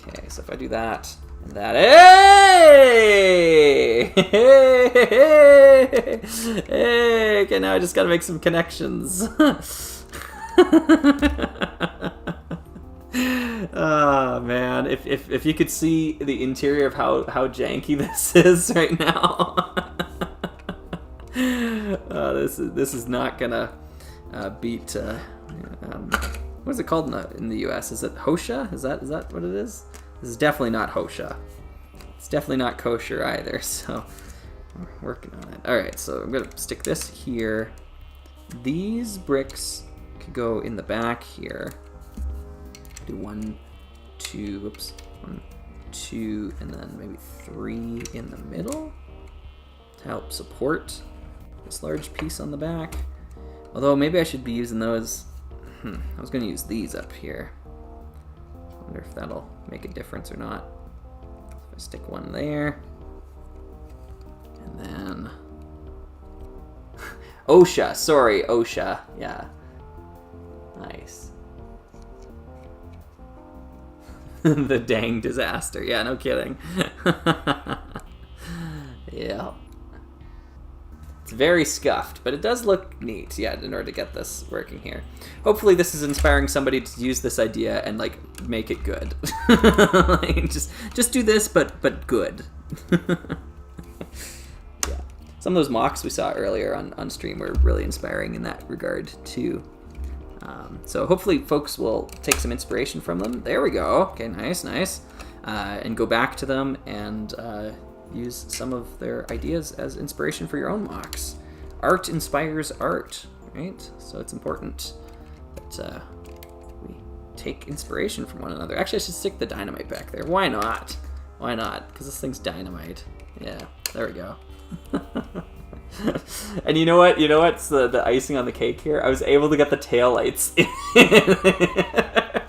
Speaker 1: Okay, so if I do that and that, hey! Okay, now I just gotta make some connections. Oh man, if you could see the interior of how janky this is right now. This is not gonna beat what is it called in the US? Is it Hosha? Is that what it is? This is definitely not Hosha. It's definitely not kosher either, so we're working on it. Alright, so I'm gonna stick this here. These bricks could go in the back here. Do 1, 2, 1, 2, and then maybe 3 in the middle to help support this large piece on the back. Although maybe I should be using those. I was going to use these up here. I wonder if that'll make a difference or not. If I stick one there. And then OSHA, sorry, OSHA. Yeah. Nice. The dang disaster. Yeah, no kidding. Yeah. It's very scuffed, but it does look neat, yeah, in order to get this working here. Hopefully this is inspiring somebody to use this idea and, like, make it good. Like, just do this, but good. Yeah. some of those MOCs we saw earlier on stream were really inspiring in that regard too. So hopefully folks will take some inspiration from them. There we go. Okay, nice. And go back to them and use some of their ideas as inspiration for your own MOCs. Art inspires art, right? So it's important that we take inspiration from one another. Actually, I should stick the dynamite back there. Why not? Why not? Because this thing's dynamite. Yeah, there we go. And you know what? You know what's the icing on the cake here? I was able to get the taillights in.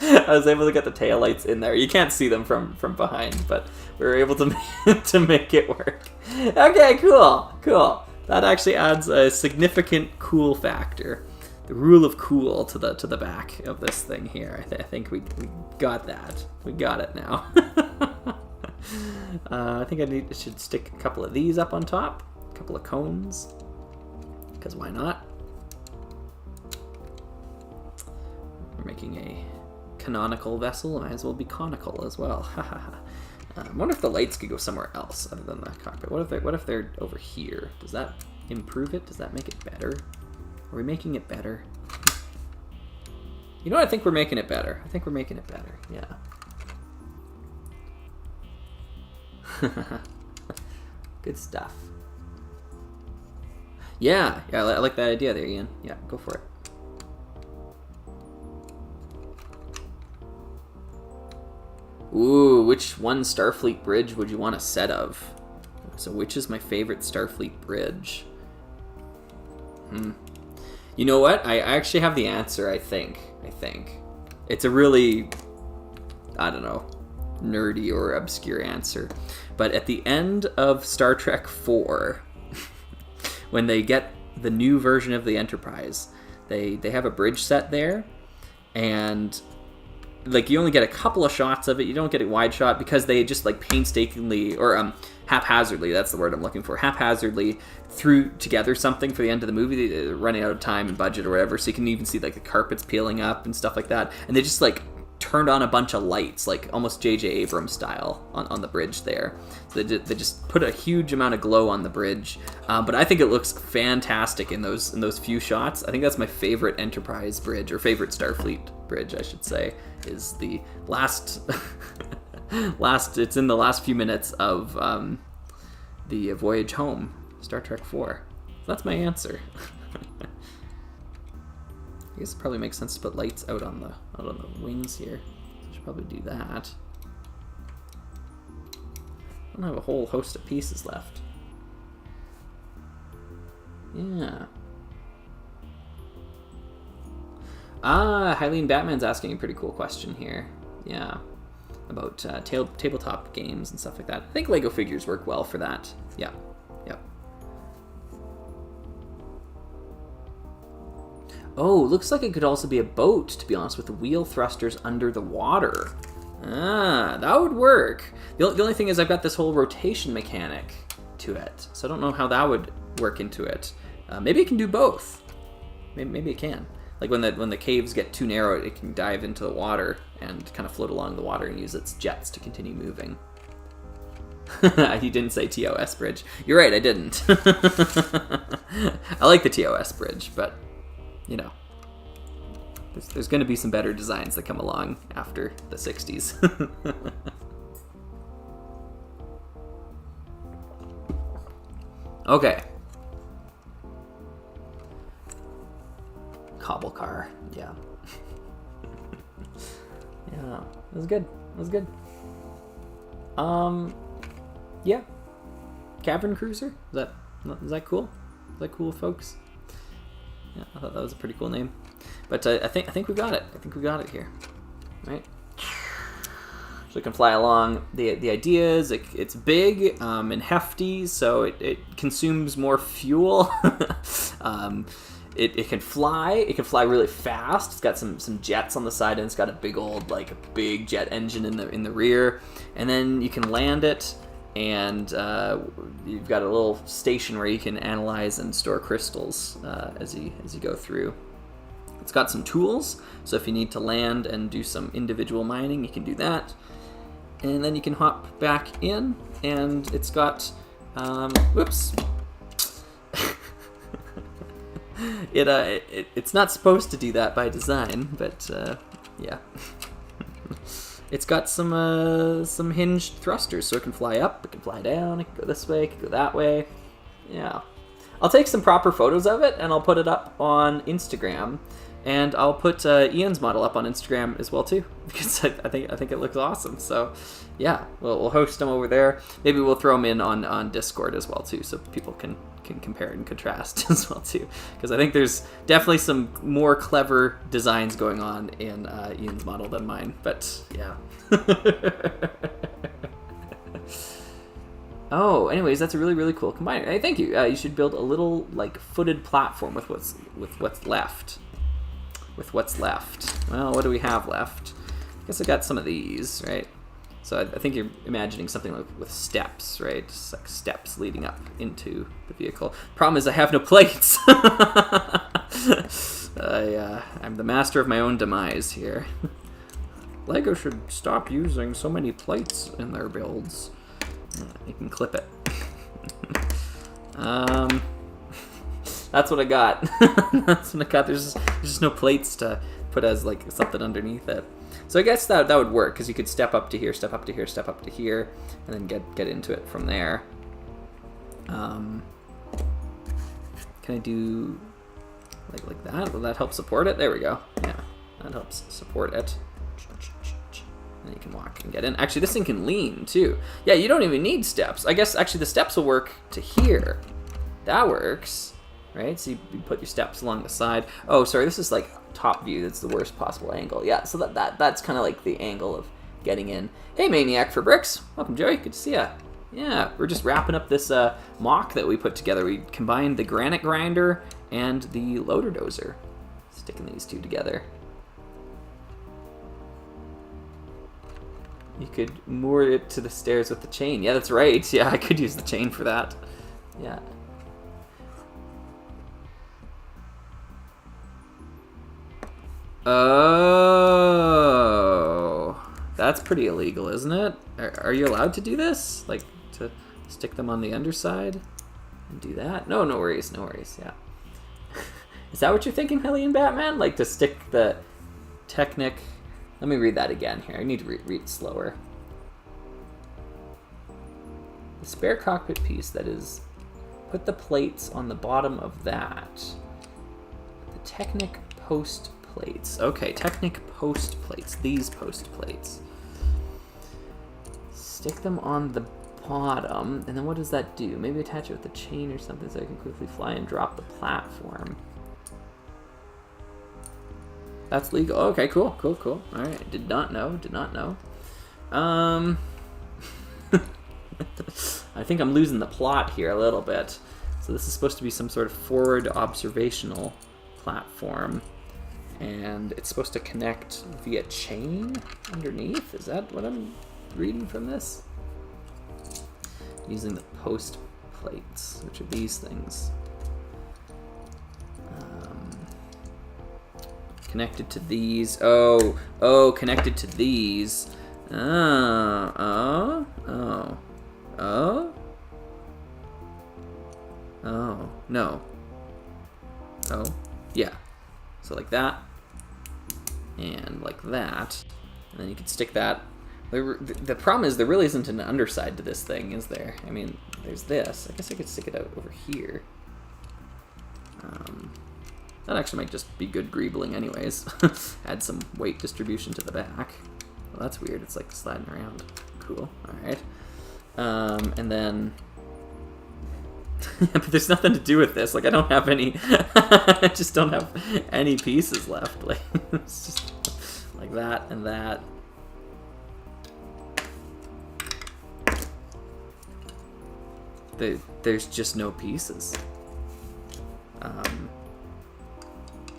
Speaker 1: I was able to get the taillights in there. You can't see them from behind, but we were able to to make it work. Okay, cool. That actually adds a significant cool factor. The rule of cool to the back of this thing here. I think we got that. We got it now. I think I should stick a couple of these up on top. A couple of cones, because why not? We're making a canonical vessel, might as well be conical as well. I wonder if the lights could go somewhere else other than the cockpit. What if they're over here? Does that improve it? Does that make it better? Are we making it better? You know what? I think we're making it better. Yeah. Good stuff. Yeah, I like that idea there, Ian. Yeah, go for it. Ooh, which one Starfleet bridge would you want a set of? So which is my favorite Starfleet bridge? You know what? I actually have the answer, I think. It's a really, I don't know, nerdy or obscure answer. But at the end of Star Trek 4, when they get the new version of the Enterprise, they have a bridge set there, and like you only get a couple of shots of it. You don't get a wide shot because they just like painstakingly or haphazardly, that's the word I'm looking for, haphazardly threw together something for the end of the movie. They're running out of time and budget or whatever, so you can even see like the carpets peeling up and stuff like that, and they just like turned on a bunch of lights, like almost J.J. Abrams style on the bridge there. So they just put a huge amount of glow on the bridge, but I think it looks fantastic in those few shots. I think that's my favorite Enterprise bridge, or favorite Starfleet bridge, I should say, is the last it's in the last few minutes of the voyage home, Star Trek 4. So that's my answer. I guess it probably makes sense to put lights out on the wings here. I should probably do that. I don't have a whole host of pieces left. Yeah. Hylian Batman's asking a pretty cool question here. Yeah. About tabletop games and stuff like that. I think Lego figures work well for that. Yeah. Yep. Oh, looks like it could also be a boat, to be honest, with the wheel thrusters under the water. Ah, that would work. The only thing is I've got this whole rotation mechanic to it, so I don't know how that would work into it. Maybe it can do both. Maybe it can. Like when the caves get too narrow, it can dive into the water and kind of float along the water and use its jets to continue moving. He didn't say TOS bridge. You're right, I didn't. I like the TOS bridge, but you know, there's going to be some better designs that come along after the 60s. Okay. Cobble car, yeah. Yeah, it was good. Yeah. Cavern Cruiser? Is that cool? Is that cool, folks? Yeah, I thought that was a pretty cool name. But I think we got it. I think we got it here. Right? So it can fly along. The idea is it's big and hefty, so it consumes more fuel. It can fly. It can fly really fast. It's got some jets on the side, and it's got a big jet engine in the rear. And then you can land it, and you've got a little station where you can analyze and store crystals as you go through. It's got some tools, so if you need to land and do some individual mining, you can do that. And then you can hop back in, and it's got It's not supposed to do that by design, but yeah. It's got some hinged thrusters, so it can fly up, it can fly down, it can go this way, it can go that way. Yeah. I'll take some proper photos of it, and I'll put it up on Instagram. And I'll put Ian's model up on Instagram as well too, because I think it looks awesome. So, yeah, we'll host him over there. Maybe we'll throw him in on Discord as well too, so people can compare and contrast as well too. Because I think there's definitely some more clever designs going on in Ian's model than mine. But yeah. Oh, anyways, that's a really cool combiner. Hey, thank you. You should build a little like footed platform with what's left. With what's left. Well, what do we have left? I guess I got some of these, right? So I think you're imagining something like with steps, right? Just like steps leading up into the vehicle. Problem is I have no plates. I'm the master of my own demise here. LEGO should stop using so many plates in their builds. You can clip it. That's what I got. That's what I got. There's just no plates to put as like something underneath it. So I guess that would work, because you could step up to here, step up to here, step up to here, and then get into it from there. Can I do like that? Will that help support it? There we go. Yeah, that helps support it. And you can walk and get in. Actually, this thing can lean too. Yeah, you don't even need steps. I guess actually the steps will work to here. That works. Right, so you put your steps along the side. Oh, sorry, this is like top view. That's the worst possible angle. Yeah, so that's kind of like the angle of getting in. Hey, Maniac for Bricks. Welcome, Joey. Good to see ya. Yeah, we're just wrapping up this MOC that we put together. We combined the Granite Grinder and the Loader Dozer. Sticking these two together. You could moor it to the stairs with the chain. Yeah, that's right. Yeah, I could use the chain for that. Yeah. Oh, that's pretty illegal, isn't it? Are you allowed to do this? Like, to stick them on the underside and do that? No, no worries, no worries, yeah. Is that what you're thinking, Hellion Batman? Like, to stick the Technic... Let me read that again here. I need to read it slower. The spare cockpit piece, that is... Put the plates on the bottom of that. The Technic post plates. Okay, Technic post plates. These post plates. Stick them on the bottom, and then what does that do? Maybe attach it with a chain or something so I can quickly fly and drop the platform. That's legal. Okay, cool. Alright, did not know. I think I'm losing the plot here a little bit. So this is supposed to be some sort of forward observational platform. And it's supposed to connect via chain underneath? Is that what I'm reading from this? Using the post plates, which are these things. Connected to these. Oh, connected to these. Oh, no. Oh, yeah. So like that, and like that, and then you can stick that. The problem is there really isn't an underside to this thing, is there? I mean, there's this. I guess I could stick it out over here. That actually might just be good greebling anyways. Add some weight distribution to the back. Well, that's weird. It's like sliding around. Cool. All right. And then... but there's nothing to do with this. Like, I don't have any... I just don't have any pieces left. Like, it's just like that and that. There's just no pieces.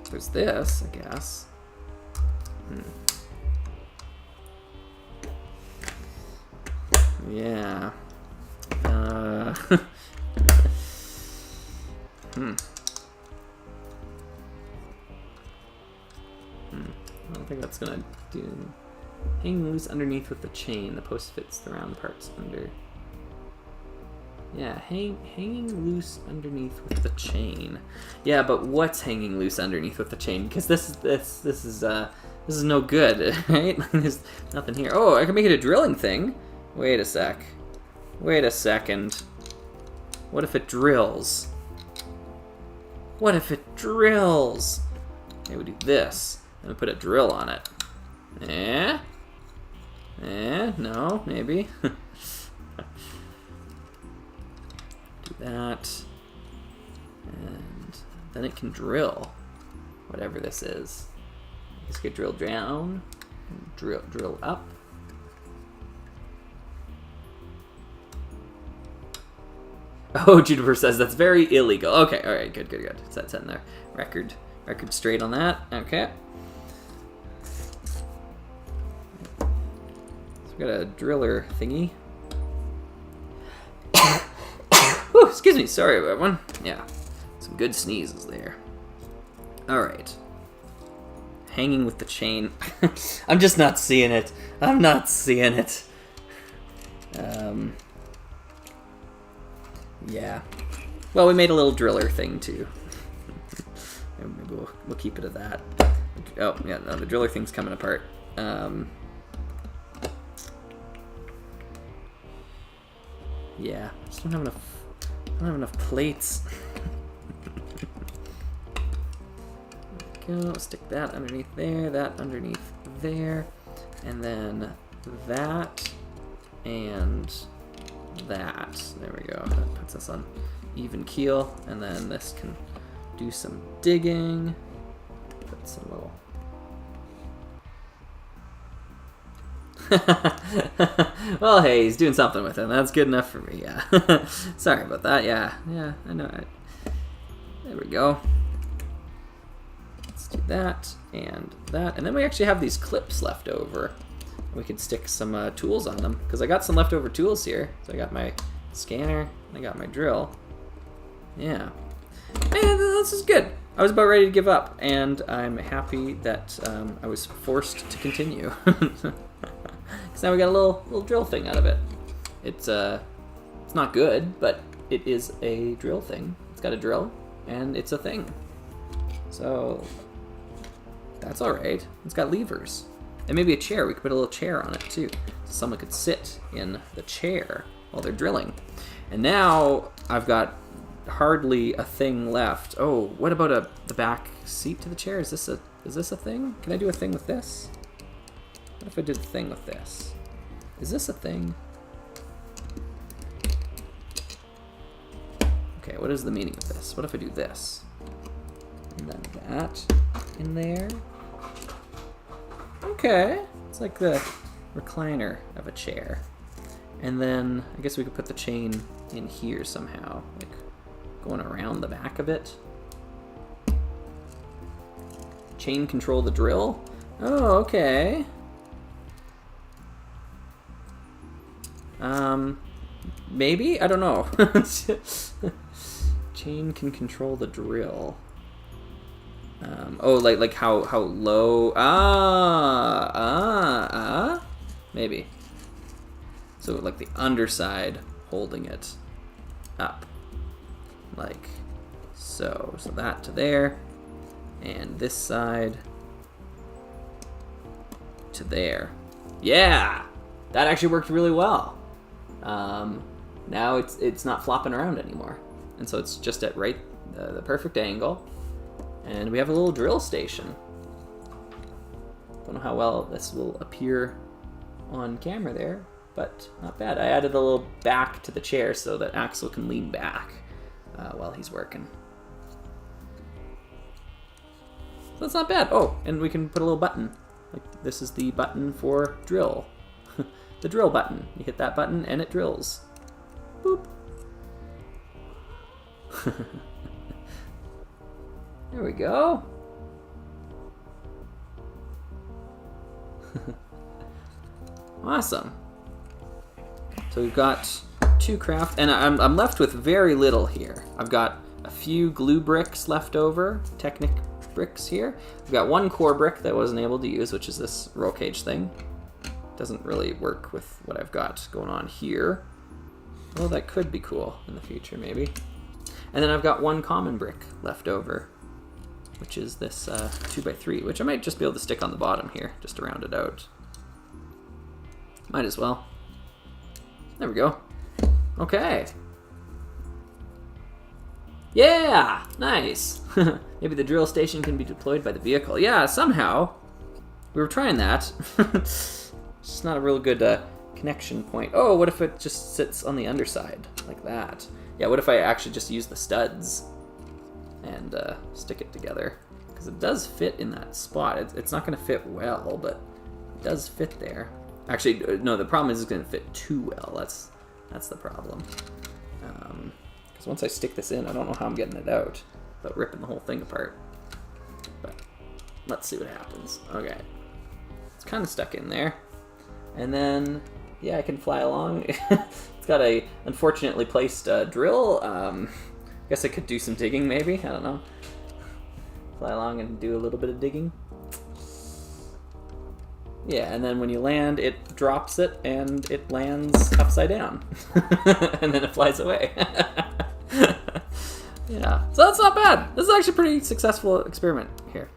Speaker 1: There's this, I guess. Yeah. I don't think that's gonna do. Hanging loose underneath with the chain. The post fits the round parts under. Yeah, hanging loose underneath with the chain. Yeah, but what's hanging loose underneath with the chain? Because this is no good, right? There's nothing here. Oh, I can make it a drilling thing. Wait a sec. Wait a second. What if it drills? What if it drills? Maybe we do this and we put a drill on it. No, maybe. Do that. And then it can drill. Whatever this is. This could drill down. Drill up. Oh, Juniper says that's very illegal. Okay, alright, good. That's in there. Record straight on that. Okay. So we got a driller thingy. Whew, excuse me, sorry everyone. Yeah, some good sneezes there. Alright. Hanging with the chain. I'm just not seeing it. I'm not seeing it. Yeah. Well, we made a little driller thing too. Maybe we'll keep it at that. Oh, yeah, no, the driller thing's coming apart. Yeah, I just don't have enough plates. There we go. Stick that underneath there, that underneath there, and then that and that. There we go. That puts us on even keel, and then this can do some digging. Put some little. Well, hey, he's doing something with it. That's good enough for me. Yeah. Sorry about that. Yeah, I know. There we go. Let's do that, and then we actually have these clips left over. We could stick some tools on them, because I got some leftover tools here. So I got my scanner, and I got my drill. Yeah. And this is good. I was about ready to give up, and I'm happy that I was forced to continue. Because now we got a little drill thing out of it. It's not good, but it is a drill thing. It's got a drill, and it's a thing. So that's all right. It's got levers. And maybe a chair. We could put a little chair on it too. So someone could sit in the chair while they're drilling. And now I've got hardly a thing left. Oh, what about the back seat to the chair? Is this a thing? Can I do a thing with this? What if I did the thing with this? Is this a thing? Okay, what is the meaning of this? What if I do this? And then that in there. Okay, it's like the recliner of a chair. And then I guess we could put the chain in here somehow, like going around the back of it. Chain control the drill? Oh, okay. Maybe? I don't know. Chain can control the drill. Oh, like how low? Maybe. So like the underside holding it up, like so. So that to there, and this side to there. Yeah, that actually worked really well. Now it's not flopping around anymore, and so it's just at the perfect angle. And we have a little drill station. Don't know how well this will appear on camera there, but not bad. I added a little back to the chair so that Axel can lean back while he's working. So that's not bad. Oh, and we can put a little button. Like this is the button for drill. The drill button. You hit that button and it drills. Boop. There we go. Awesome. So we've got 2 craft, and I'm left with very little here. I've got a few glue bricks left over, Technic bricks here. I've got 1 core brick that I wasn't able to use, which is this roll cage thing. Doesn't really work with what I've got going on here. Well, that could be cool in the future, maybe. And then I've got one common brick left over, which is this 2x3, which I might just be able to stick on the bottom here, just to round it out. Might as well. There we go. Okay. Yeah! Nice! Maybe the drill station can be deployed by the vehicle. Yeah, somehow. We were trying that. It's just not a real good connection point. Oh, what if it just sits on the underside, like that? Yeah, what if I actually just use the studs and stick it together? Because it does fit in that spot. It's not going to fit well, but it does fit there. Actually, no, the problem is it's going to fit too well. That's the problem. Because once I stick this in, I don't know how I'm getting it out without ripping the whole thing apart. But let's see what happens. Okay. It's kind of stuck in there. And then, yeah, I can fly along. It's got a unfortunately placed drill. Guess I could do some digging maybe. I don't know. Fly along and do a little bit of digging. Yeah, and then when you land, it drops it and it lands upside down. And then it flies away. Yeah, so that's not bad. This is actually a pretty successful experiment here.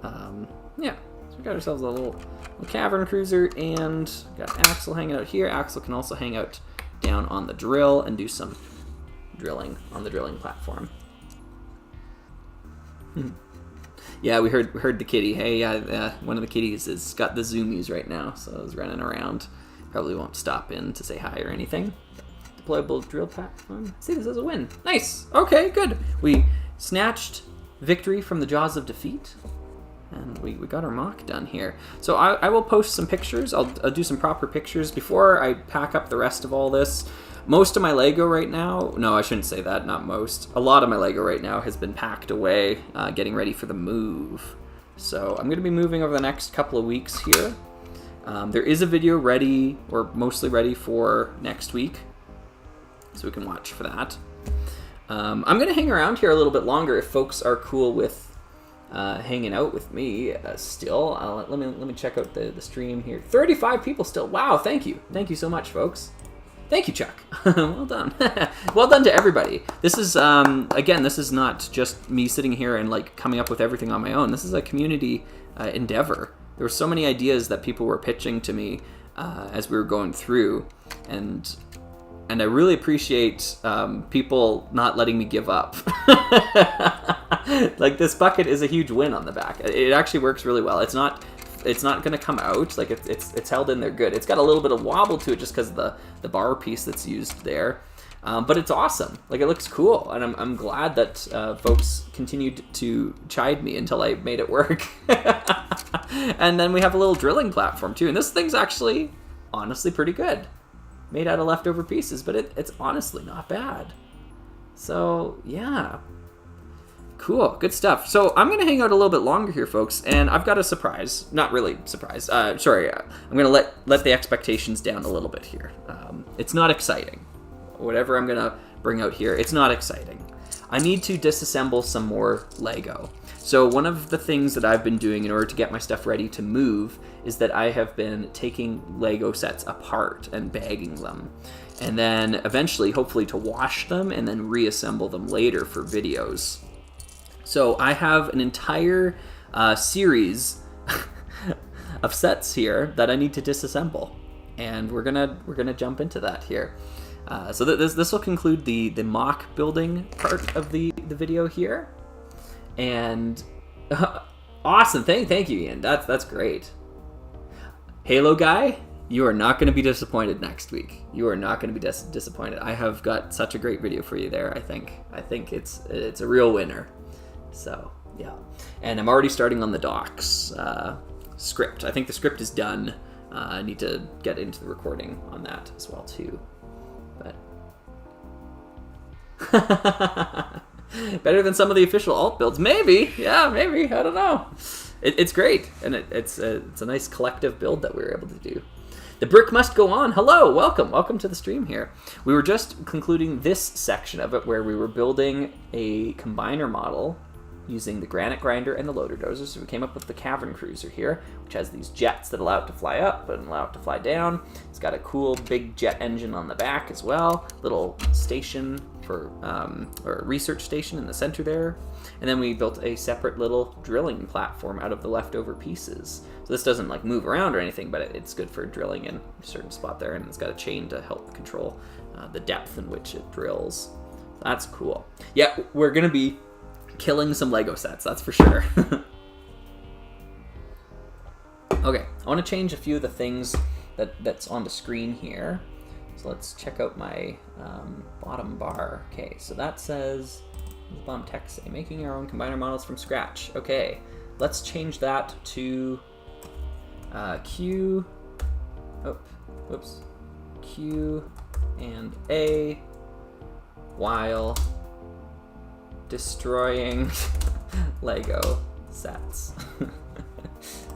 Speaker 1: Yeah, so we got ourselves a little cavern cruiser and got Axel hanging out here. Axel can also hang out down on the drill and do some drilling on the drilling platform. Yeah, we heard the kitty. Hey, one of the kitties has got the zoomies right now, so it's running around. Probably won't stop in to say hi or anything. Deployable drill platform. See this as a win. Nice. Okay, good. We snatched victory from the jaws of defeat, and we got our mock done here. So I will post some pictures. I'll do some proper pictures before I pack up the rest of all this. Most of my Lego right now, no, I shouldn't say that, not most. A lot of my Lego right now has been packed away, getting ready for the move. So I'm going to be moving over the next couple of weeks here. There is a video ready, or mostly ready for next week, so we can watch for that. I'm going to hang around here a little bit longer if folks are cool with hanging out with me still. Let me check out the stream here. 35 people still. Wow, thank you. Thank you so much, folks. Thank you, Chuck. Well done. Well done to everybody. This is, again, this is not just me sitting here and like coming up with everything on my own. This is a community endeavor. There were so many ideas that people were pitching to me as we were going through, and I really appreciate people not letting me give up. Like, this bucket is a huge win on the back. It actually works really well. It's not going to come out. Like, it's held in there good. It's got a little bit of wobble to it just because of the bar piece that's used there. But it's awesome. Like, it looks cool. And I'm glad that folks continued to chide me until I made it work. And then we have a little drilling platform too. And this thing's actually, honestly, pretty good. Made out of leftover pieces, but it's honestly not bad. So, yeah. Cool, good stuff. So I'm going to hang out a little bit longer here, folks, and I've got a surprise. Not really surprise. Sorry, I'm going to let the expectations down a little bit here. It's not exciting. Whatever I'm going to bring out here, it's not exciting. I need to disassemble some more Lego. So one of the things that I've been doing in order to get my stuff ready to move is that I have been taking Lego sets apart and bagging them. And then eventually, hopefully, to wash them and then reassemble them later for videos. So I have an entire series of sets here that I need to disassemble, and we're gonna jump into that here. So this will conclude the mock building part of the video here, and awesome. Thank you, Ian. That's great. Halo guy, you are not going to be disappointed next week. You are not going to be disappointed. I have got such a great video for you there. I think it's a real winner. So, yeah. And I'm already starting on the docs script. I think the script is done. I need to get into the recording on that as well, too. But better than some of the official alt builds. Maybe. Yeah, maybe. I don't know. It's great. And it's a nice collective build that we were able to do. The brick must go on. Hello, welcome to the stream here. We were just concluding this section of it where we were building a combiner model using the Granite Grinder and the Loader Dozer. So we came up with the Cavern Cruiser here, which has these jets that allow it to fly up and allow it to fly down. It's got a cool big jet engine on the back as well, little station for, or a research station in the center there. And then we built a separate little drilling platform out of the leftover pieces. So this doesn't like move around or anything, but it's good for drilling in a certain spot there, and it's got a chain to help control the depth in which it drills. That's cool. Yeah, we're gonna be killing some Lego sets, that's for sure. Okay, I want to change a few of the things that's on the screen here. So let's check out my bottom bar. Okay, so that says, what does the bottom text say? Making your own combiner models from scratch. Okay, let's change that to Q, oh, whoops, Q and A while destroying Lego sets.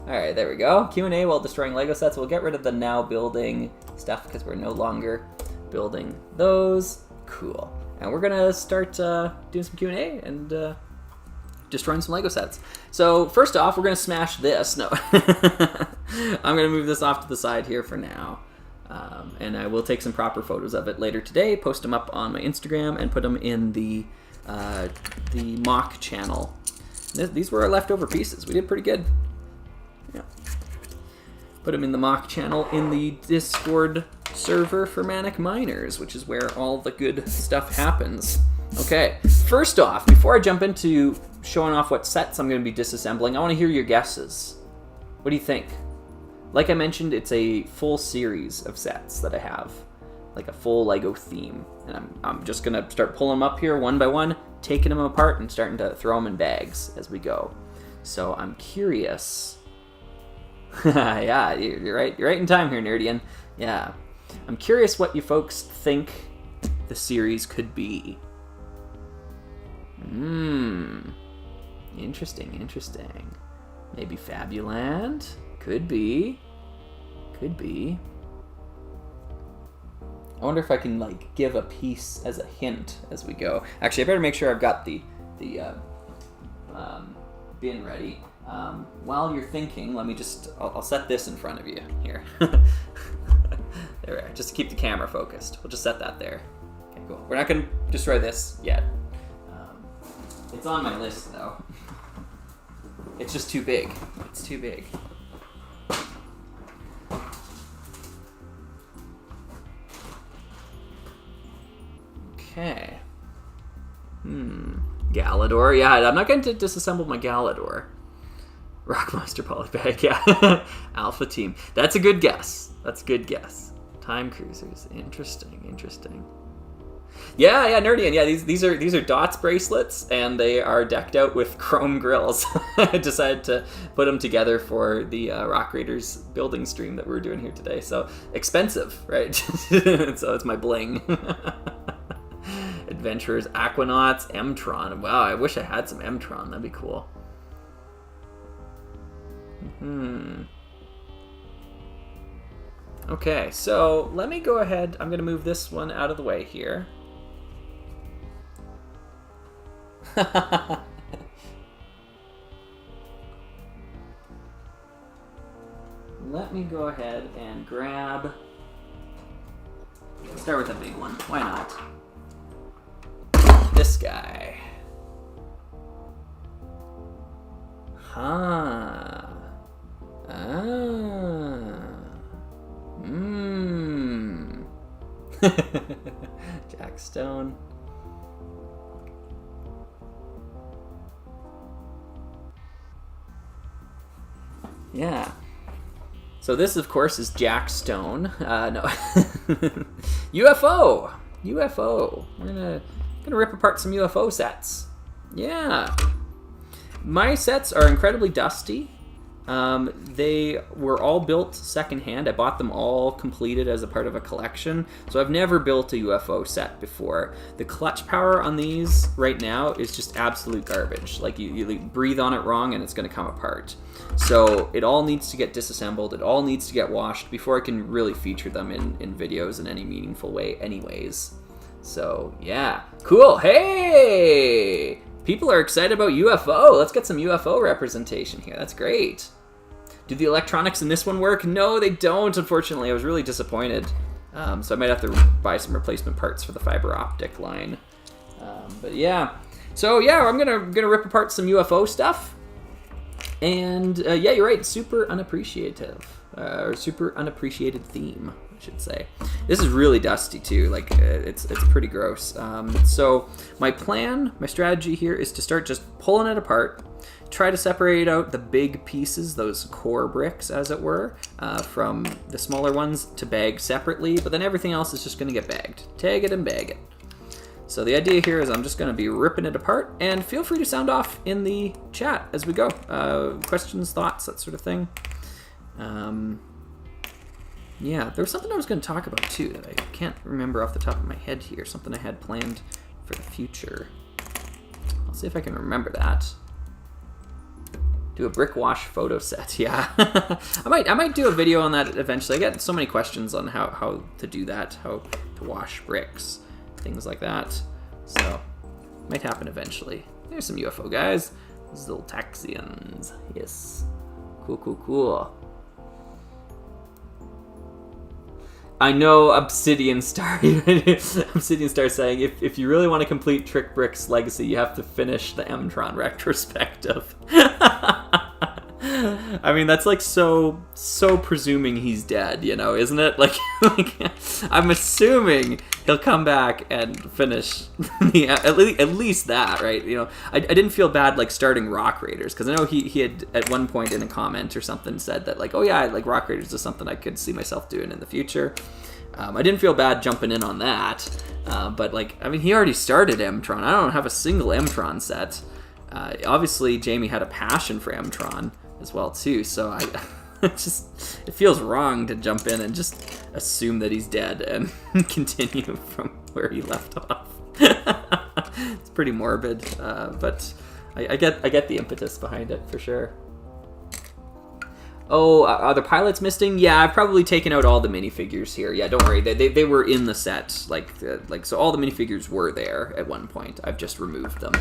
Speaker 1: All right, there we go. Q&A while destroying Lego sets. We'll get rid of the now building stuff because we're no longer building those. Cool. And we're gonna start doing some Q&A and destroying some Lego sets. So first off, we're gonna smash this. No, I'm gonna move this off to the side here for now. And I will take some proper photos of it later today, post them up on my Instagram, and put them in the MOC channel. These were our leftover pieces. We did pretty good. Yeah. Put them in the MOC channel in the Discord server for Manic Miners, which is where all the good stuff happens. Okay, first off, before I jump into showing off what sets I'm going to be disassembling, I want to hear your guesses. What do you think? Like I mentioned, it's a full series of sets that I have, like a full Lego theme. And I'm just going to start pulling them up here one by one, taking them apart and starting to throw them in bags as we go. So I'm curious. Yeah, you're right. You're right in time here, Nerdian. Yeah. I'm curious what you folks think the series could be. Interesting, interesting. Maybe Fabuland? Could be. Could be. I wonder if I can like give a piece as a hint as we go. Actually, I better make sure I've got the bin ready. While you're thinking, let me just, I'll set this in front of you here. There we are, just to keep the camera focused. We'll just set that there. Okay, cool. We're not gonna destroy this yet. It's on my list though. It's just too big. It's too big. Okay. Galador. Yeah, I'm not going to disassemble my Galador. Rockmaster Polybag, yeah. Alpha Team. That's a good guess. That's a good guess. Time Cruisers. Interesting, interesting. Yeah, Nerdian. Yeah, these are Dots bracelets, and they are decked out with chrome grills. I decided to put them together for the Rock Raiders building stream that we're doing here today. So expensive, right? So it's my bling. Adventurers, Aquanauts, M-Tron. Wow, I wish I had some M-Tron. That'd be cool. Okay, so let me go ahead. I'm going to move this one out of the way here. Let me go ahead and grab... Let's start with a big one. Why not? This guy. Huh. Jack Stone. Yeah. So this, of course, is Jack Stone. No. UFO. UFO. We're gonna rip apart some UFO sets. Yeah. My sets are incredibly dusty. They were all built secondhand. I bought them all completed as a part of a collection. So I've never built a UFO set before. The clutch power on these right now is just absolute garbage. Like you breathe on it wrong and it's going to come apart. So it all needs to get disassembled. It all needs to get washed before I can really feature them in videos in any meaningful way anyways. So yeah, cool. Hey! People are excited about UFO. Let's get some UFO representation here. That's great. Do the electronics in this one work? No, they don't, unfortunately. I was really disappointed. So I might have to buy some replacement parts for the fiber optic line. But yeah. So yeah, I'm gonna rip apart some UFO stuff. And yeah, you're right. Super unappreciative. Or super unappreciated theme, I should say. This is really dusty too. Like it's pretty gross. So my plan, my strategy here is to start just pulling it apart. Try to separate out the big pieces, those core bricks, as it were, from the smaller ones to bag separately. But then everything else is just going to get bagged. Tag it and bag it. So the idea here is I'm just going to be ripping it apart, and feel free to sound off in the chat as we go. Questions, thoughts, that sort of thing. Yeah, there was something I was going to talk about too that I can't remember off the top of my head here. Something I had planned for the future. I'll see if I can remember that. Do a brick wash photo set. Yeah, I might do a video on that eventually. I get so many questions on how to do that, how to wash bricks, things like that. So might happen eventually. There's some UFO guys. These little taxions. Yes. Cool, cool, cool. I know Obsidian Star. Obsidian Star saying, if you really want to complete Trick Brick's legacy, you have to finish the M-Tron retrospective. I mean, that's like so presuming he's dead, you know, isn't it? Like I'm assuming he'll come back and finish at least that, right? You know, I didn't feel bad like starting Rock Raiders, because I know he had at one point in a comment or something said that like, oh yeah, like Rock Raiders is something I could see myself doing in the future. I didn't feel bad jumping in on that, but like, I mean, he already started M-Tron. I don't have a single M-Tron set. Obviously, Jamie had a passion for M-Tron as well too, so it feels wrong to jump in and just assume that he's dead and continue from where he left off. It's pretty morbid, but I get the impetus behind it for sure. Oh, are the pilots missing? Yeah, I've probably taken out all the minifigures here. Yeah, don't worry, they were in the set, so all the minifigures were there at one point. I've just removed them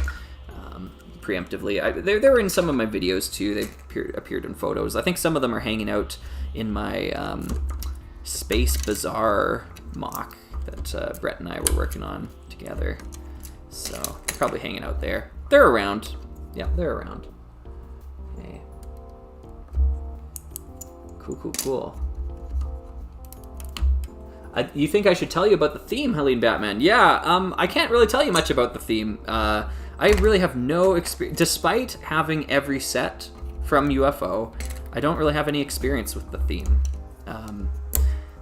Speaker 1: preemptively. They were in some of my videos too. They appeared in photos. I think some of them are hanging out in my Space Bazaar MOC that Brett and I were working on together. So they're probably hanging out there. They're around. Yeah, they're around. Okay. Cool, cool, cool. You think I should tell you about the theme, Helene Batman? Yeah, I can't really tell you much about the theme. I really have no experience. Despite having every set from UFO, I don't really have any experience with the theme.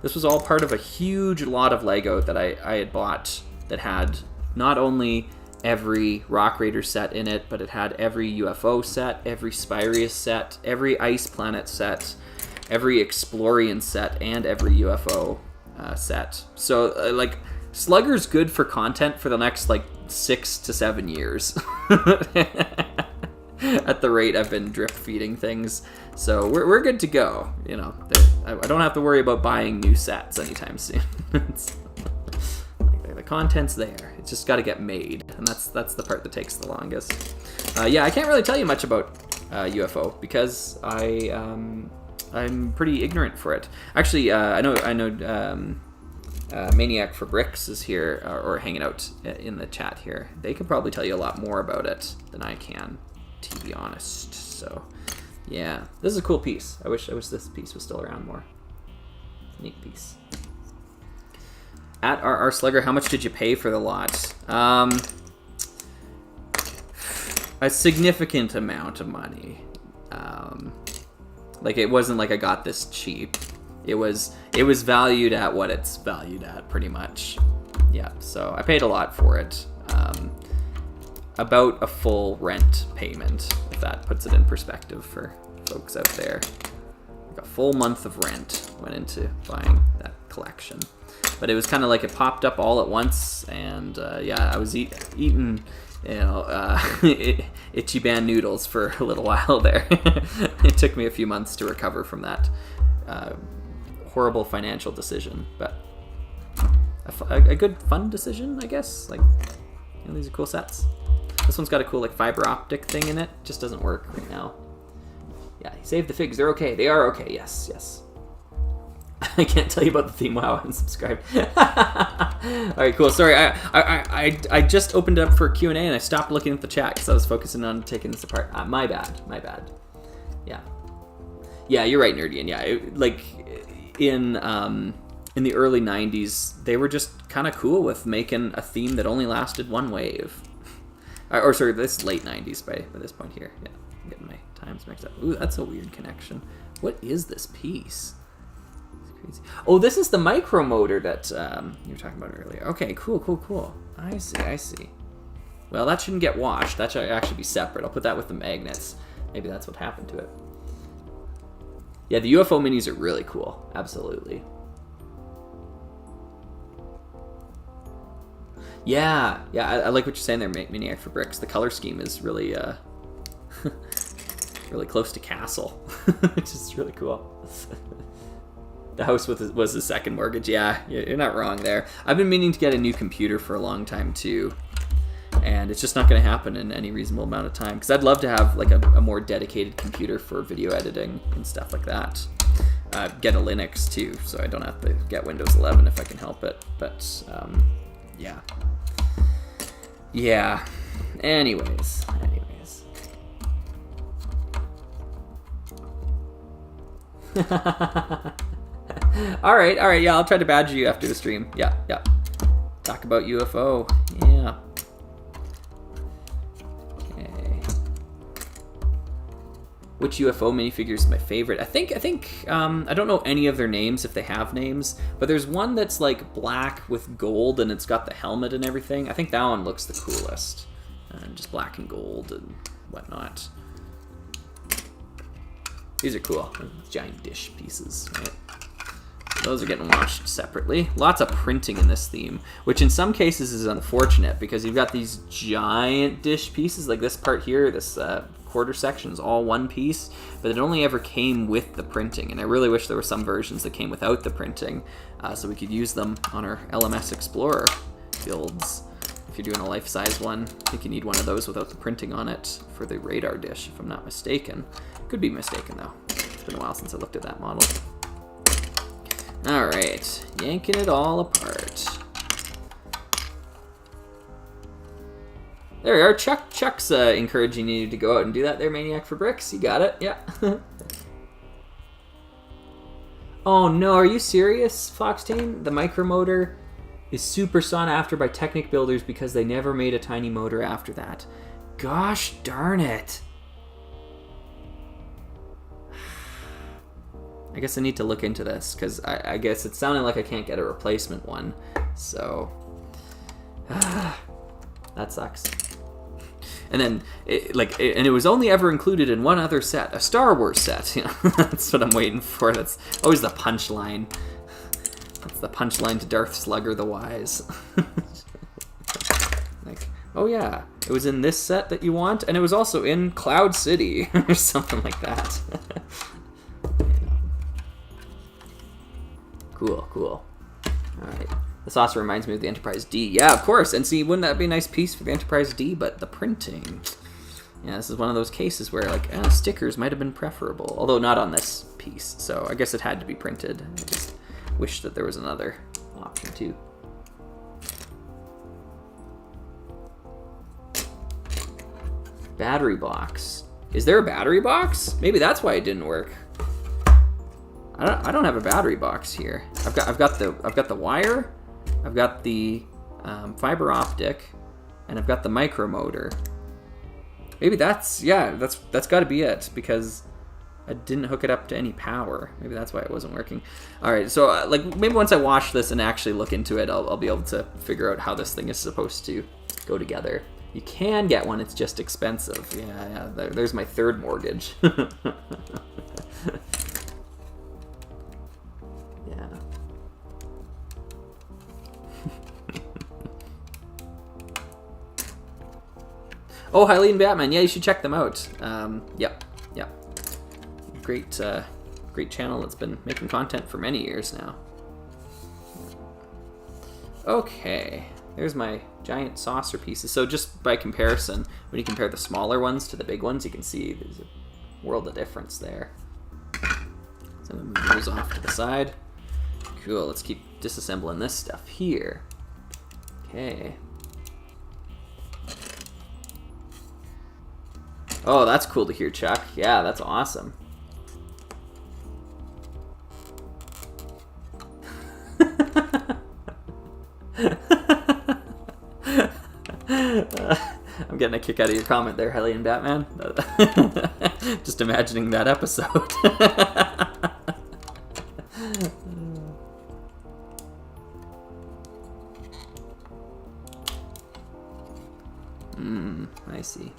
Speaker 1: This was all part of a huge lot of Lego that I had bought that had not only every Rock Raider set in it, but it had every UFO set, every Spyrius set, every Ice Planet set, every Explorian set, and every UFO set. So, like, Slugger's good for content for the next, like, 6 to 7 years. At the rate I've been drip feeding things. So we're good to go. You know, I don't have to worry about buying new sets anytime soon. The content's there. It's just got to get made, and that's the part that takes the longest. Yeah, I can't really tell you much about UFO because I'm pretty ignorant for it. Actually, I know. Maniac for Bricks is here, or hanging out in the chat here. They could probably tell you a lot more about it than I can, to be honest. So, yeah, this is a cool piece. I wish this piece was still around more. Neat piece. At RR Slugger, how much did you pay for the lot? A significant amount of money. Like, it wasn't like I got this cheap. It was valued at what it's valued at, pretty much. Yeah, so I paid a lot for it. About a full rent payment, if that puts it in perspective for folks out there. Like a full month of rent went into buying that collection. But it was kind of like it popped up all at once, and yeah, I was eating, you know, itchy band noodles for a little while there. It took me a few months to recover from that horrible financial decision, but a good fun decision, I guess. Like, you know, these are cool sets. This one's got a cool like fiber optic thing in it. Just doesn't work right now. Yeah, he saved the figs. They're okay. They are okay. Yes, yes. I can't tell you about the theme. Wow, I'm subscribed. All right, cool. Sorry, I just opened it up for Q&A and I stopped looking at the chat because I was focusing on taking this apart. My bad. My bad. Yeah. Yeah, you're right, Nerdian. Yeah, like in the early '90s, they were just kind of cool with making a theme that only lasted one wave. Or sorry, this late '90s by this point here. Yeah, I'm getting my times mixed up. Ooh, that's a weird connection. What is this piece? Crazy. Oh, this is the micro motor that you were talking about earlier. Okay, cool. I see. Well, that shouldn't get washed. That should actually be separate. I'll put that with the magnets. Maybe that's what happened to it. Yeah, the UFO minis are really cool. Absolutely. Yeah, I like what you're saying there, Maniac for Bricks. The color scheme is really, really close to Castle, which is really cool. The house was the second mortgage. Yeah, you're not wrong there. I've been meaning to get a new computer for a long time too, and it's just not going to happen in any reasonable amount of time because I'd love to have like a more dedicated computer for video editing and stuff like that. Get a Linux too, so I don't have to get Windows 11 if I can help it. But yeah. Anyways. All right. Yeah, I'll try to badger you after the stream. Yeah. Talk about UFO. Yeah. Okay. Which UFO minifigure is my favorite? I think I don't know any of their names if they have names, but there's one that's like black with gold and it's got the helmet and everything. I think that one looks the coolest. Just black and gold and whatnot. These are cool. Giant dish pieces, right? Those are getting washed separately. Lots of printing in this theme, which in some cases is unfortunate because you've got these giant dish pieces, like this part here, this quarter section is all one piece, but it only ever came with the printing, and I really wish there were some versions that came without the printing so we could use them on our LMS Explorer builds. If you're doing a life-size one, I think you need one of those without the printing on it for the radar dish, if I'm not mistaken. Could be mistaken, though. It's been a while since I looked at that model. All right, yanking it all apart. There we are. Chuck's encouraging you to go out and do that there, Maniac for Bricks. You got it, yeah. Oh no, are you serious, Foxtane? The micromotor is super sought after by Technic builders because they never made a tiny motor after that. Gosh darn it. I guess I need to look into this because I guess it's sounding like I can't get a replacement one. So, that sucks. And then, it was only ever included in one other set, a Star Wars set. You know, that's what I'm waiting for. That's always the punchline. That's the punchline to Darth Slugger the Wise. Like, oh yeah, it was in this set that you want, and it was also in Cloud City, or something like that. Cool. Alright. The saucer reminds me of the Enterprise D. Yeah, of course. And see, wouldn't that be a nice piece for the Enterprise D? But the printing. Yeah, this is one of those cases where, like, stickers might have been preferable. Although not on this piece. So I guess it had to be printed. I just wish that there was another option, too. Battery box. Is there a battery box? Maybe that's why it didn't work. I don't have a battery box here. I've got the wire, I've got the fiber optic, and I've got the micro motor. Maybe that's got to be it because I didn't hook it up to any power. Maybe that's why it wasn't working. All right, so like maybe once I wash this and actually look into it, I'll be able to figure out how this thing is supposed to go together. You can get one; it's just expensive. Yeah. There's my third mortgage. Oh, Hylian Batman. Yeah, you should check them out. Yep. Great channel that's been making content for many years now. Okay. there's my giant saucer pieces. So just by comparison, when you compare the smaller ones to the big ones, you can see there's a world of difference there. So I'm gonna move those off to the side. Cool, let's keep disassembling this stuff here. Okay. Oh, that's cool to hear, Chuck. Yeah, that's awesome. I'm getting a kick out of your comment there, Hellion Batman. Just imagining that episode. I see.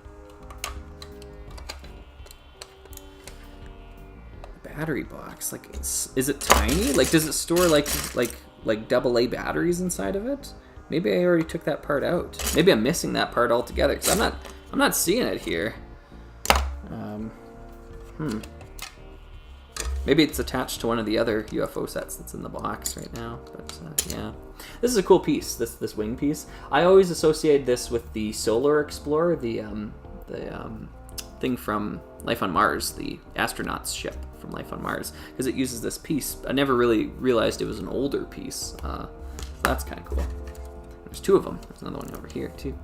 Speaker 1: Battery box, like, is it tiny? Like, does it store like AA batteries inside of it? Maybe I already took that part out. Maybe I'm missing that part altogether because I'm not seeing it here. Maybe it's attached to one of the other UFO sets that's in the box right now. But yeah, this is a cool piece. This wing piece. I always associated this with the Solar Explorer, the thing from Life on Mars, the astronauts ship from Life on Mars, because it uses this piece. I never really realized it was an older piece. So that's kind of cool. There's two of them. There's another one over here too.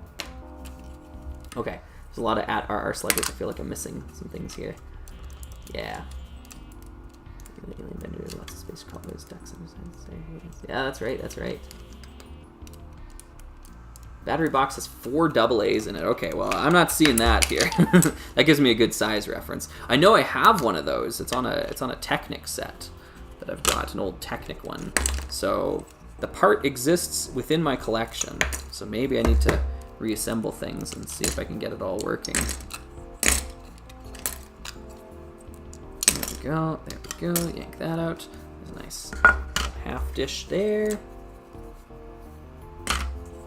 Speaker 1: Okay, there's a lot of @RR Sluggers. I feel like I'm missing some things here. Yeah. Alien Bender, lots of space crawlers, ducks. Yeah, that's right. That's right. Battery box has 4 AA's in it. Okay, well, I'm not seeing that here. That gives me a good size reference. I know I have one of those. It's on a Technic set that I've got, an old Technic one. So the part exists within my collection. So maybe I need to reassemble things and see if I can get it all working. There we go. There we go. Yank that out. There's a nice half dish there.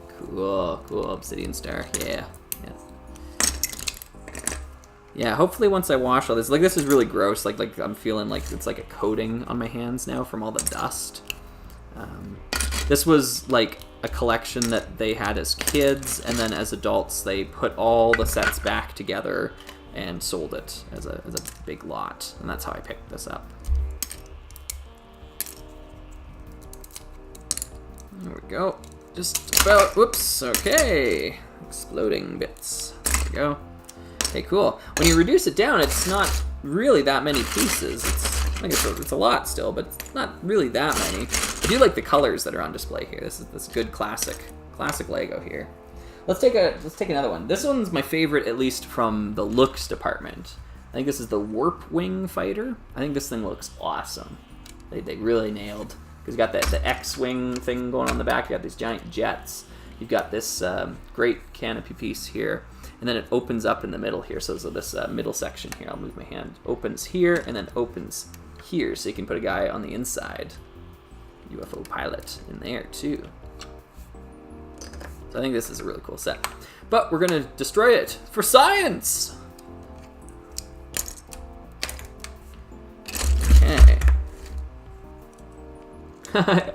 Speaker 1: Cool, cool. Obsidian star. Yeah. Yeah, hopefully once I wash all this, like, this is really gross. Like I'm feeling like it's like a coating on my hands now from all the dust. This was like a collection that they had as kids, and then as adults they put all the sets back together and sold it as a big lot, and that's how I picked this up. There we go. Just about, whoops, okay. Exploding bits. There we go. Okay, cool. When you reduce it down, it's not really that many pieces. I guess it's a lot still, but it's not really that many. I do like the colors that are on display here. This is good classic Lego here. Let's take another one. This one's my favorite, at least from the looks department. I think this is the Warp Wing Fighter. I think this thing looks awesome. They really nailed. Because you got the X-Wing thing going on the back. You got these giant jets. You've got this great canopy piece here. And then it opens up in the middle here. So this middle section here, I'll move my hand, opens here and then opens here. So you can put a guy on the inside. UFO pilot in there too. So I think this is a really cool set. But we're going to destroy it for science! Okay.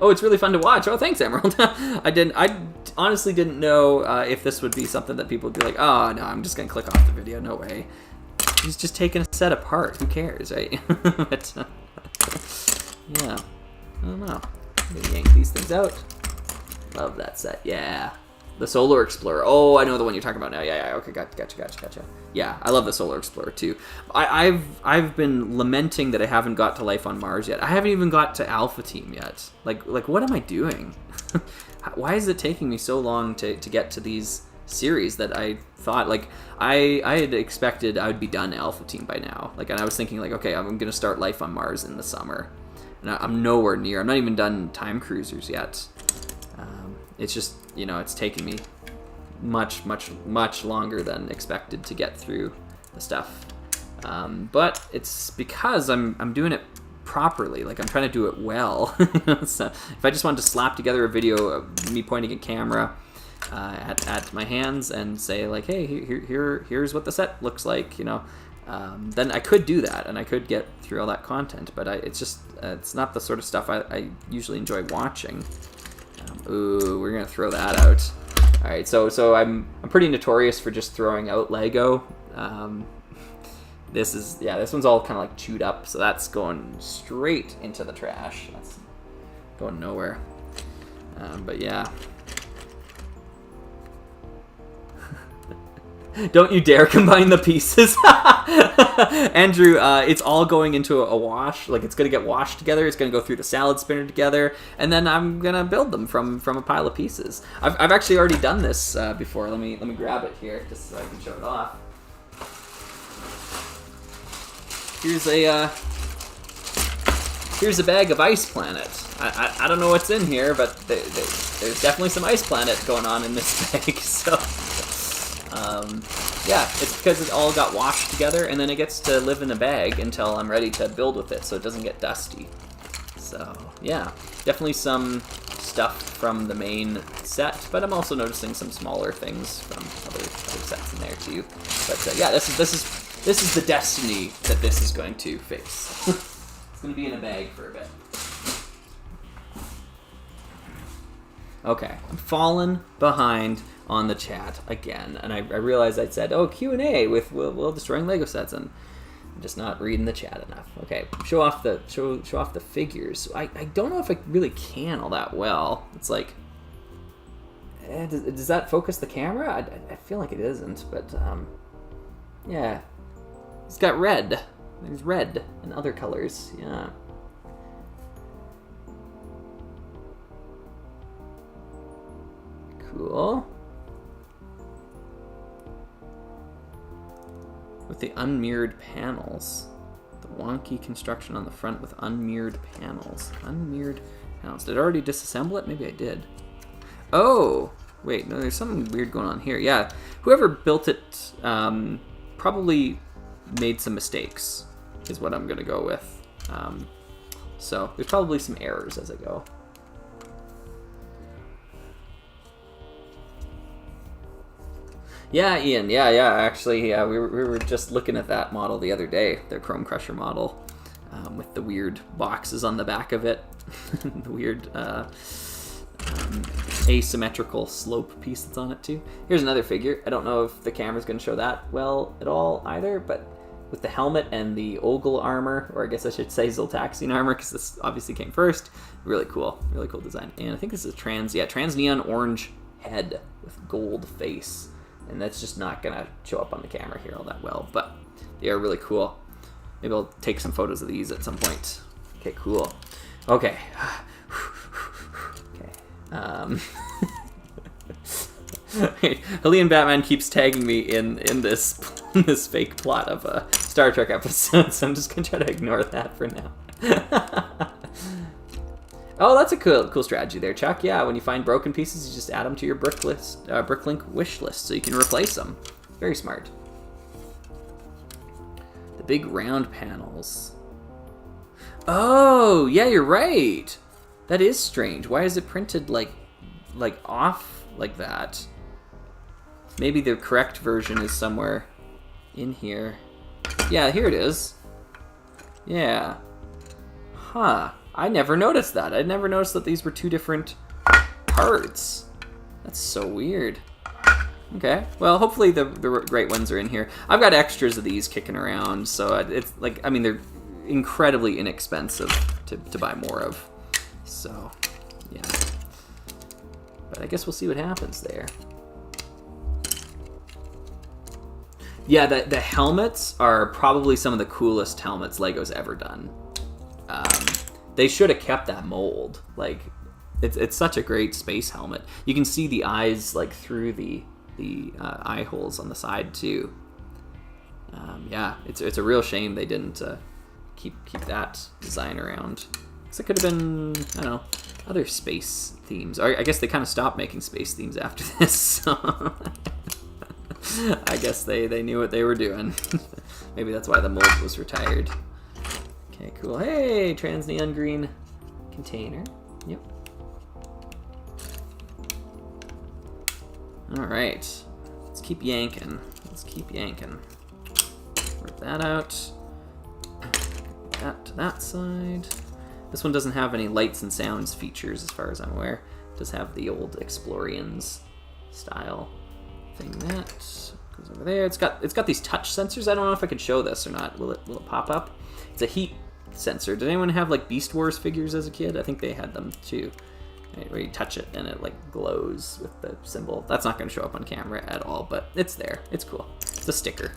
Speaker 1: Oh, it's really fun to watch. Oh, thanks, Emerald. I honestly didn't know if this would be something that people would be like, oh, no, I'm just going to click off the video. No way. He's just taking a set apart. Who cares, right? But, yeah. I don't know. I'm going to yank these things out. Love that set. Yeah. The Solar Explorer. Oh, I know the one you're talking about now. Yeah. Okay, gotcha. Yeah, I love the Solar Explorer too. I've been lamenting that I haven't got to Life on Mars yet. I haven't even got to Alpha Team yet. Like what am I doing? Why is it taking me so long to get to these series that I thought, like, I had expected I would be done Alpha Team by now. Like, and I was thinking, like, okay, I'm gonna start Life on Mars in the summer, and I'm nowhere near. I'm not even done Time Cruisers yet. It's just, you know, it's taking me much longer than expected to get through the stuff. But it's because I'm doing it properly. Like, I'm trying to do it well. So if I just wanted to slap together a video of me pointing a camera at my hands and say, like, hey, here's what the set looks like, you know, then I could do that and I could get through all that content. But it's just it's not the sort of stuff I usually enjoy watching. Ooh, we're gonna throw that out. All right, so I'm pretty notorious for just throwing out Lego. This one's all kind of like chewed up, so that's going straight into the trash. That's going nowhere. But yeah. Don't you dare combine the pieces. Andrew, it's all going into a wash. Like, it's going to get washed together. It's going to go through the salad spinner together. And then I'm going to build them from a pile of pieces. I've actually already done this before. Let me grab it here just so I can show it off. Here's a bag of Ice Planet. I don't know what's in here, but there's definitely some Ice Planet going on in this bag. So... yeah, it's because it all got washed together, and then it gets to live in a bag until I'm ready to build with it, so it doesn't get dusty. So, yeah, definitely some stuff from the main set, but I'm also noticing some smaller things from other sets in there too. But yeah, this is the destiny that this is going to face. It's going to be in a bag for a bit. Okay, I'm falling behind on the chat again, and I realized I said, oh, Q&A with Will destroying Lego sets, and I'm just not reading the chat enough. Okay, show off the figures. I don't know if I really can all that well. It's like, does that focus the camera? I feel like it isn't, but yeah, it's got red. There's red and other colors. Yeah. Cool. With the unmirrored panels. The wonky construction on the front with unmirrored panels. Unmirrored panels. Did I already disassemble it? Maybe I did. Oh! Wait, no, there's something weird going on here. Yeah, whoever built it probably made some mistakes, is what I'm going to go with. So, there's probably some errors as I go. Yeah, Ian. Yeah. Actually, yeah, we were just looking at that model the other day, the Chrome Crusher model, with the weird boxes on the back of it, the weird asymmetrical slope piece that's on it too. Here's another figure. I don't know if the camera's going to show that well at all either, but with the helmet and the Ogle armor, or I guess I should say Zoltaxian armor, because this obviously came first. Really cool design. And I think this is trans neon orange head with gold face. And that's just not going to show up on the camera here all that well. But they are really cool. Maybe I'll take some photos of these at some point. Okay, cool. Okay. Okay. Helene Batman keeps tagging me in this fake plot of a Star Trek episode, so I'm just going to try to ignore that for now. Oh, that's a cool strategy there, Chuck. Yeah, when you find broken pieces, you just add them to your Bricklink wish list so you can replace them. Very smart. The big round panels. Oh, yeah, you're right. That is strange. Why is it printed like off like that? Maybe the correct version is somewhere in here. Yeah, here it is. Yeah. Huh. I never noticed that. I never noticed that these were two different parts. That's so weird. Okay, well, hopefully the great ones are in here. I've got extras of these kicking around, so it's like, I mean, they're incredibly inexpensive to buy more of. So, yeah. But I guess we'll see what happens there. Yeah, the helmets are probably some of the coolest helmets Lego's ever done. They should have kept that mold. Like, it's such a great space helmet. You can see the eyes like through the eye holes on the side too. Yeah, it's a real shame they didn't keep that design around. Because it could have been, I don't know, other space themes. Or I guess they kind of stopped making space themes after this. So I guess they knew what they were doing. Maybe that's why the mold was retired. Okay, cool. Hey, trans neon green container. Yep. All right. Let's keep yanking. Rip that out. That to that side. This one doesn't have any lights and sounds features as far as I'm aware. Does have the old Explorians style thing. That goes over there. It's got these touch sensors. I don't know if I can show this or not. Will it pop up? It's a heat sensor. Did anyone have like Beast Wars figures as a kid? I think they had them too. Where you touch it and it like glows with the symbol. That's not going to show up on camera at all, but it's there. It's cool. It's a sticker.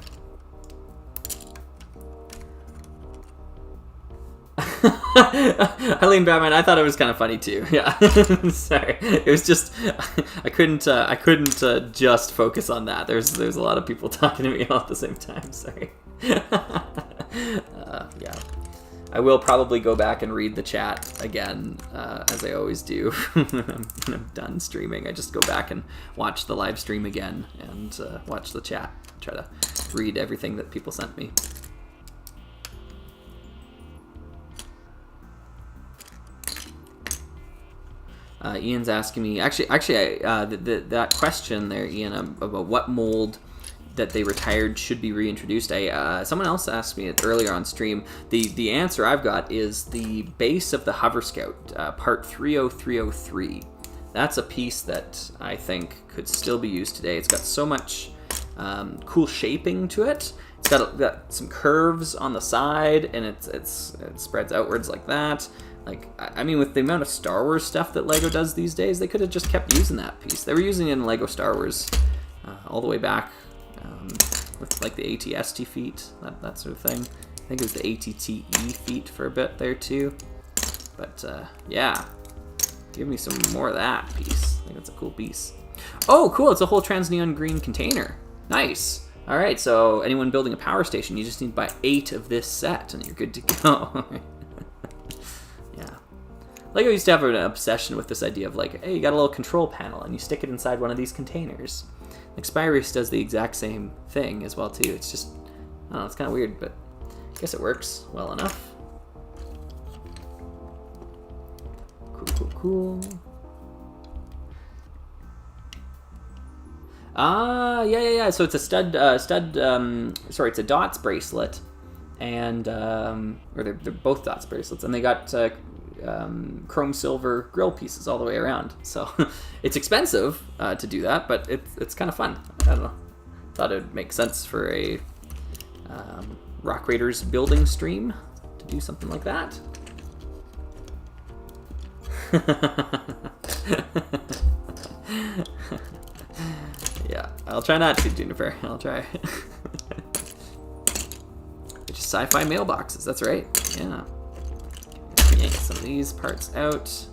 Speaker 1: Eileen Batman, I thought it was kind of funny too. Yeah, sorry. It was just I couldn't just focus on that. There's a lot of people talking to me all at the same time. Sorry. Yeah, I will probably go back and read the chat again, as I always do when I'm done streaming. I just go back and watch the live stream again and watch the chat. Try to read everything that people sent me. Ian's asking me, that question there, Ian, about what mold that they retired should be reintroduced. Someone else asked me it earlier on stream. The answer I've got is the base of the Hover Scout, part 30303. That's a piece that I think could still be used today. It's got so much cool shaping to it. It's got some curves on the side, and it spreads outwards like that. Like, I mean, with the amount of Star Wars stuff that LEGO does these days, they could have just kept using that piece. They were using it in LEGO Star Wars all the way back with, like, the ATST feet, that sort of thing. I think it was the ATTE feet for a bit there, too. But, yeah. Give me some more of that piece. I think that's a cool piece. Oh, cool. It's a whole trans-neon green container. Nice. All right, so anyone building a power station, you just need to buy 8 of this set, and you're good to go. Yeah. LEGO used to have an obsession with this idea of like, hey, you got a little control panel and you stick it inside one of these containers. Like Spyrace does the exact same thing as well too. It's just, I don't know, it's kind of weird, but I guess it works well enough. Cool. Yeah. So it's a it's a dots bracelet, and or they're both dots bracelets, and they got chrome silver grill pieces all the way around. So it's expensive to do that, but it's kind of fun. I don't know. Thought it'd make sense for a Rock Raiders building stream to do something like that. Yeah, I'll try not to, Juniper. I'll try. Just sci-fi mailboxes, that's right. Yeah. Yank some of these parts out.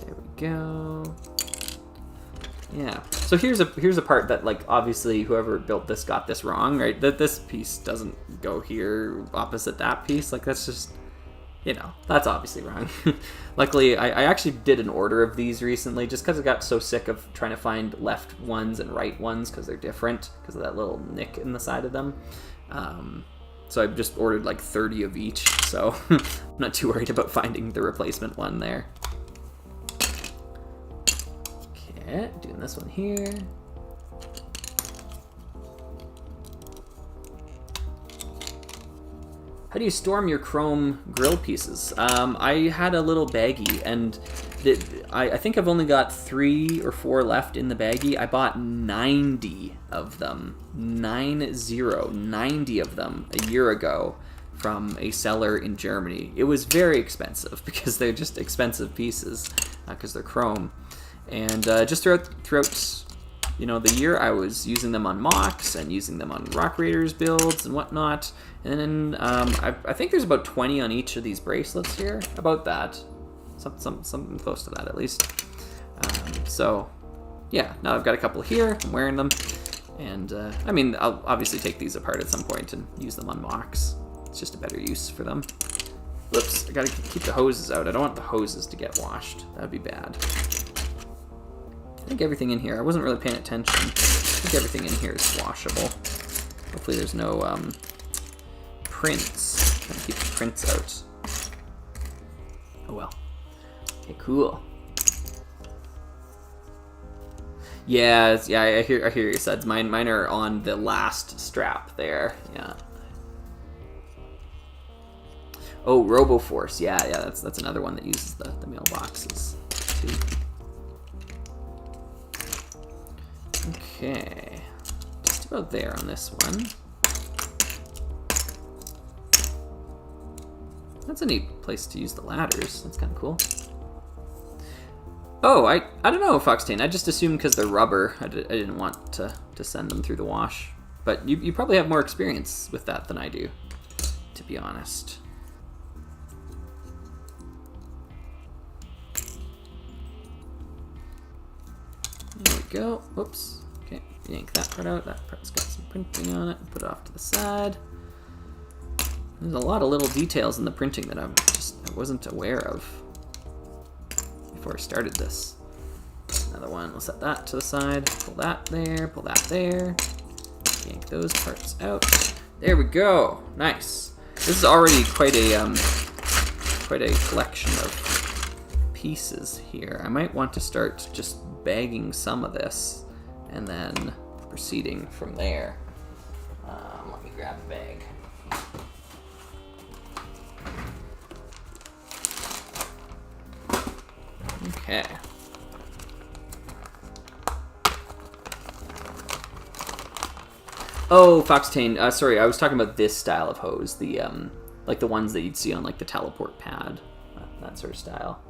Speaker 1: There we go. Yeah. So here's a part that, like, obviously whoever built this got this wrong, right? That this piece doesn't go here opposite that piece. Like, that's just, you know, that's obviously wrong. Luckily, I actually did an order of these recently just because I got so sick of trying to find left ones and right ones because they're different because of that little nick in the side of them. So I just ordered like 30 of each, so I'm not too worried about finding the replacement one there. Okay, doing this one here. How do you storm your chrome grill pieces? I had a little baggie, and I think I've only got 3 or 4 left in the baggie. I bought 90 of them. 90 of them a year ago from a seller in Germany. It was very expensive because they're just expensive pieces because they're chrome. And just throughout you know, the year, I was using them on MOCs and using them on Rock Raiders builds and whatnot. And then I think there's about 20 on each of these bracelets here. About that. Something close to that, at least. So, yeah, now I've got a couple here. I'm wearing them. And, I mean, I'll obviously take these apart at some point and use them on MOCs. It's just a better use for them. Whoops, I gotta keep the hoses out. I don't want the hoses to get washed. That'd be bad. I think everything in here, I wasn't really paying attention. I think everything in here is washable. Hopefully there's no prints. Trying to keep the prints out. Oh well. Okay, cool. Yeah, I hear your suds. Mine are on the last strap there. Yeah. Oh, RoboForce. Yeah, that's another one that uses the mailboxes too. Okay, just about there on this one. That's a neat place to use the ladders. That's kind of cool. Oh, I don't know, Foxtane. I just assumed because they're rubber, I didn't want to send them through the wash. But you probably have more experience with that than I do, to be honest. There we go. Whoops. Okay, yank that part out. That part's got some printing on it. Put it off to the side. There's a lot of little details in the printing that I wasn't aware of before I started this. Another one, we'll set that to the side, pull that there, yank those parts out. There we go, nice. This is already quite a collection of pieces here. I might want to start just bagging some of this and then proceeding from there. Let me grab a bag. Okay. Oh, Foxtane, sorry, I was talking about this style of hose, the like the ones that you'd see on like the teleport pad, that sort of style.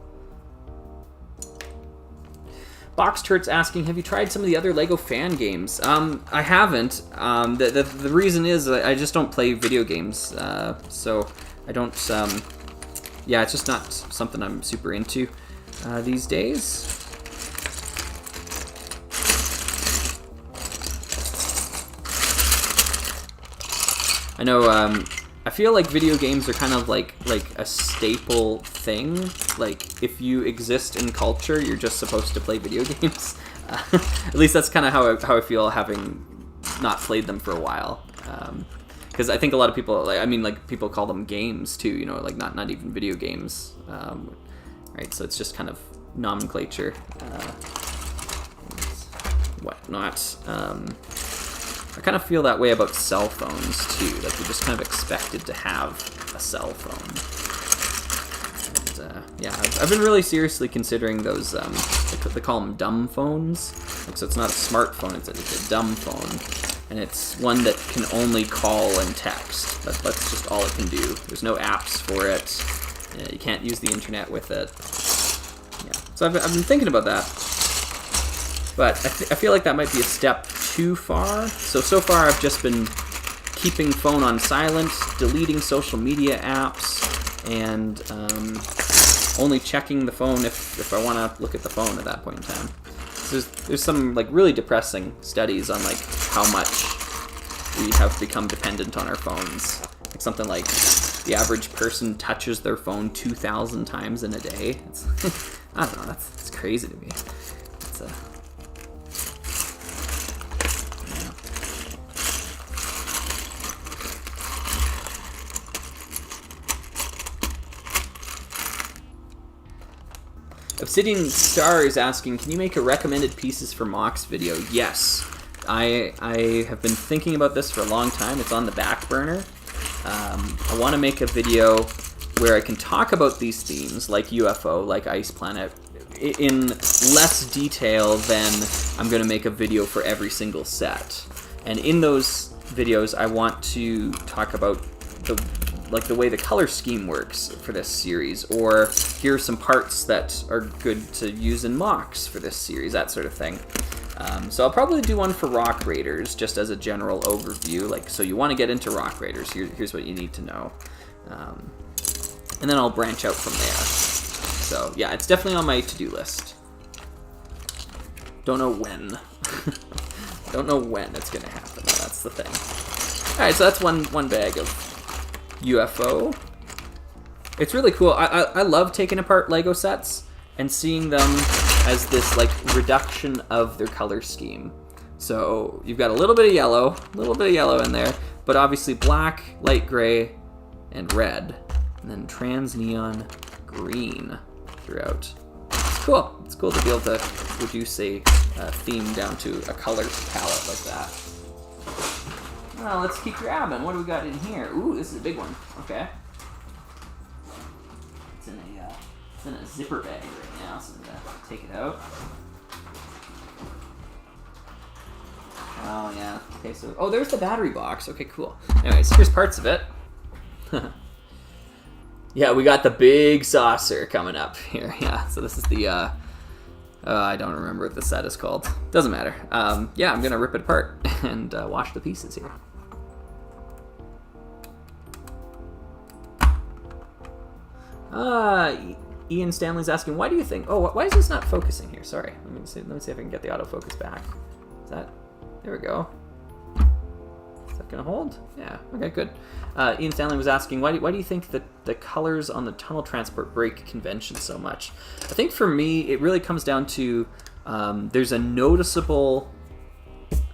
Speaker 1: Box Turt's asking, have you tried some of the other LEGO fan games? I haven't. The reason is I just don't play video games, so I don't. Yeah, it's just not something I'm super into these days. I know. I feel like video games are kind of like a staple thing. Like, if you exist in culture, you're just supposed to play video games. At least that's kind of how I feel, having not played them for a while. Because I think a lot of people, like people call them games too. You know, like not even video games. Right. So it's just kind of nomenclature, whatnot. I kind of feel that way about cell phones too. Like, you're just kind of expected to have a cell phone. And yeah, I've been really seriously considering those. They call them dumb phones. Like, so it's not a smartphone; it's a dumb phone, and it's one that can only call and text. That's just all it can do. There's no apps for it. You can't use the internet with it. Yeah. So I've been thinking about that, but I feel like that might be a step too far. So far I've just been keeping phone on silent, deleting social media apps, and only checking the phone if I want to look at the phone at that point in time. So there's some like really depressing studies on like how much we have become dependent on our phones. Like something like the average person touches their phone 2,000 times in a day. It's I don't know, that's crazy to me. It's Obsidian Star is asking, can you make a recommended pieces for MOC's video? Yes. I have been thinking about this for a long time. It's on the back burner. I want to make a video where I can talk about these themes, like UFO, like Ice Planet, in less detail than I'm going to make a video for every single set. And in those videos, I want to talk about the way the color scheme works for this series, or here are some parts that are good to use in MOCs for this series, that sort of thing. So I'll probably do one for Rock Raiders, just as a general overview, like, so you want to get into Rock Raiders, here's what you need to know. And then I'll branch out from there. So yeah, it's definitely on my to-do list. Don't know when. Don't know when it's going to happen, though. That's the thing. Alright, so that's one bag of UFO. It's really cool. I love taking apart Lego sets and seeing them as this like reduction of their color scheme. So you've got a little bit of yellow in there, but obviously black, light gray, and red, and then trans neon green throughout. It's cool. It's cool to be able to reduce a theme down to a color palette like that. Well, let's keep grabbing. What do we got in here? Ooh, this is a big one. Okay. It's in a zipper bag right now, so I'm gonna take it out. Oh, yeah. Okay, so... Oh, there's the battery box. Okay, cool. Anyways, here's parts of it. Yeah, we got the big saucer coming up here. Yeah, so this is the... I don't remember what the set is called. Doesn't matter. Yeah, I'm going to rip it apart and wash the pieces here. Ian Stanley's asking, why do you think... Oh, why is this not focusing here? Sorry. Let me see if I can get the autofocus back. Is that... There we go. Is that going to hold? Yeah. Okay, good. Ian Stanley was asking, why do you think that the colors on the tunnel transport break convention so much? I think for me, it really comes down to there's a noticeable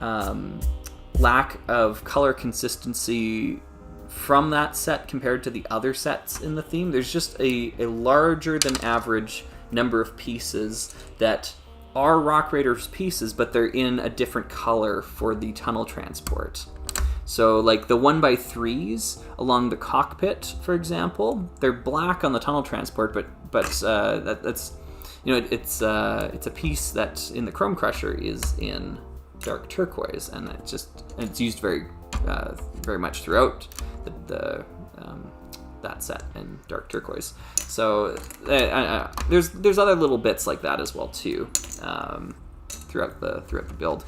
Speaker 1: lack of color consistency from that set compared to the other sets in the theme. There's just a larger than average number of pieces that are Rock Raiders pieces, but they're in a different color for the tunnel transport. So like the 1x3s along the cockpit, for example, they're black on the tunnel transport, but that's, you know, it's a piece that in the Chrome Crusher is in dark turquoise, and it's used very much throughout that set in dark turquoise. So there's other little bits like that as well too, throughout the build.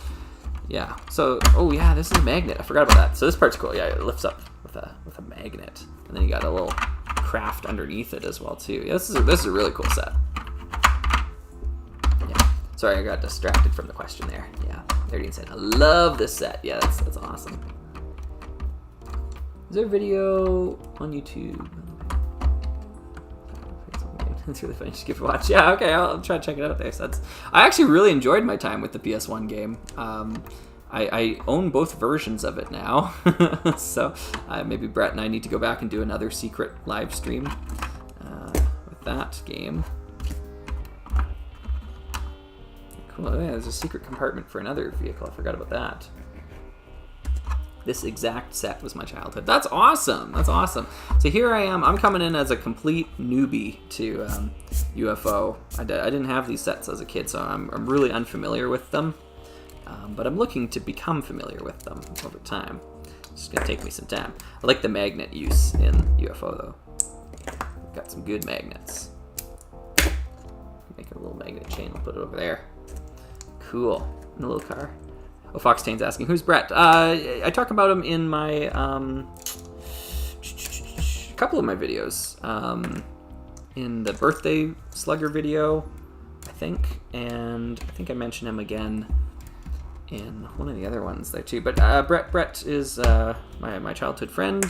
Speaker 1: Yeah. So this is a magnet. I forgot about that. So this part's cool. Yeah, it lifts up with a magnet, and then you got a little craft underneath it as well too. Yeah, this is a really cool set. Yeah. Sorry, I got distracted from the question there. Yeah. There said, I love this set. Yeah, that's awesome. Is there a video on YouTube? It's really funny. Just give it a watch. Yeah, okay, I'll try to check it out there. So I actually really enjoyed my time with the PS1 game. I own both versions of it now. So maybe Brett and I need to go back and do another secret live stream with that game. Cool. Oh, yeah, there's a secret compartment for another vehicle. I forgot about that. This exact set was my childhood. That's awesome. That's awesome. So here I am. I'm coming in as a complete newbie to UFO. I didn't have these sets as a kid, so I'm really unfamiliar with them. But I'm looking to become familiar with them over time. It's just going to take me some time. I like the magnet use in UFO, though. Got some good magnets. Make a little magnet chain. I'll put it over there. Cool. In a little car. Oh, Foxtain's asking, who's Brett? I talk about him in my a couple of my videos. In the birthday Slugger video, I think, and I think I mentioned him again in one of the other ones there too. But Brett is my childhood friend.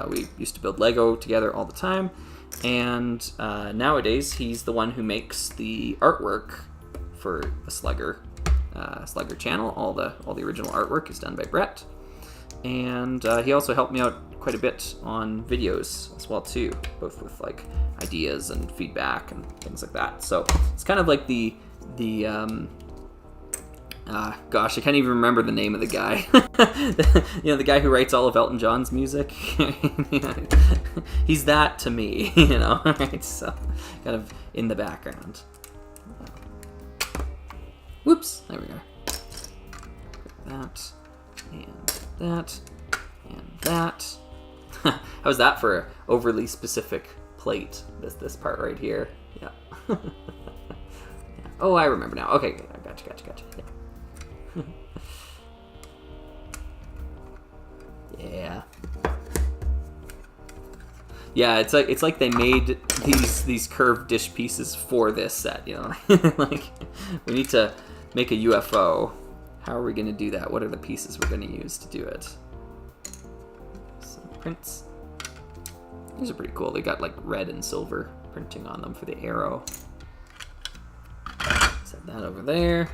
Speaker 1: We used to build Lego together all the time, and nowadays he's the one who makes the artwork for the Slugger channel. All the original artwork is done by Brett, and he also helped me out quite a bit on videos as well too, both with like ideas and feedback and things like that. So it's kind of like the gosh, I can't even remember the name of the guy. You know, the guy who writes all of Elton John's music. He's that to me, you know. Right? So kind of in the background. Whoops, there we are. That, and that, and that. How's that for an overly specific plate? This part right here. Yeah. Yeah. Oh, I remember now. Okay, gotcha. Yeah. Yeah. Yeah, it's like they made these curved dish pieces for this set, you know. Like, we need to make a UFO. How are we going to do that? What are the pieces we're going to use to do it? Some prints. These are pretty cool. They got like red and silver printing on them for the arrow. Set that over there.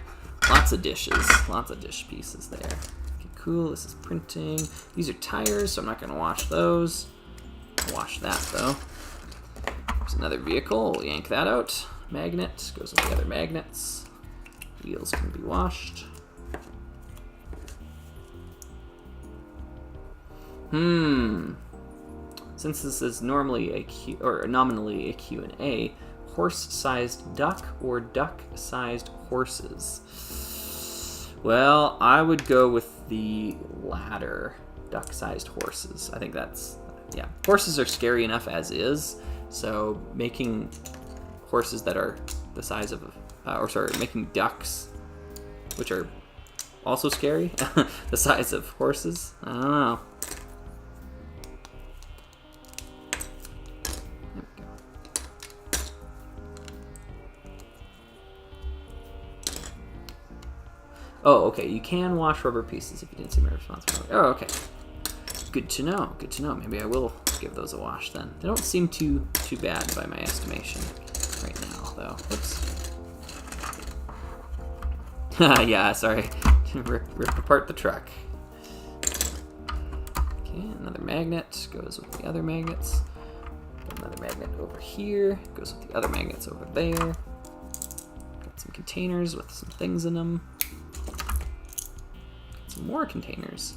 Speaker 1: Lots of dishes. Lots of dish pieces there. Okay, cool. This is printing. These are tires, so I'm not going to wash those. I'll wash that though. There's another vehicle. We'll yank that out. Magnet goes with the other magnets. Wheels can be washed. Since this is normally a Q, or nominally a Q&A, horse-sized duck or duck-sized horses? Well, I would go with the latter, duck-sized horses. I think that's, yeah. Horses are scary enough as is, so making horses that are the size of, making ducks, which are also scary, the size of horses. I don't know. There we go. Oh, okay. You can wash rubber pieces if you didn't see my responsibility. Oh, okay. Good to know. Good to know. Maybe I will give those a wash then. They don't seem too bad by my estimation right now, though. Whoops. Yeah, sorry. Rip apart the truck. Okay, another magnet goes with the other magnets. Another magnet over here goes with the other magnets over there. Got some containers with some things in them. Got some more containers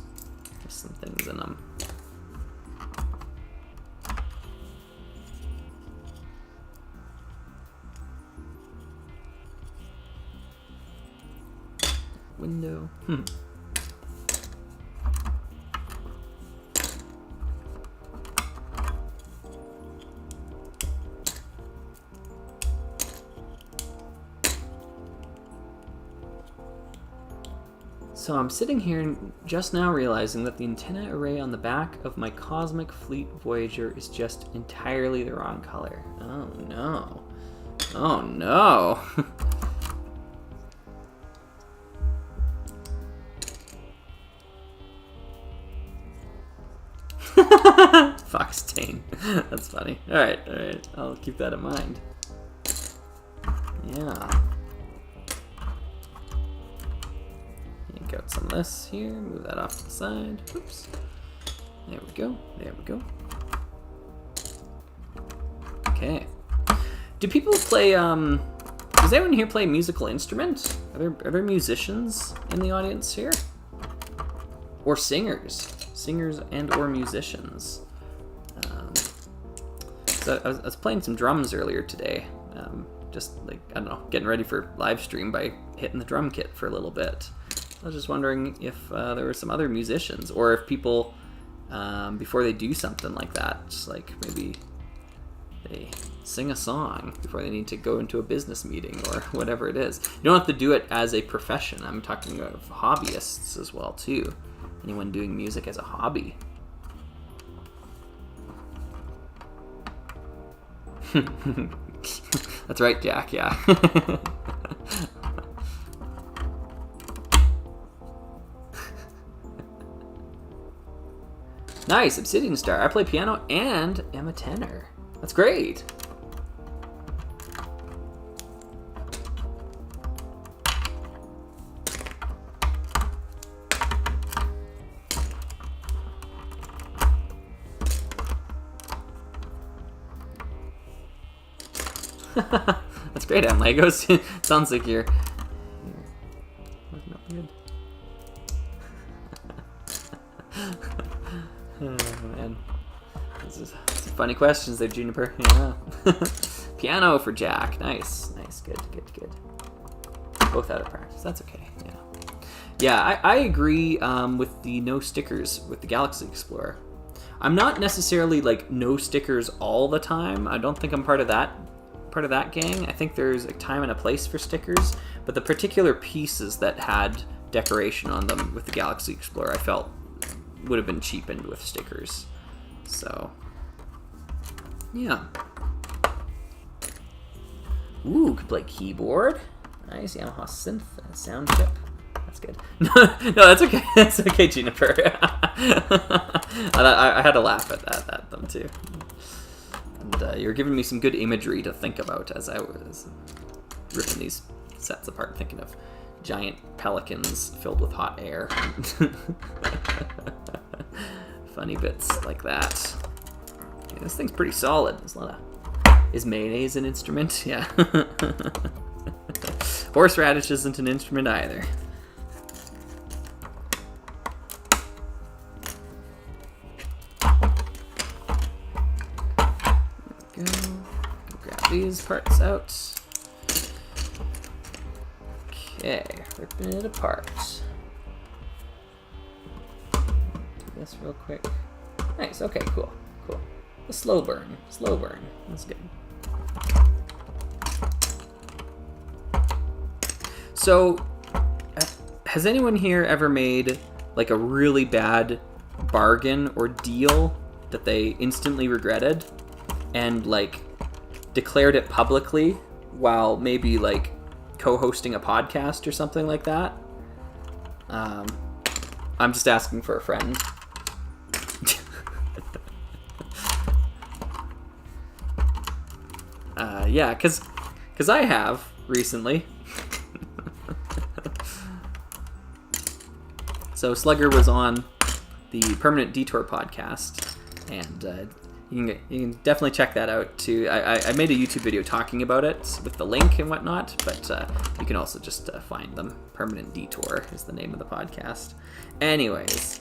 Speaker 1: with some things in them. Window. So I'm sitting here just now realizing that the antenna array on the back of my Cosmic Fleet Voyager is just entirely the wrong color. Oh no. Oh no. Foxtane. That's funny. Alright, I'll keep that in mind. Yeah. Yank out some of this here, move that off to the side. Oops. There we go. There we go. Okay. Do people play, does anyone here play a musical instrument? Are there musicians in the audience here? Or singers? Singers and or musicians. So I was playing some drums earlier today. Just like, I don't know, getting ready for live stream by hitting the drum kit for a little bit. I was just wondering if there were some other musicians, or if people, before they do something like that, just like maybe they sing a song before they need to go into a business meeting or whatever it is. You don't have to do it as a profession. I'm talking of hobbyists as well too. Anyone doing music as a hobby? That's right, Jack, yeah. Nice, Obsidian Star. I play piano and am a tenor. That's great. That's great on Legos. Sounds like you're wasn't up good. Oh man, this is some funny questions there, Juniper. Yeah. Piano for Jack. Nice, good. Both out of practice. That's okay. Yeah, I agree with the no stickers with the Galaxy Explorer. I'm not necessarily like no stickers all the time. I don't think I'm part of that gang. I think there's a time and a place for stickers, but the particular pieces that had decoration on them with the Galaxy Explorer I felt would have been cheapened with stickers. So yeah. Ooh, could play keyboard. Nice, Yamaha synth sound chip. That's good. No, that's okay. That's okay, Juniper. I had to laugh at them too. And you're giving me some good imagery to think about as I was ripping these sets apart, thinking of giant pelicans filled with hot air. Funny bits like that. Okay, this thing's pretty solid. There's a lot of... Is mayonnaise an instrument? Yeah. Horseradish isn't an instrument either. There we go. Grab these parts out. Okay, ripping it apart. Do this real quick. Nice, okay, cool. The slow burn. That's good. So, has anyone here ever made like a really bad bargain or deal that they instantly regretted and like declared it publicly while maybe like co-hosting a podcast or something like that? I'm just asking for a friend. Yeah, because I have recently. So Slugger was on the Permanent Detour podcast, and you can definitely check that out too. I made a YouTube video talking about it with the link and whatnot, but you can also just find them. Permanent Detour is the name of the podcast. Anyways,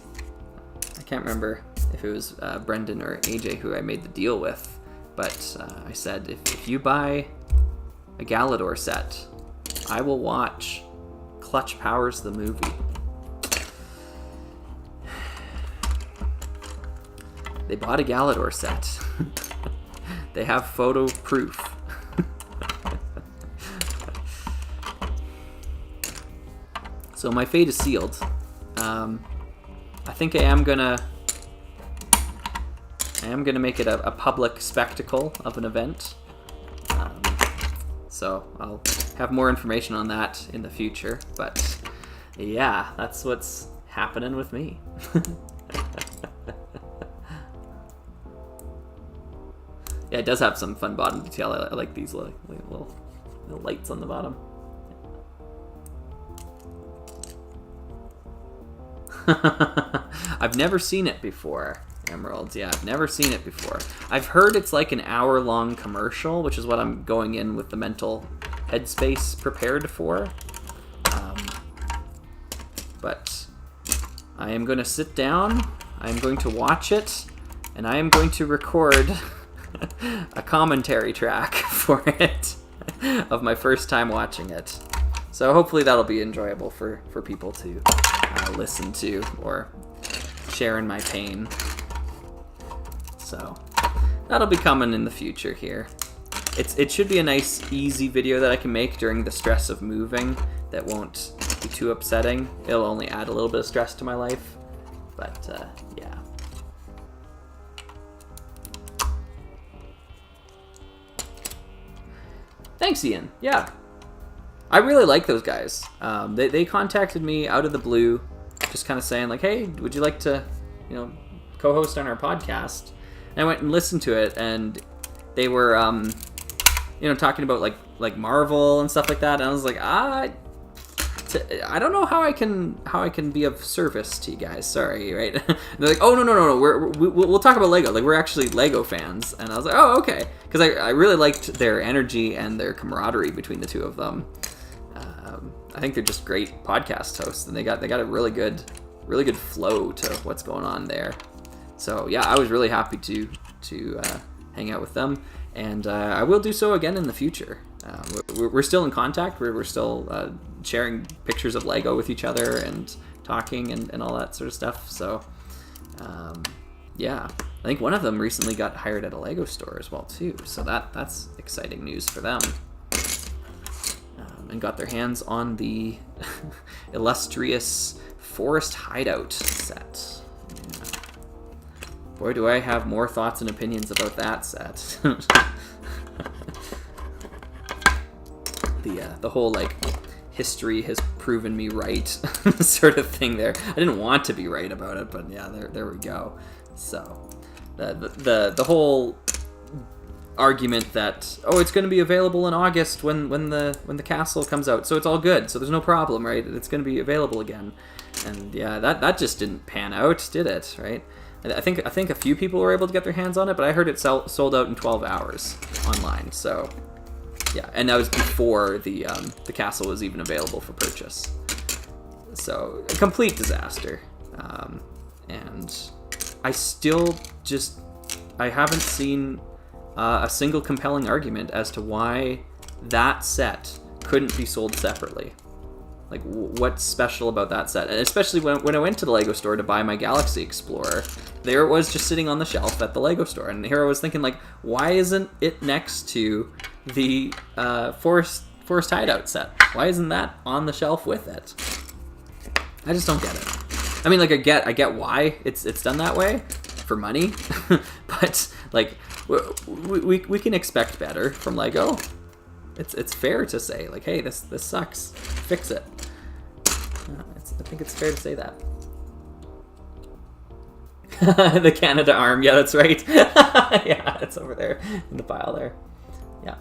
Speaker 1: I can't remember if it was Brendan or AJ who I made the deal with, but I said, if you buy a Galador set, I will watch Clutch Powers the movie. They bought a Galador set. They have photo proof. So my fate is sealed. I think I am gonna make it a public spectacle of an event. So I'll have more information on that in the future. But yeah, that's what's happening with me. Yeah, it does have some fun bottom detail. I like these little lights on the bottom. I've never seen it before, Emeralds. Yeah, I've never seen it before. I've heard it's like an hour-long commercial, which is what I'm going in with the mental headspace prepared for. But I am going to sit down, I am going to watch it, and I am going to record a commentary track for it of my first time watching it. So hopefully that'll be enjoyable for people to listen to or share in my pain. So that'll be coming in the future here. It should be a nice, easy video that I can make during the stress of moving that won't be too upsetting. It'll only add a little bit of stress to my life, but yeah. Thanks, Ian. Yeah. I really like those guys. They contacted me out of the blue, just kind of saying like, hey, would you like to, co-host on our podcast? And I went and listened to it, and they were, talking about like Marvel and stuff like that. And I was like, I don't know how I can be of service to you guys. Sorry, right? They're like, oh no, we'll talk about Lego. Like, we're actually Lego fans. And I was like, oh, okay, because I really liked their energy and their camaraderie between the two of them. I think they're just great podcast hosts, and they got a really good flow to what's going on there. So yeah, I was really happy to hang out with them, and I will do so again in the future. We're still in contact. We're still sharing pictures of Lego with each other and talking and all that sort of stuff. So yeah, I think one of them recently got hired at a Lego store as well too. So that's exciting news for them. And got their hands on the illustrious Forest Hideout set. Yeah. Boy, do I have more thoughts and opinions about that set. The whole like history has proven me right sort of thing there. I didn't want to be right about it, but yeah, there we go. So the whole argument that it's going to be available in August when the castle comes out, so it's all good, so there's no problem, right? It's going to be available again, and yeah, that just didn't pan out, did it? Right? I think a few people were able to get their hands on it, but I heard it sold out in 12 hours online. So yeah, and that was before the castle was even available for purchase. So a complete disaster, and I haven't seen a single compelling argument as to why that set couldn't be sold separately. Like, what's special about that set? And especially when I went to the Lego store to buy my Galaxy Explorer, there it was just sitting on the shelf at the Lego store. And here I was thinking, like, why isn't it next to the Forest Hideout set? Why isn't that on the shelf with it? I just don't get it. I mean, like, I get why it's done that way, for money, but, like, we can expect better from Lego. It's fair to say, like, hey, this sucks. Fix it. I think it's fair to say that. The Canada arm, yeah, that's right. Yeah, it's over there in the pile there. Yeah.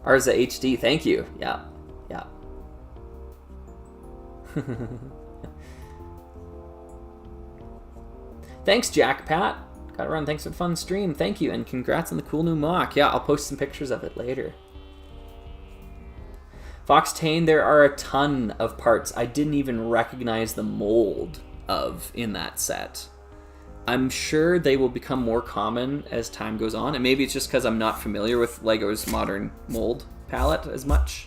Speaker 1: Arza HD, thank you. Yeah, yeah. Thanks, Jack Pat. Gotta run. Thanks for the fun stream. Thank you, and congrats on the cool new MOC. Yeah, I'll post some pictures of it later. Fox Tane, there are a ton of parts I didn't even recognize the mold of in that set. I'm sure they will become more common as time goes on, and maybe it's just because I'm not familiar with Lego's modern mold palette as much.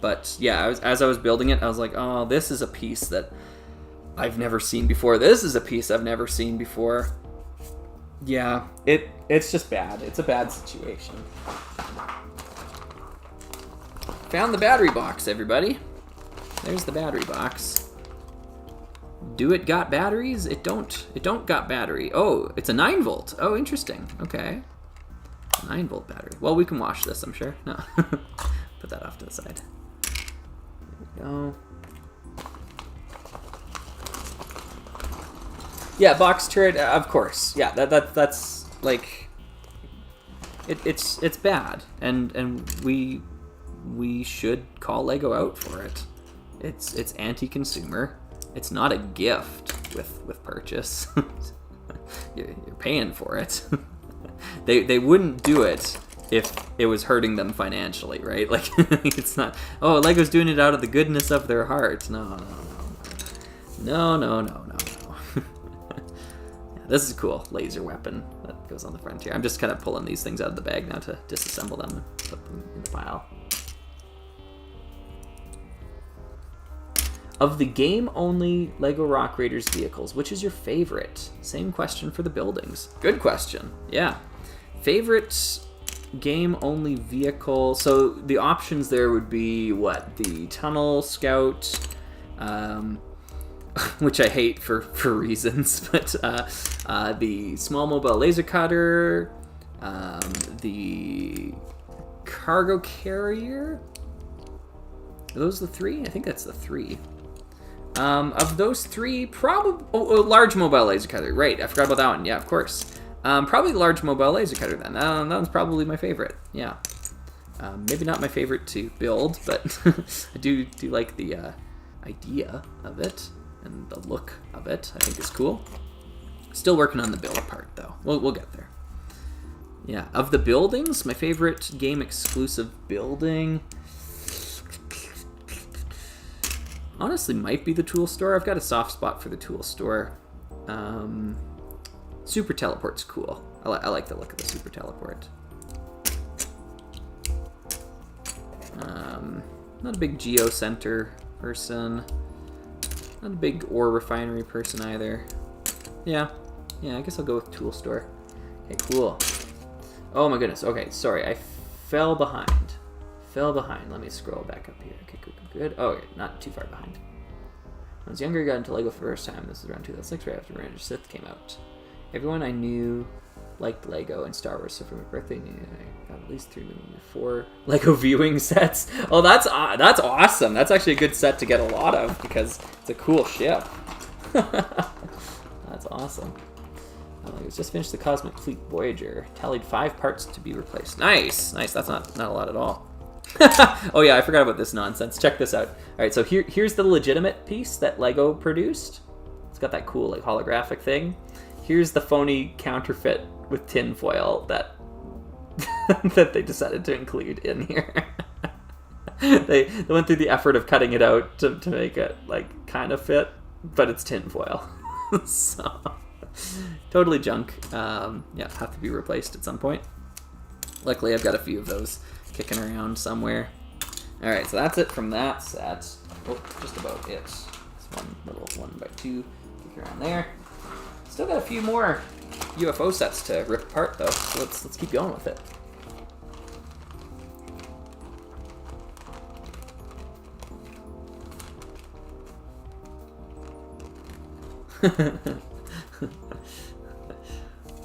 Speaker 1: But yeah, as I was building it, I was like, oh, this is a piece that I've never seen before. This is a piece I've never seen before. Yeah, it's just bad. It's a bad situation. Found the battery box, everybody. There's the battery box. Do it got batteries? It don't got battery. Oh, it's a 9 volt. Oh, interesting. Okay. 9 volt battery. Well, we can wash this, I'm sure. No. Put that off to the side. There we go. Yeah, box turret, of course. Yeah, that's like it's bad, and we should call Lego out for it. It's anti-consumer. It's not a gift with purchase. You're paying for it. They wouldn't do it if it was hurting them financially, right? Like, it's not, oh, Lego's doing it out of the goodness of their heart. No. This is a cool laser weapon that goes on the front here. I'm just kind of pulling these things out of the bag now to disassemble them and put them in the pile. Of the game-only LEGO Rock Raiders vehicles, which is your favorite? Same question for the buildings. Good question. Yeah. Favorite game-only vehicle. So the options there would be, what? The Tunnel Scout, which I hate for reasons, but the Small Mobile Laser Cutter, the Cargo Carrier. Are those the three? I think that's the three. Of those three, probably... Oh, Large Mobile Laser Cutter. Right, I forgot about that one. Yeah, of course. Probably Large Mobile Laser Cutter then. That one's probably my favorite. Yeah. Maybe not my favorite to build, but I do like the idea of it. And the look of it, I think, is cool. Still working on the build part, though. We'll get there. Yeah, of the buildings, my favorite game-exclusive building... honestly might be the tool store. I've got a soft spot for the tool store. Super Teleport's cool. I like the look of the Super Teleport. Not a big Geo Center person. Not a big ore refinery person either. Yeah, I guess I'll go with tool store. Okay, cool. Oh my goodness. Okay, sorry, I fell behind. Let me scroll back up here. Okay, good. Oh, okay, not too far behind. When I was younger, I got into Lego for the first time. This is around 2006, right after Revenge of the Sith came out. Everyone I knew liked Lego and Star Wars, so for my birthday, I got at least 4 Lego viewing sets. Oh, that's awesome. That's actually a good set to get a lot of because it's a cool ship. That's awesome. I just finished the Cosmic Fleet Voyager. Tallied 5 parts to be replaced. Nice. That's not a lot at all. Oh yeah, I forgot about this nonsense. Check this out. All right, so here's the legitimate piece that Lego produced. It's got that cool like holographic thing. Here's the phony counterfeit with tin foil that that they decided to include in here. They went through the effort of cutting it out to make it like kind of fit, but it's tin foil. So totally junk. Yeah, have to be replaced at some point. Luckily, I've got a few of those kicking around somewhere. All right, so that's it from that set. Oh, just about it. It's one little 1x2 around there. Still got a few more UFO sets to rip apart though, so let's keep going with it.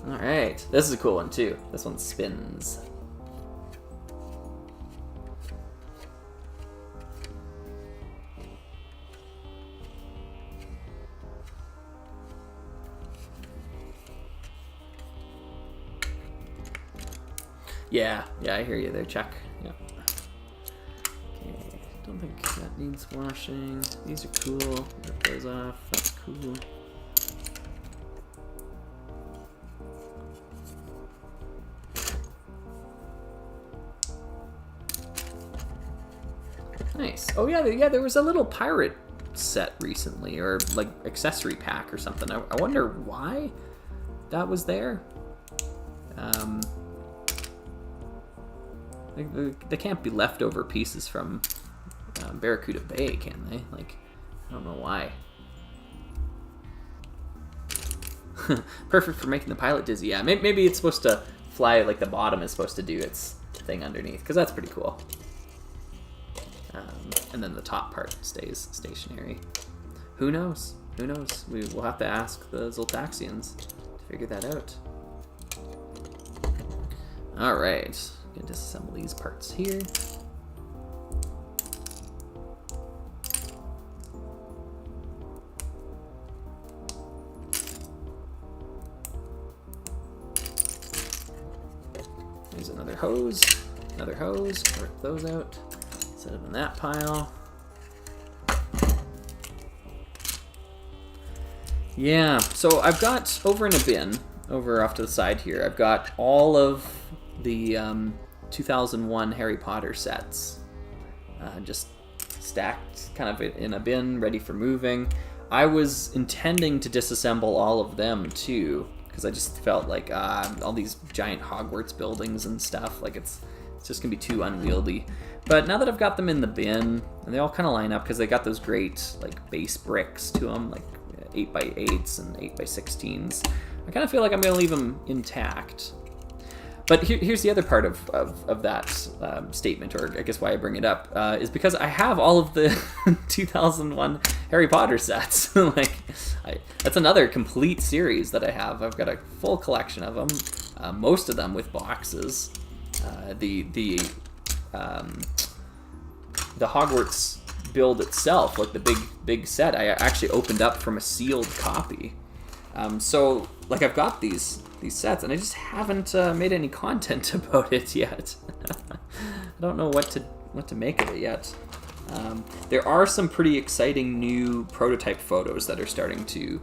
Speaker 1: All right, this is a cool one too. This one spins. Yeah, I hear you there, Chuck. Yeah. Okay, don't think that needs washing. These are cool. Rip those off. That's cool. Nice. Oh yeah, there was a little pirate set recently, or like accessory pack or something. I wonder why that was there. They can't be leftover pieces from Barracuda Bay, can they? Like, I don't know why. Perfect for making the pilot dizzy. Yeah, maybe it's supposed to fly, like the bottom is supposed to do its thing underneath, because that's pretty cool. And then the top part stays stationary. Who knows? Who knows? We'll have to ask the Zoltaxians to figure that out. All right. Gonna disassemble these parts here. There's another hose, rip those out, set them in that pile. Yeah, so I've got over in a bin, over off to the side here, I've got all of the 2001 Harry Potter sets, just stacked kind of in a bin, ready for moving. I was intending to disassemble all of them too, because I just felt like all these giant Hogwarts buildings and stuff, like it's just gonna be too unwieldy. But now that I've got them in the bin, and they all kind of line up because they got those great like base bricks to them, like 8x8s and 8x16s, I kind of feel like I'm gonna leave them intact. But here's the other part of that statement, or I guess why I bring it up, is because I have all of the 2001 Harry Potter sets. That's another complete series that I have. I've got a full collection of them, most of them with boxes. The Hogwarts build itself, like the big set, I actually opened up from a sealed copy. So like I've got these sets, and I just haven't made any content about it yet. I don't know what to make of it yet. There are some pretty exciting new prototype photos that are starting to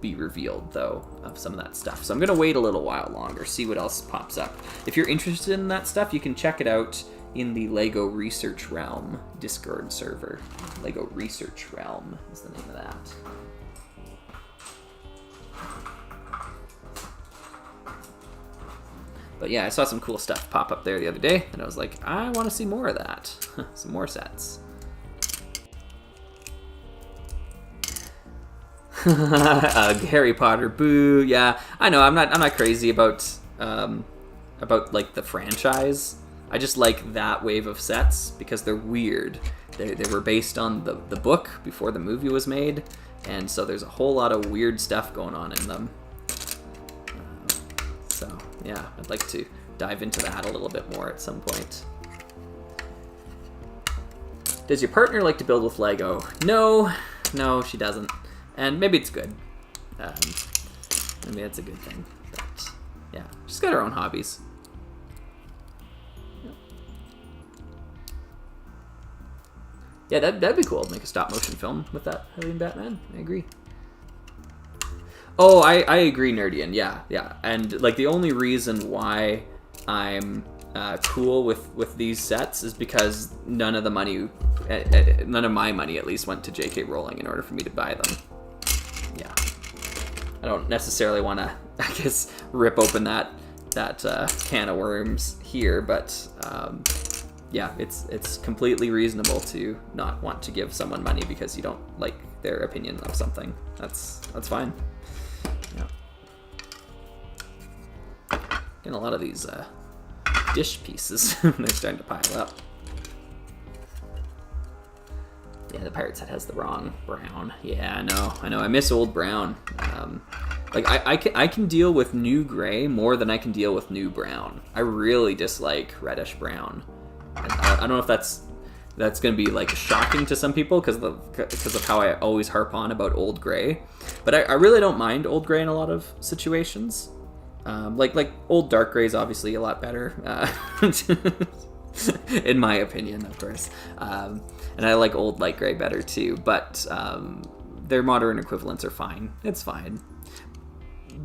Speaker 1: be revealed, though, of some of that stuff. So I'm gonna wait a little while longer, see what else pops up. If you're interested in that stuff, you can check it out in the LEGO Research Realm Discord server. LEGO Research Realm is the name of that. But yeah, I saw some cool stuff pop up there the other day, and I was like, I want to see more of that. Some more sets. Harry Potter, boo. Yeah, I know. I'm not crazy about like the franchise. I just like that wave of sets because they're weird. They were based on the book before the movie was made, and so there's a whole lot of weird stuff going on in them. So yeah, I'd like to dive into that a little bit more at some point. Does your partner like to build with Lego? No, she doesn't. And maybe it's good. Maybe that's a good thing. But yeah, she's got her own hobbies. Yeah, that'd be cool. Make a stop motion film with that Alien Batman. I agree. Oh, I agree, Nerdian. Yeah. And like the only reason why I'm cool with these sets is because none of my money at least went to J.K. Rowling in order for me to buy them. Yeah. I don't necessarily want to, I guess, rip open that can of worms here, but yeah, it's completely reasonable to not want to give someone money because you don't like their opinion of something. That's fine. Yeah. Getting a lot of these dish pieces. They're starting to pile up. Yeah, the pirate set has the wrong brown. Yeah, I know. I miss old brown. Like I can deal with new gray more than I can deal with new brown. I really dislike reddish brown. I don't know if that's going to be like shocking to some people because of how I always harp on about old gray. But I really don't mind old gray in a lot of situations. Like old dark gray is obviously a lot better. In my opinion, of course. And I like old light gray better too, but their modern equivalents are fine. It's fine.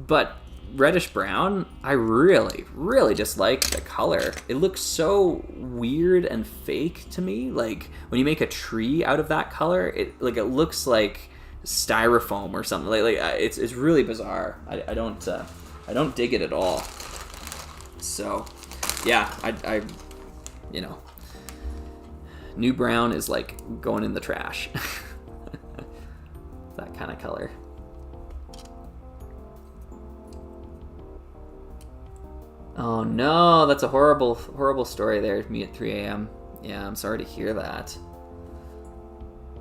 Speaker 1: But reddish brown, I really, really dislike the color. It looks so weird and fake to me. Like when you make a tree out of that color, it looks like styrofoam or something. It's really bizarre. I don't dig it at all. So yeah, I you know, new brown is like going in the trash. That kind of color. Oh no, that's a horrible, horrible story there, me at 3 a.m. Yeah, I'm sorry to hear that.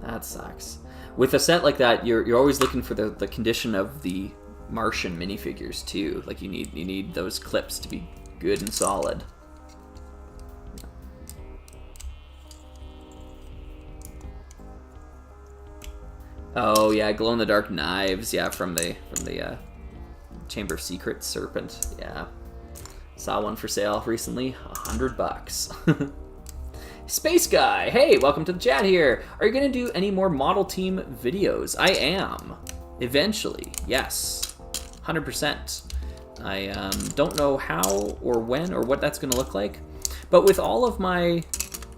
Speaker 1: That sucks. With a set like that, you're always looking for the condition of the Martian minifigures too. Like you need those clips to be good and solid. Oh yeah, glow in the dark knives. Yeah, from the Chamber of Secrets serpent. Yeah, saw one for sale recently. $100. Space Guy, hey, welcome to the chat here. Are you gonna do any more model team videos? I am, eventually. Yes, 100%. I don't know how or when or what that's gonna look like, but with all of my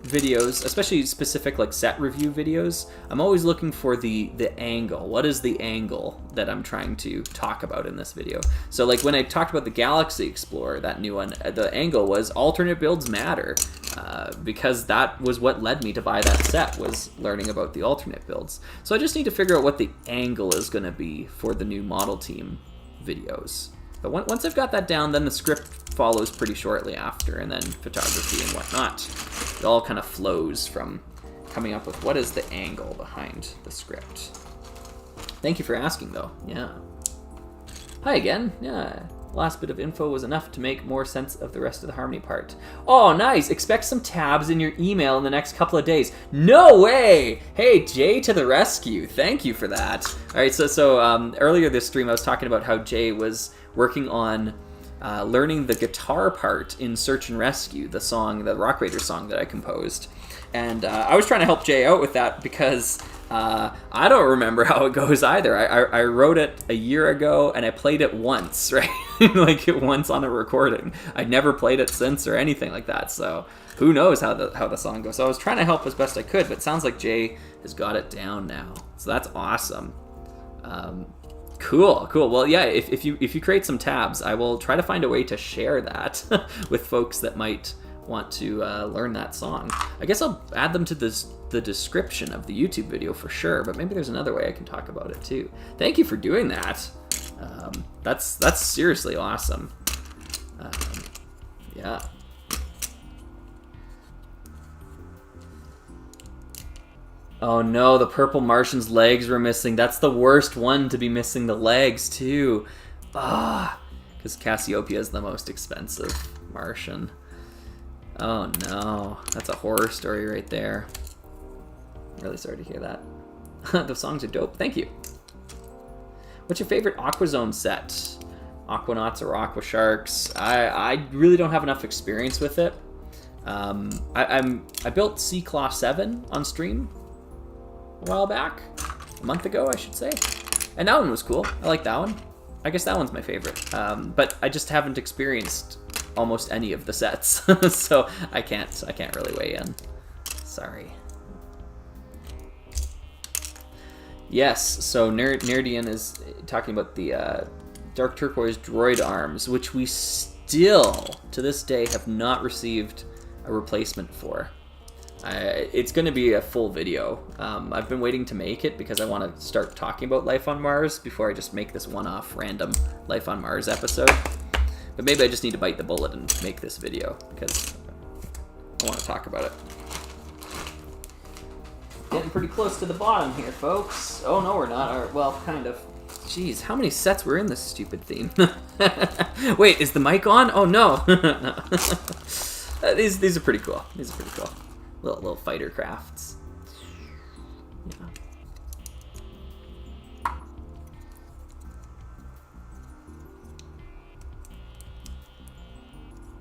Speaker 1: videos, especially specific like set review videos, I'm always looking for the angle. What is the angle that I'm trying to talk about in this video? So like when I talked about the Galaxy Explorer, that new one, the angle was alternate builds matter, because that was what led me to buy that set, was learning about the alternate builds. So I just need to figure out what the angle is going to be for the new model team videos. But once I've got that down, then the script follows pretty shortly after, and then photography and whatnot. It all kind of flows from coming up with what is the angle behind the script. Thank you for asking, though. Yeah. Hi again. Yeah. Last bit of info was enough to make more sense of the rest of the Harmony part. Oh, nice. Expect some tabs in your email in the next couple of days. No way! Hey, Jay to the rescue. Thank you for that. All right, so earlier this stream I was talking about how Jay was working on learning the guitar part in Search and Rescue, the song, the Rock Raider song that I composed. And I was trying to help Jay out with that because I don't remember how it goes either. I wrote it a year ago and I played it once, right? Like once on a recording. I'd never played it since or anything like that. So who knows how the song goes. So I was trying to help as best I could, but it sounds like Jay has got it down now. So that's awesome. Cool. Well, yeah, if you create some tabs, I will try to find a way to share that with folks that might want to learn that song. I guess I'll add them to the description of the YouTube video for sure, but maybe there's another way I can talk about it too. Thank you for doing that. That's seriously awesome. Yeah. Oh no, the purple Martian's legs were missing. That's the worst one to be missing the legs too. Because Cassiopeia is the most expensive Martian. Oh no, that's a horror story right there. I'm really sorry to hear that. The songs are dope. Thank you. What's your favorite Aquazone set? Aquanauts or Aqua Sharks? I really don't have enough experience with it. I built C-Claw 7 on stream a while back. A month ago, I should say. And that one was cool. I like that one. I guess that one's my favorite. But I just haven't experienced almost any of the sets. So I can't really weigh in. Sorry. Yes, so Nerdian is talking about the Dark Turquoise droid arms, which we still, to this day, have not received a replacement for. It's going to be a full video. I've been waiting to make it because I want to start talking about life on Mars before I just make this one-off random life on Mars episode. But maybe I just need to bite the bullet and make this video because I want to talk about it. Getting pretty close to the bottom here, folks. Oh, no, we're not. Well, kind of. Jeez, how many sets were in this stupid theme? Wait, is the mic on? Oh, no. No. These are pretty cool. These are pretty cool. Little fighter crafts. Yeah.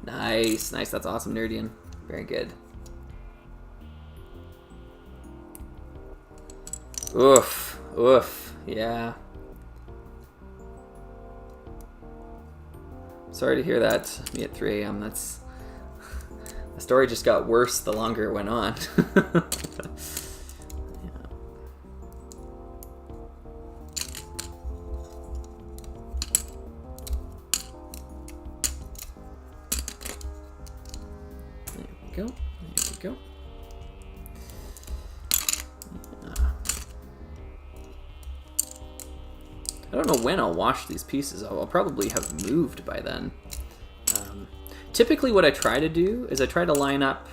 Speaker 1: Nice, nice. That's awesome, Nerdian. Very good. Oof, oof. Yeah. Sorry to hear that. Me at 3 a.m. That's... The story just got worse the longer it went on. Yeah. There we go. There we go. Yeah. I don't know when I'll wash these pieces. I'll probably have moved by then. Typically what I try to do is I try to line up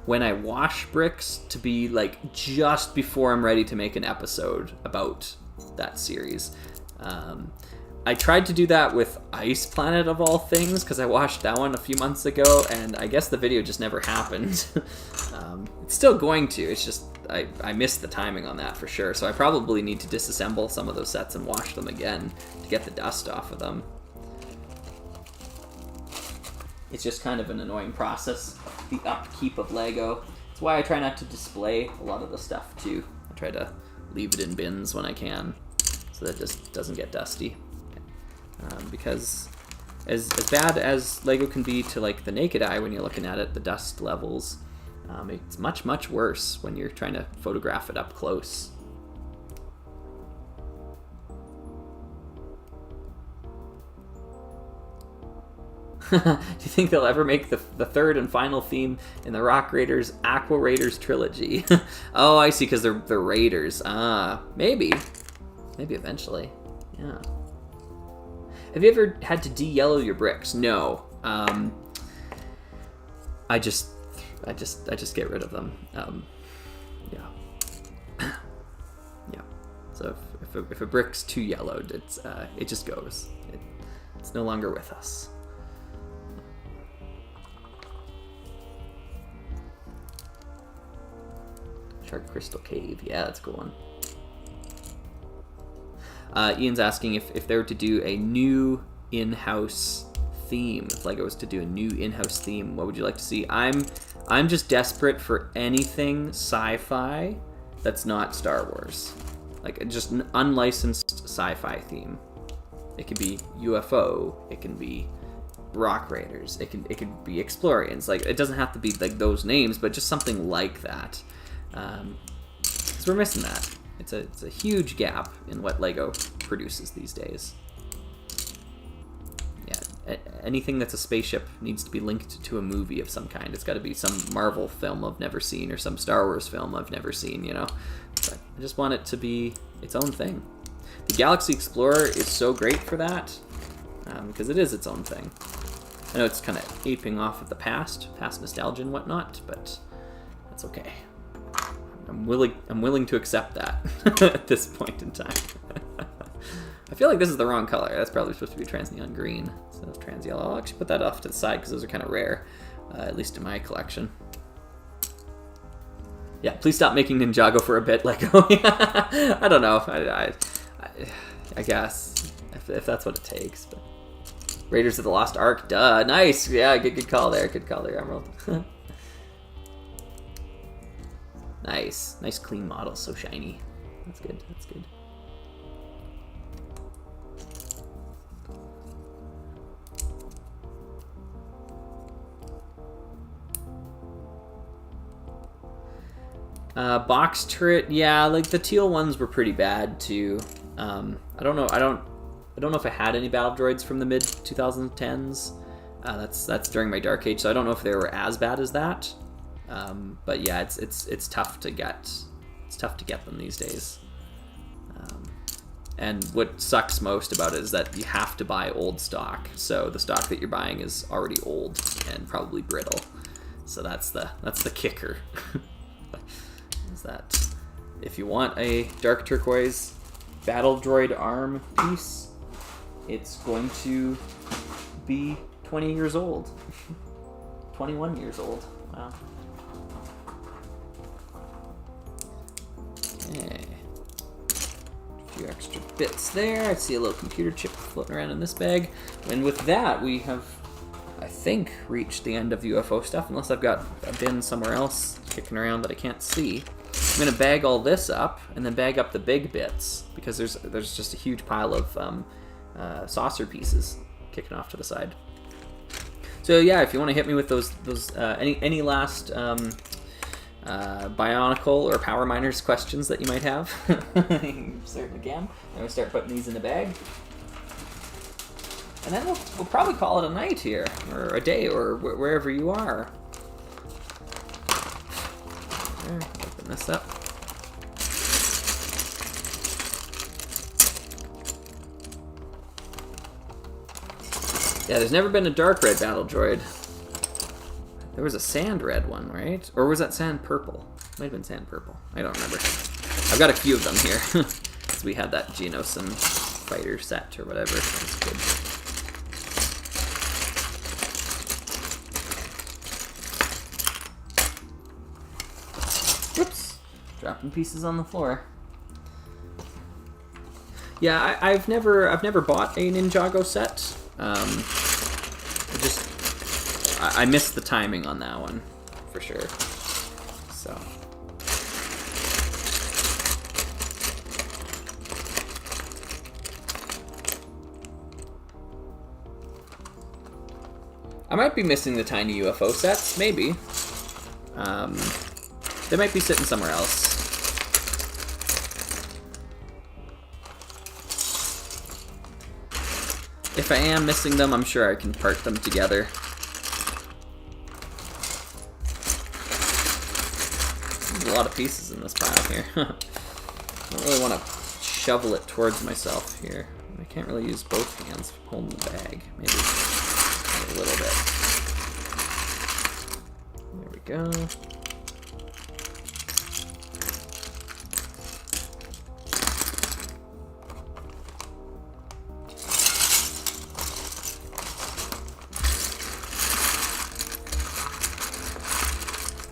Speaker 1: when I wash bricks to be like just before I'm ready to make an episode about that series. I tried to do that with Ice Planet of all things because I watched that one a few months ago and I guess the video just never happened. It's still going to, it's just I missed the timing on that for sure, so I probably need to disassemble some of those sets and wash them again to get the dust off of them. It's just kind of an annoying process, the upkeep of Lego. That's why I try not to display a lot of the stuff too. I try to leave it in bins when I can, so that it just doesn't get dusty. Because as bad as Lego can be to like the naked eye when you're looking at it, the dust levels, it's much, much worse when you're trying to photograph it up close. Do you think they'll ever make the third and final theme in the Rock Raiders Aqua Raiders trilogy? Oh, I see, because they're Raiders. Maybe. Maybe eventually. Yeah. Have you ever had to de-yellow your bricks? No. I just get rid of them. Yeah. Yeah. So if a brick's too yellowed, it just goes. It's no longer with us. Shark Crystal Cave. Yeah, that's a cool one. Ian's asking if they were to do a new in-house theme, if Lego was to do a new in-house theme, what would you like to see? I'm just desperate for anything sci-fi that's not Star Wars. Like just an unlicensed sci-fi theme. It could be UFO, it can be Rock Raiders, it could be Explorians. Like it doesn't have to be like those names, but just something like that. Because we're missing that. It's a huge gap in what Lego produces these days. Yeah, anything that's a spaceship needs to be linked to a movie of some kind. It's got to be some Marvel film I've never seen or some Star Wars film I've never seen, you know? But I just want it to be its own thing. The Galaxy Explorer is so great for that, because it is its own thing. I know it's kind of aping off of the past nostalgia and whatnot, but that's okay. I'm willing to accept that at this point in time. I feel like this is the wrong color. That's probably supposed to be trans neon green. So trans yellow. I'll actually put that off to the side because those are kind of rare, at least in my collection. Yeah, please stop making Ninjago for a bit, Lego. I don't know. I guess if that's what it takes. But Raiders of the Lost Ark, duh. Nice. Yeah, good call there. Good call there, Emerald. Nice clean model, so shiny. That's good, that's good. Box turret, yeah, like the teal ones were pretty bad too. I don't know if I had any battle droids from the mid 2010s. That's during my Dark Age, so I don't know if they were as bad as that. But yeah, it's tough to get. It's tough to get them these days. And what sucks most about it is that you have to buy old stock. So the stock that you're buying is already old and probably brittle. So that's the kicker. Is that if you want a dark turquoise battle droid arm piece, it's going to be 20 years old. 21 years old. Wow. Okay. A few extra bits there. I see a little computer chip floating around in this bag. And with that, we have, I think, reached the end of UFO stuff, unless I've got a bin somewhere else kicking around that I can't see. I'm gonna bag all this up and then bag up the big bits, because there's just a huge pile of saucer pieces kicking off to the side. So yeah, if you want to hit me with those any last Bionicle or Power Miners questions that you might have, you certainly can. I'm gonna start putting these in the bag, and then we'll probably call it a night here, or a day, or wherever you are. There, open this up. Yeah, there's never been a dark red battle droid. There was a sand red one, right? Or was that sand purple? Might have been sand purple. I don't remember. I've got a few of them here. Because we had that Geonosis fighter set or whatever. That's good. Whoops! Dropping pieces on the floor. Yeah, I've never bought a Ninjago set. I missed the timing on that one, for sure. So. I might be missing the tiny UFO sets, maybe. They might be sitting somewhere else. If I am missing them, I'm sure I can part them together. There's a lot of pieces in this pile here. I don't really want to shovel it towards myself here. I can't really use both hands holding the bag. Maybe a little bit. There we go.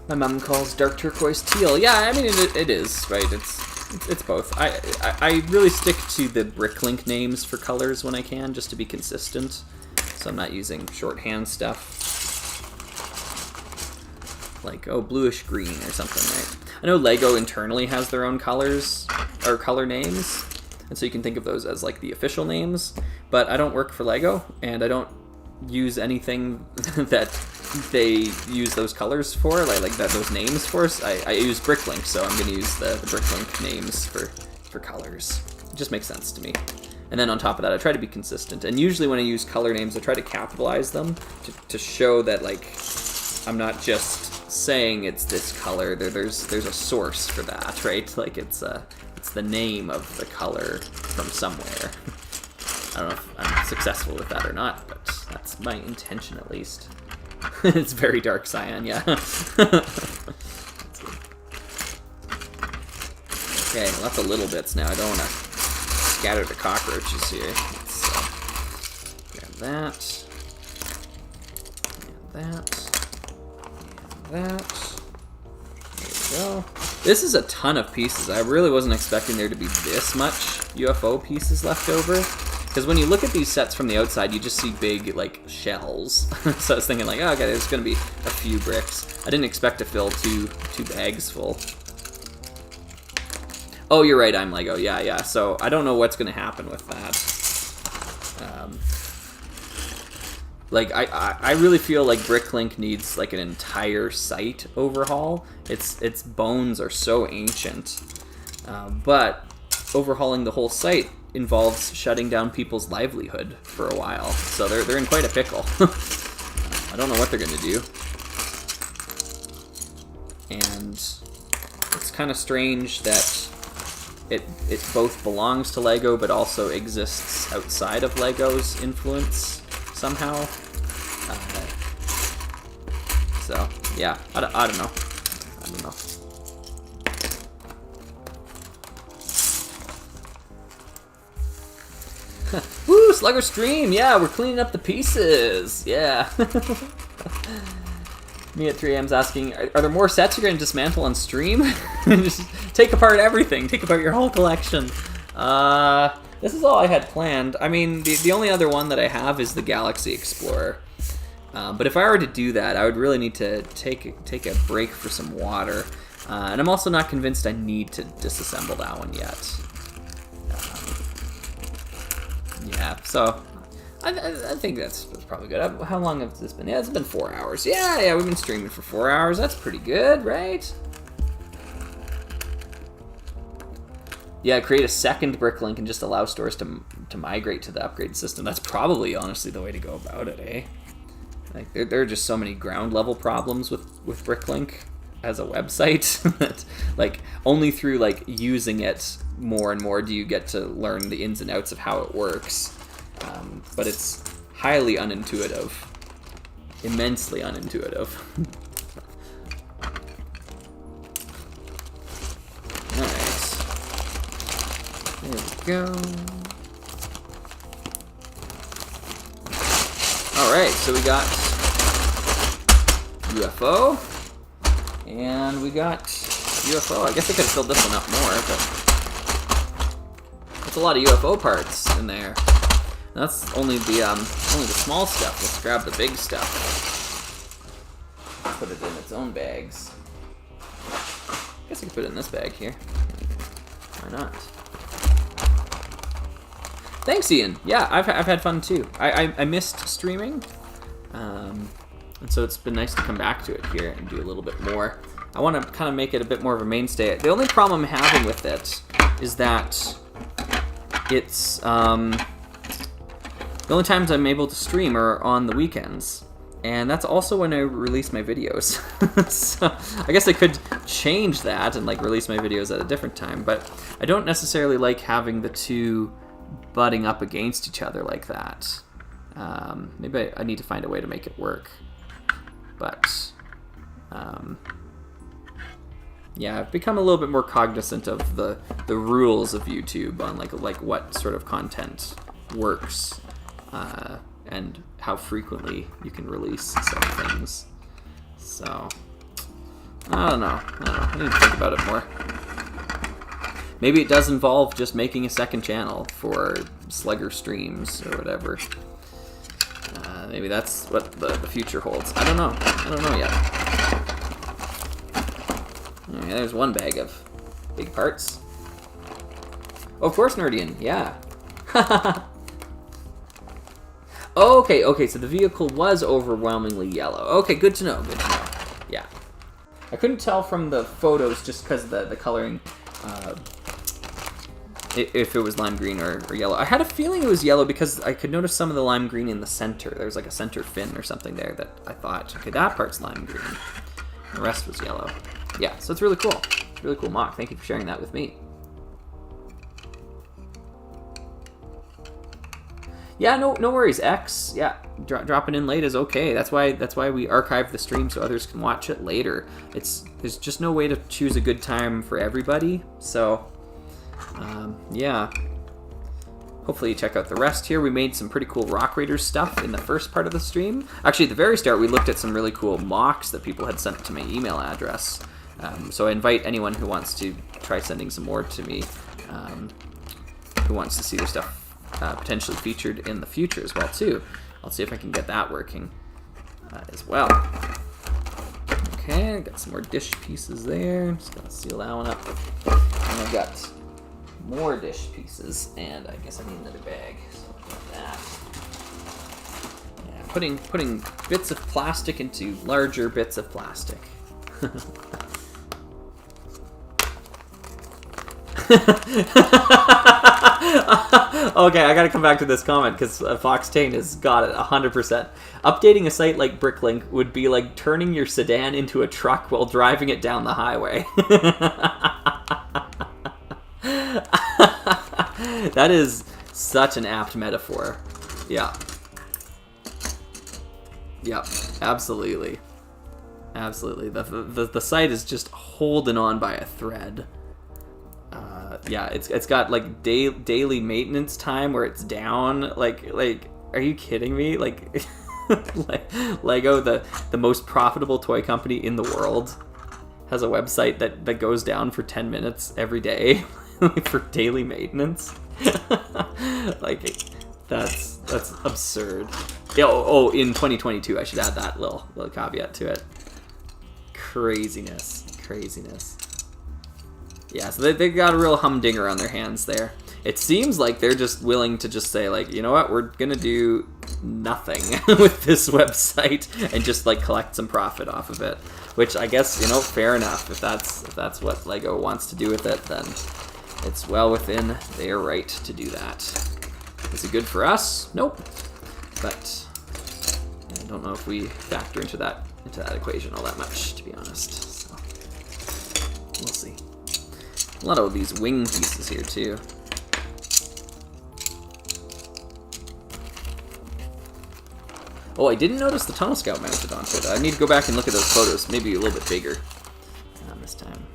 Speaker 1: My mom calls dark turquoise teal. Yeah, I mean it is, right? It's both. I really stick to the Bricklink names for colors when I can, just to be consistent. So I'm not using shorthand stuff. Like, oh, bluish green or something, right? I know Lego internally has their own colors, or color names, and so you can think of those as like the official names, but I don't work for Lego, and I don't use anything that they use those colors for, like that those names for. I use Bricklink, so I'm going to use the Bricklink names for colors. It just makes sense to me. And then on top of that, I try to be consistent. And usually when I use color names, I try to capitalize them to show that, like, I'm not just saying it's this color. There's a source for that, right? Like it's the name of the color from somewhere. I don't know if I'm successful with that or not, but that's my intention at least. It's very dark cyan, yeah. That's good. Okay, lots of little bits now. I don't want to scatter the cockroaches here. Let's grab that. And that. And that. There we go. This is a ton of pieces. I really wasn't expecting there to be this much UFO pieces left over. Because when you look at these sets from the outside, you just see big, like, shells. So I was thinking, like, oh, okay, there's going to be a few bricks. I didn't expect to fill two bags full. Oh, you're right, I'm Lego. Yeah. So I don't know what's going to happen with that. Like, I really feel like Bricklink needs, like, an entire site overhaul. Its bones are so ancient. But overhauling the whole site involves shutting down people's livelihood for a while, so they're in quite a pickle. I don't know what they're going to do. and it's kind of strange that it both belongs to Lego but also exists outside of Lego's influence somehow. So yeah, I don't know. I don't know. Woo, Slugger stream! Yeah, we're cleaning up the pieces! Yeah. Me at 3M's asking, are there more sets you're going to dismantle on stream? Just take apart everything. Take apart your whole collection. This is all I had planned. I mean, the only other one that I have is the Galaxy Explorer. But if I were to do that, I would really need to take a break for some water. And I'm also not convinced I need to disassemble that one yet. Yeah, so I think that's probably good. How long has this been? Yeah, it's been 4 hours. Yeah, we've been streaming for 4 hours. That's pretty good, right? Yeah, create a second bricklink and just allow stores to migrate to the upgrade system. That's probably, honestly, the way to go about it, eh? Like, there are just so many ground level problems with Bricklink as a website that, like, only through, like, using it more and more do you get to learn the ins and outs of how it works. But it's highly unintuitive. Immensely unintuitive. Alright. There we go. Alright, so we got UFO. And we got UFO. I guess I could have filled this one up more, but that's a lot of UFO parts in there. And that's only the small stuff. Let's grab the big stuff. Put it in its own bags. I guess I could put it in this bag here. Why not? Thanks, Ian. Yeah, I've had fun too. I missed streaming, and so it's been nice to come back to it here and do a little bit more. I want to kind of make it a bit more of a mainstay. The only problem I'm having with it is that it's the only times I'm able to stream are on the weekends, and that's also when I release my videos. So I guess I could change that and like release my videos at a different time, but I don't necessarily like having the two butting up against each other like that. Maybe I need to find a way to make it work. But yeah, I've become a little bit more cognizant of the rules of YouTube on like what sort of content works and how frequently you can release some things. So I don't know. I need to think about it more. Maybe it does involve just making a second channel for Slugger streams or whatever. Maybe that's what the future holds. I don't know. I don't know yet. Okay, there's one bag of big parts. Oh, of course, Nerdian. Yeah. Okay, so the vehicle was overwhelmingly yellow. Okay, good to know, Yeah. I couldn't tell from the photos just because of the coloring if it was lime green or yellow. I had a feeling it was yellow because I could notice some of the lime green in the center. There was like a center fin or something there that I thought, okay, that part's lime green. The rest was yellow. Yeah, so it's really cool. It's really cool mock. Thank you for sharing that with me. Yeah, no worries. X, yeah, dropping in late is okay. That's why we archive the stream so others can watch it later. There's just no way to choose a good time for everybody. So, yeah. Hopefully you check out the rest here. We made some pretty cool Rock Raiders stuff in the first part of the stream. Actually, at the very start, we looked at some really cool mocks that people had sent to my email address. So I invite anyone who wants to try sending some more to me, who wants to see their stuff potentially featured in the future as well too. I'll see if I can get that working as well. Okay, got some more dish pieces there. Just gonna seal that one up. And I've got more dish pieces, and I guess I need another bag. So I'll do that. Yeah, putting bits of plastic into larger bits of plastic. Okay, I gotta come back to this comment because Foxtane has got it 100%. Updating a site like Bricklink would be like turning your sedan into a truck while driving it down the highway. That is such an apt metaphor. Yeah. Yep, absolutely. Absolutely. The site is just holding on by a thread. Yeah, it's got like daily maintenance time where it's down. Like, are you kidding me? Like, Lego, the most profitable toy company in the world, has a website that goes down for 10 minutes every day for daily maintenance. Like, that's absurd. Yeah, oh, in 2022, I should add that little caveat to it. Craziness. Yeah, so they got a real humdinger on their hands there. It seems like they're just willing to just say, like, you know what, we're gonna do nothing with this website and just like collect some profit off of it. Which I guess, you know, fair enough. If that's what Lego wants to do with it, then it's well within their right to do that. Is it good for us? Nope. But I don't know if we factor into that equation all that much, to be honest. So we'll see. A lot of these wing pieces here too. Oh, I didn't notice the Tunnel Scout mounted onto it. I need to go back and look at those photos. Maybe a little bit bigger this time.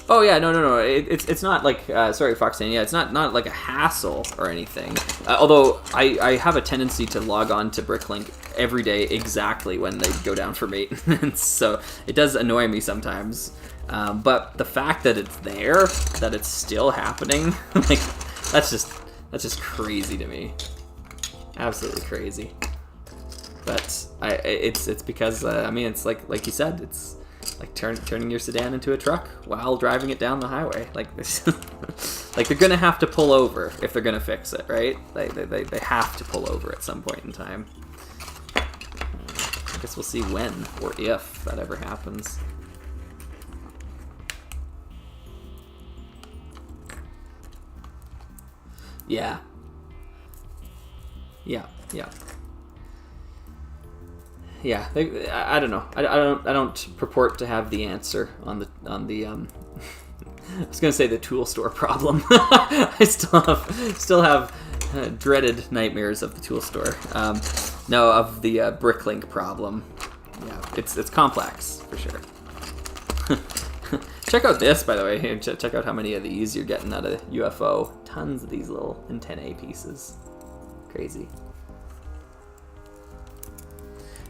Speaker 1: Oh yeah, no. It's not like sorry, Foxane. Yeah, it's not like a hassle or anything. Although I have a tendency to log on to Bricklink every day exactly when they go down for maintenance, so it does annoy me sometimes. But the fact that it's there, that it's still happening, like that's just crazy to me. Absolutely crazy. But it's because I mean, it's like you said, it's like turning your sedan into a truck while driving it down the highway. Like this, like they're gonna have to pull over if they're gonna fix it, right? They have to pull over at some point in time. I guess we'll see when or if that ever happens. Yeah. I don't know. I don't purport to have the answer on the I was gonna say the tool store problem. I still have dreaded nightmares of the tool store. No, of the Bricklink problem. Yeah, it's complex for sure. Check out this, by the way. Check out how many of these you're getting out of UFO. Tons of these little antennae pieces. Crazy.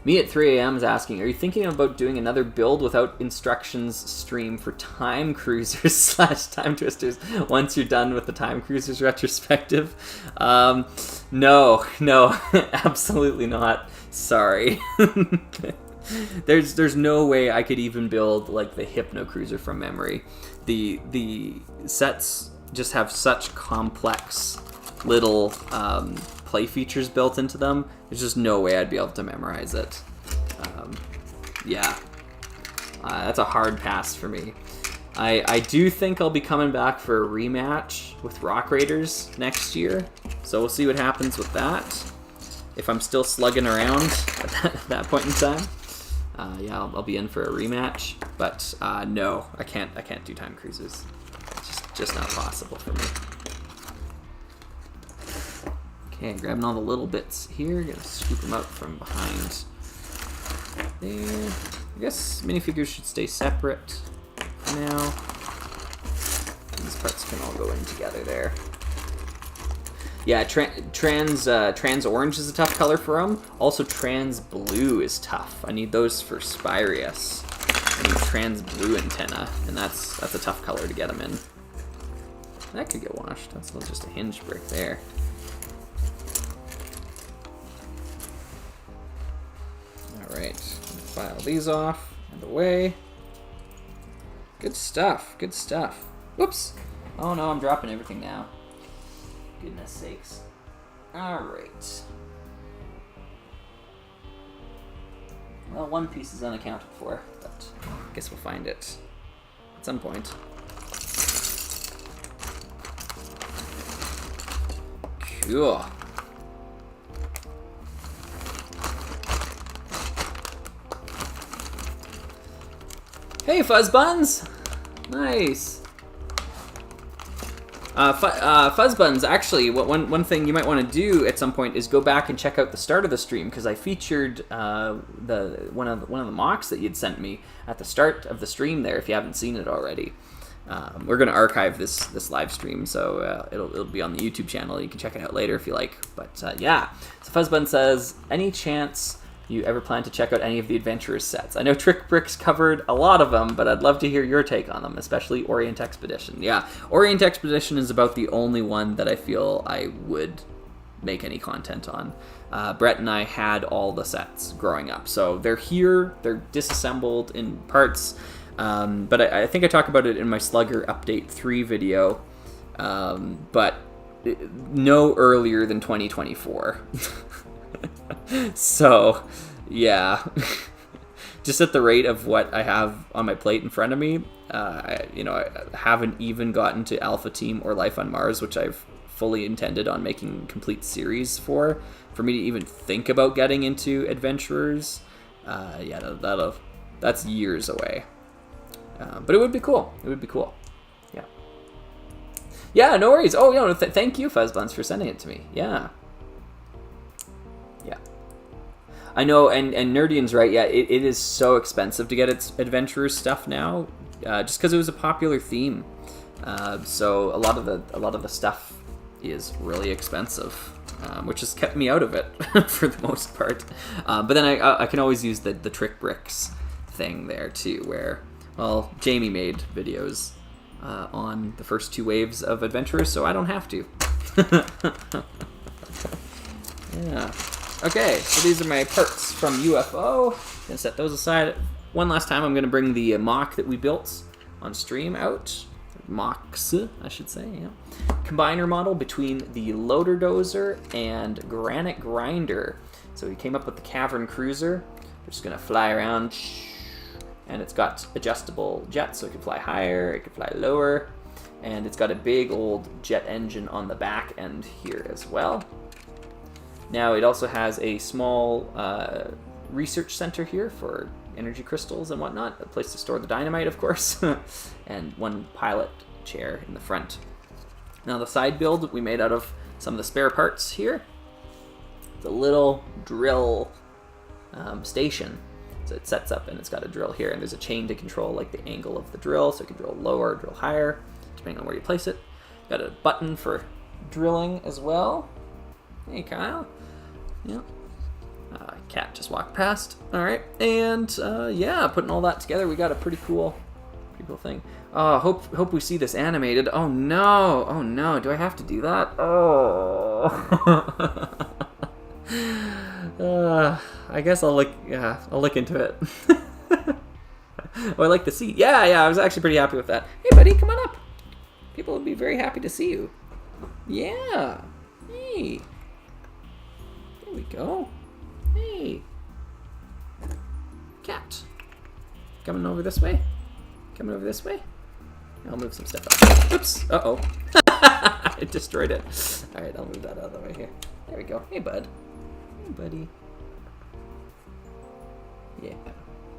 Speaker 1: Me at 3 a.m. is asking, are you thinking about doing another build without instructions stream for Time Cruisers / Time Twisters once you're done with the Time Cruisers retrospective? No, absolutely not. Sorry. There's no way I could even build like the Hypno Cruiser from memory. The sets just have such complex little play features built into them. There's just no way I'd be able to memorize it. That's a hard pass for me. I do think I'll be coming back for a rematch with Rock Raiders next year, so we'll see what happens with that. If I'm still slugging around at that point in time, yeah, I'll be in for a rematch. But no, I can't do Time Cruisers. It's just not possible for me. Okay, grabbing all the little bits here. Gonna scoop them out from behind there. I guess minifigures should stay separate for now. These parts can all go in together there. Yeah, trans orange is a tough color for them. Also, trans blue is tough. I need those for Spyrius. I need trans blue antenna, and that's a tough color to get them in. That could get washed. That's just a hinge brick there. Alright, file these off and away. Good stuff, good stuff. Whoops! Oh no, I'm dropping everything now. Goodness sakes. Alright. Well, one piece is unaccounted for, but I guess we'll find it at some point. Ugh. Hey, Fuzz Buns! Nice. Fuzz Buns, actually, one thing you might want to do at some point is go back and check out the start of the stream, because I featured one of the MOCs that you'd sent me at the start of the stream there, if you haven't seen it already. We're going to archive this live stream, so it'll be on the YouTube channel. You can check it out later if you like. But yeah, so Fuzzbun says, any chance you ever plan to check out any of the Adventurers sets? I know Trick Bricks covered a lot of them, but I'd love to hear your take on them, especially Orient Expedition. Yeah, Orient Expedition is about the only one that I feel I would make any content on. Brett and I had all the sets growing up, so they're here, they're disassembled in parts. But I think I talk about it in my Slugger Update 3 video, but no earlier than 2024. So, yeah, just at the rate of what I have on my plate in front of me, I haven't even gotten to Alpha Team or Life on Mars, which I've fully intended on making complete series for me to even think about getting into Adventurers. Yeah, that's years away. But it would be cool. It would be cool. Yeah. Yeah, no worries. Oh, yeah, thank you, Fuzzbuns, for sending it to me. Yeah. Yeah. I know, and Nerdian's right. Yeah, it is so expensive to get its Adventurers stuff now, just because it was a popular theme. So a lot of the stuff is really expensive, which has kept me out of it for the most part. But then I can always use the Trick Bricks thing there too, where, well, Jamie made videos on the first 2 waves of Adventurers, so I don't have to. Yeah. Okay, so these are my parts from UFO. I'm gonna set those aside. One last time, I'm gonna bring the MOC that we built on stream out. MOCs, I should say, yeah. Combiner model between the Loader Dozer and Granite Grinder. So we came up with the Cavern Cruiser. We're just gonna fly around, and it's got adjustable jets, so it can fly higher, it can fly lower, and it's got a big old jet engine on the back end here as well. Now it also has a small research center here for energy crystals and whatnot, a place to store the dynamite, of course, and one pilot chair in the front. Now the side build we made out of some of the spare parts here. The little drill station. So it sets up and it's got a drill here, and there's a chain to control like the angle of the drill, so it can drill lower, drill higher, depending on where you place it. Got a button for drilling as well. Hey, Kyle. Yeah. Cat just walked past. All right, and yeah, putting all that together, we got a pretty cool thing. Oh, hope we see this animated. Oh no, do I have to do that? Oh. I guess I'll look into it. Oh, I like the seat. Yeah, I was actually pretty happy with that. Hey, buddy, come on up. People would be very happy to see you. Yeah. Hey. There we go. Hey. Cat. Coming over this way? Coming over this way? I'll move some stuff up. Oops. Uh-oh. I destroyed it. All right, I'll move that out of the way here. There we go. Hey, bud. Hey, buddy. Yeah.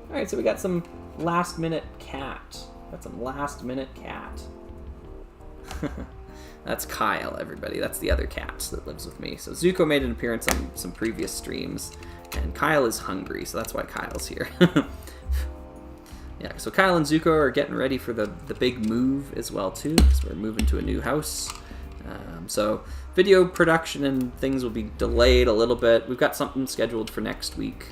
Speaker 1: All right, so we got some last-minute cat. That's Kyle, everybody. That's the other cat that lives with me. So Zuko made an appearance on some previous streams, and Kyle is hungry, so that's why Kyle's here. Yeah, so Kyle and Zuko are getting ready for the big move as well, too, because we're moving to a new house. So video production and things will be delayed a little bit. We've got something scheduled for next week,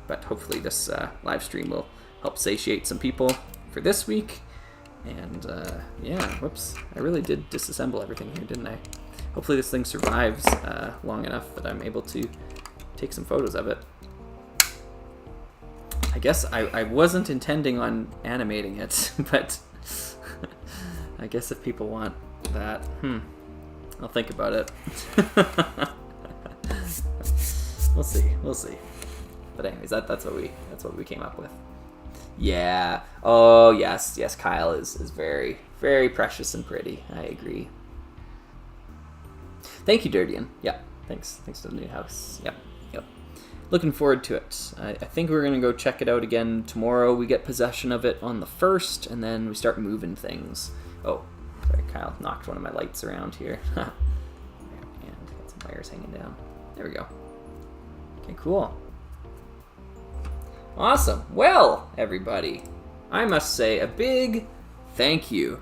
Speaker 1: but hopefully this live stream will help satiate some people for this week. And yeah, whoops, I really did disassemble everything here, didn't I? Hopefully this thing survives long enough that I'm able to take some photos of it. I guess I wasn't intending on animating it, but I guess if people want that, I'll think about it. We'll see. But anyways, that's what we came up with. Yeah. Oh yes, Kyle is very, very precious and pretty. I agree. Thank you, Dirtian. Yeah, thanks to the new house. Yep. Looking forward to it. I think we're gonna go check it out again tomorrow. We get possession of it on the 1st, and then we start moving things. Oh, sorry, Kyle knocked one of my lights around here. And got some wires hanging down. There we go. Okay, cool. Awesome. Well, everybody, I must say a big thank you.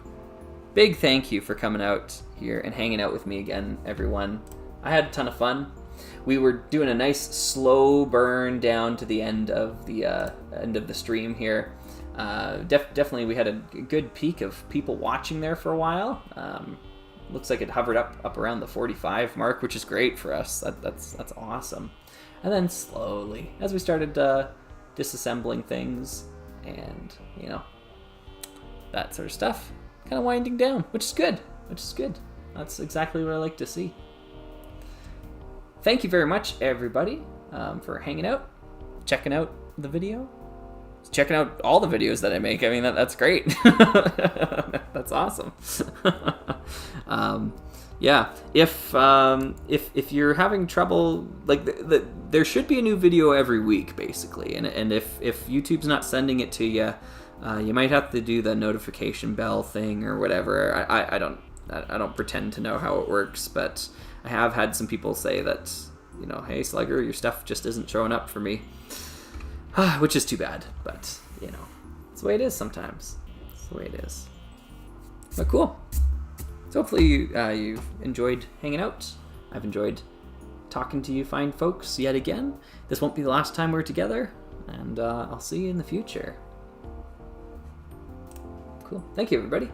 Speaker 1: Big thank you for coming out here and hanging out with me again, everyone. I had a ton of fun. We were doing a nice slow burn down to the end of the stream here. Definitely, we had a good peak of people watching there for a while. Looks like it hovered up around the 45 mark, which is great for us. That's awesome. And then slowly, as we started disassembling things and that sort of stuff, kind of winding down, which is good. That's exactly what I like to see. Thank you very much, everybody, for hanging out, checking out the video, checking out all the videos that I make. I mean, that's great. That's awesome. Yeah, if you're having trouble, like there should be a new video every week, basically, and if YouTube's not sending it to you, you might have to do the notification bell thing or whatever. I don't pretend to know how it works, but I have had some people say that, hey, Slugger, your stuff just isn't showing up for me, which is too bad, but, it's the way it is sometimes. It's the way it is. But cool. So hopefully you've enjoyed hanging out. I've enjoyed talking to you fine folks yet again. This won't be the last time we're together, and I'll see you in the future. Cool. Thank you, everybody.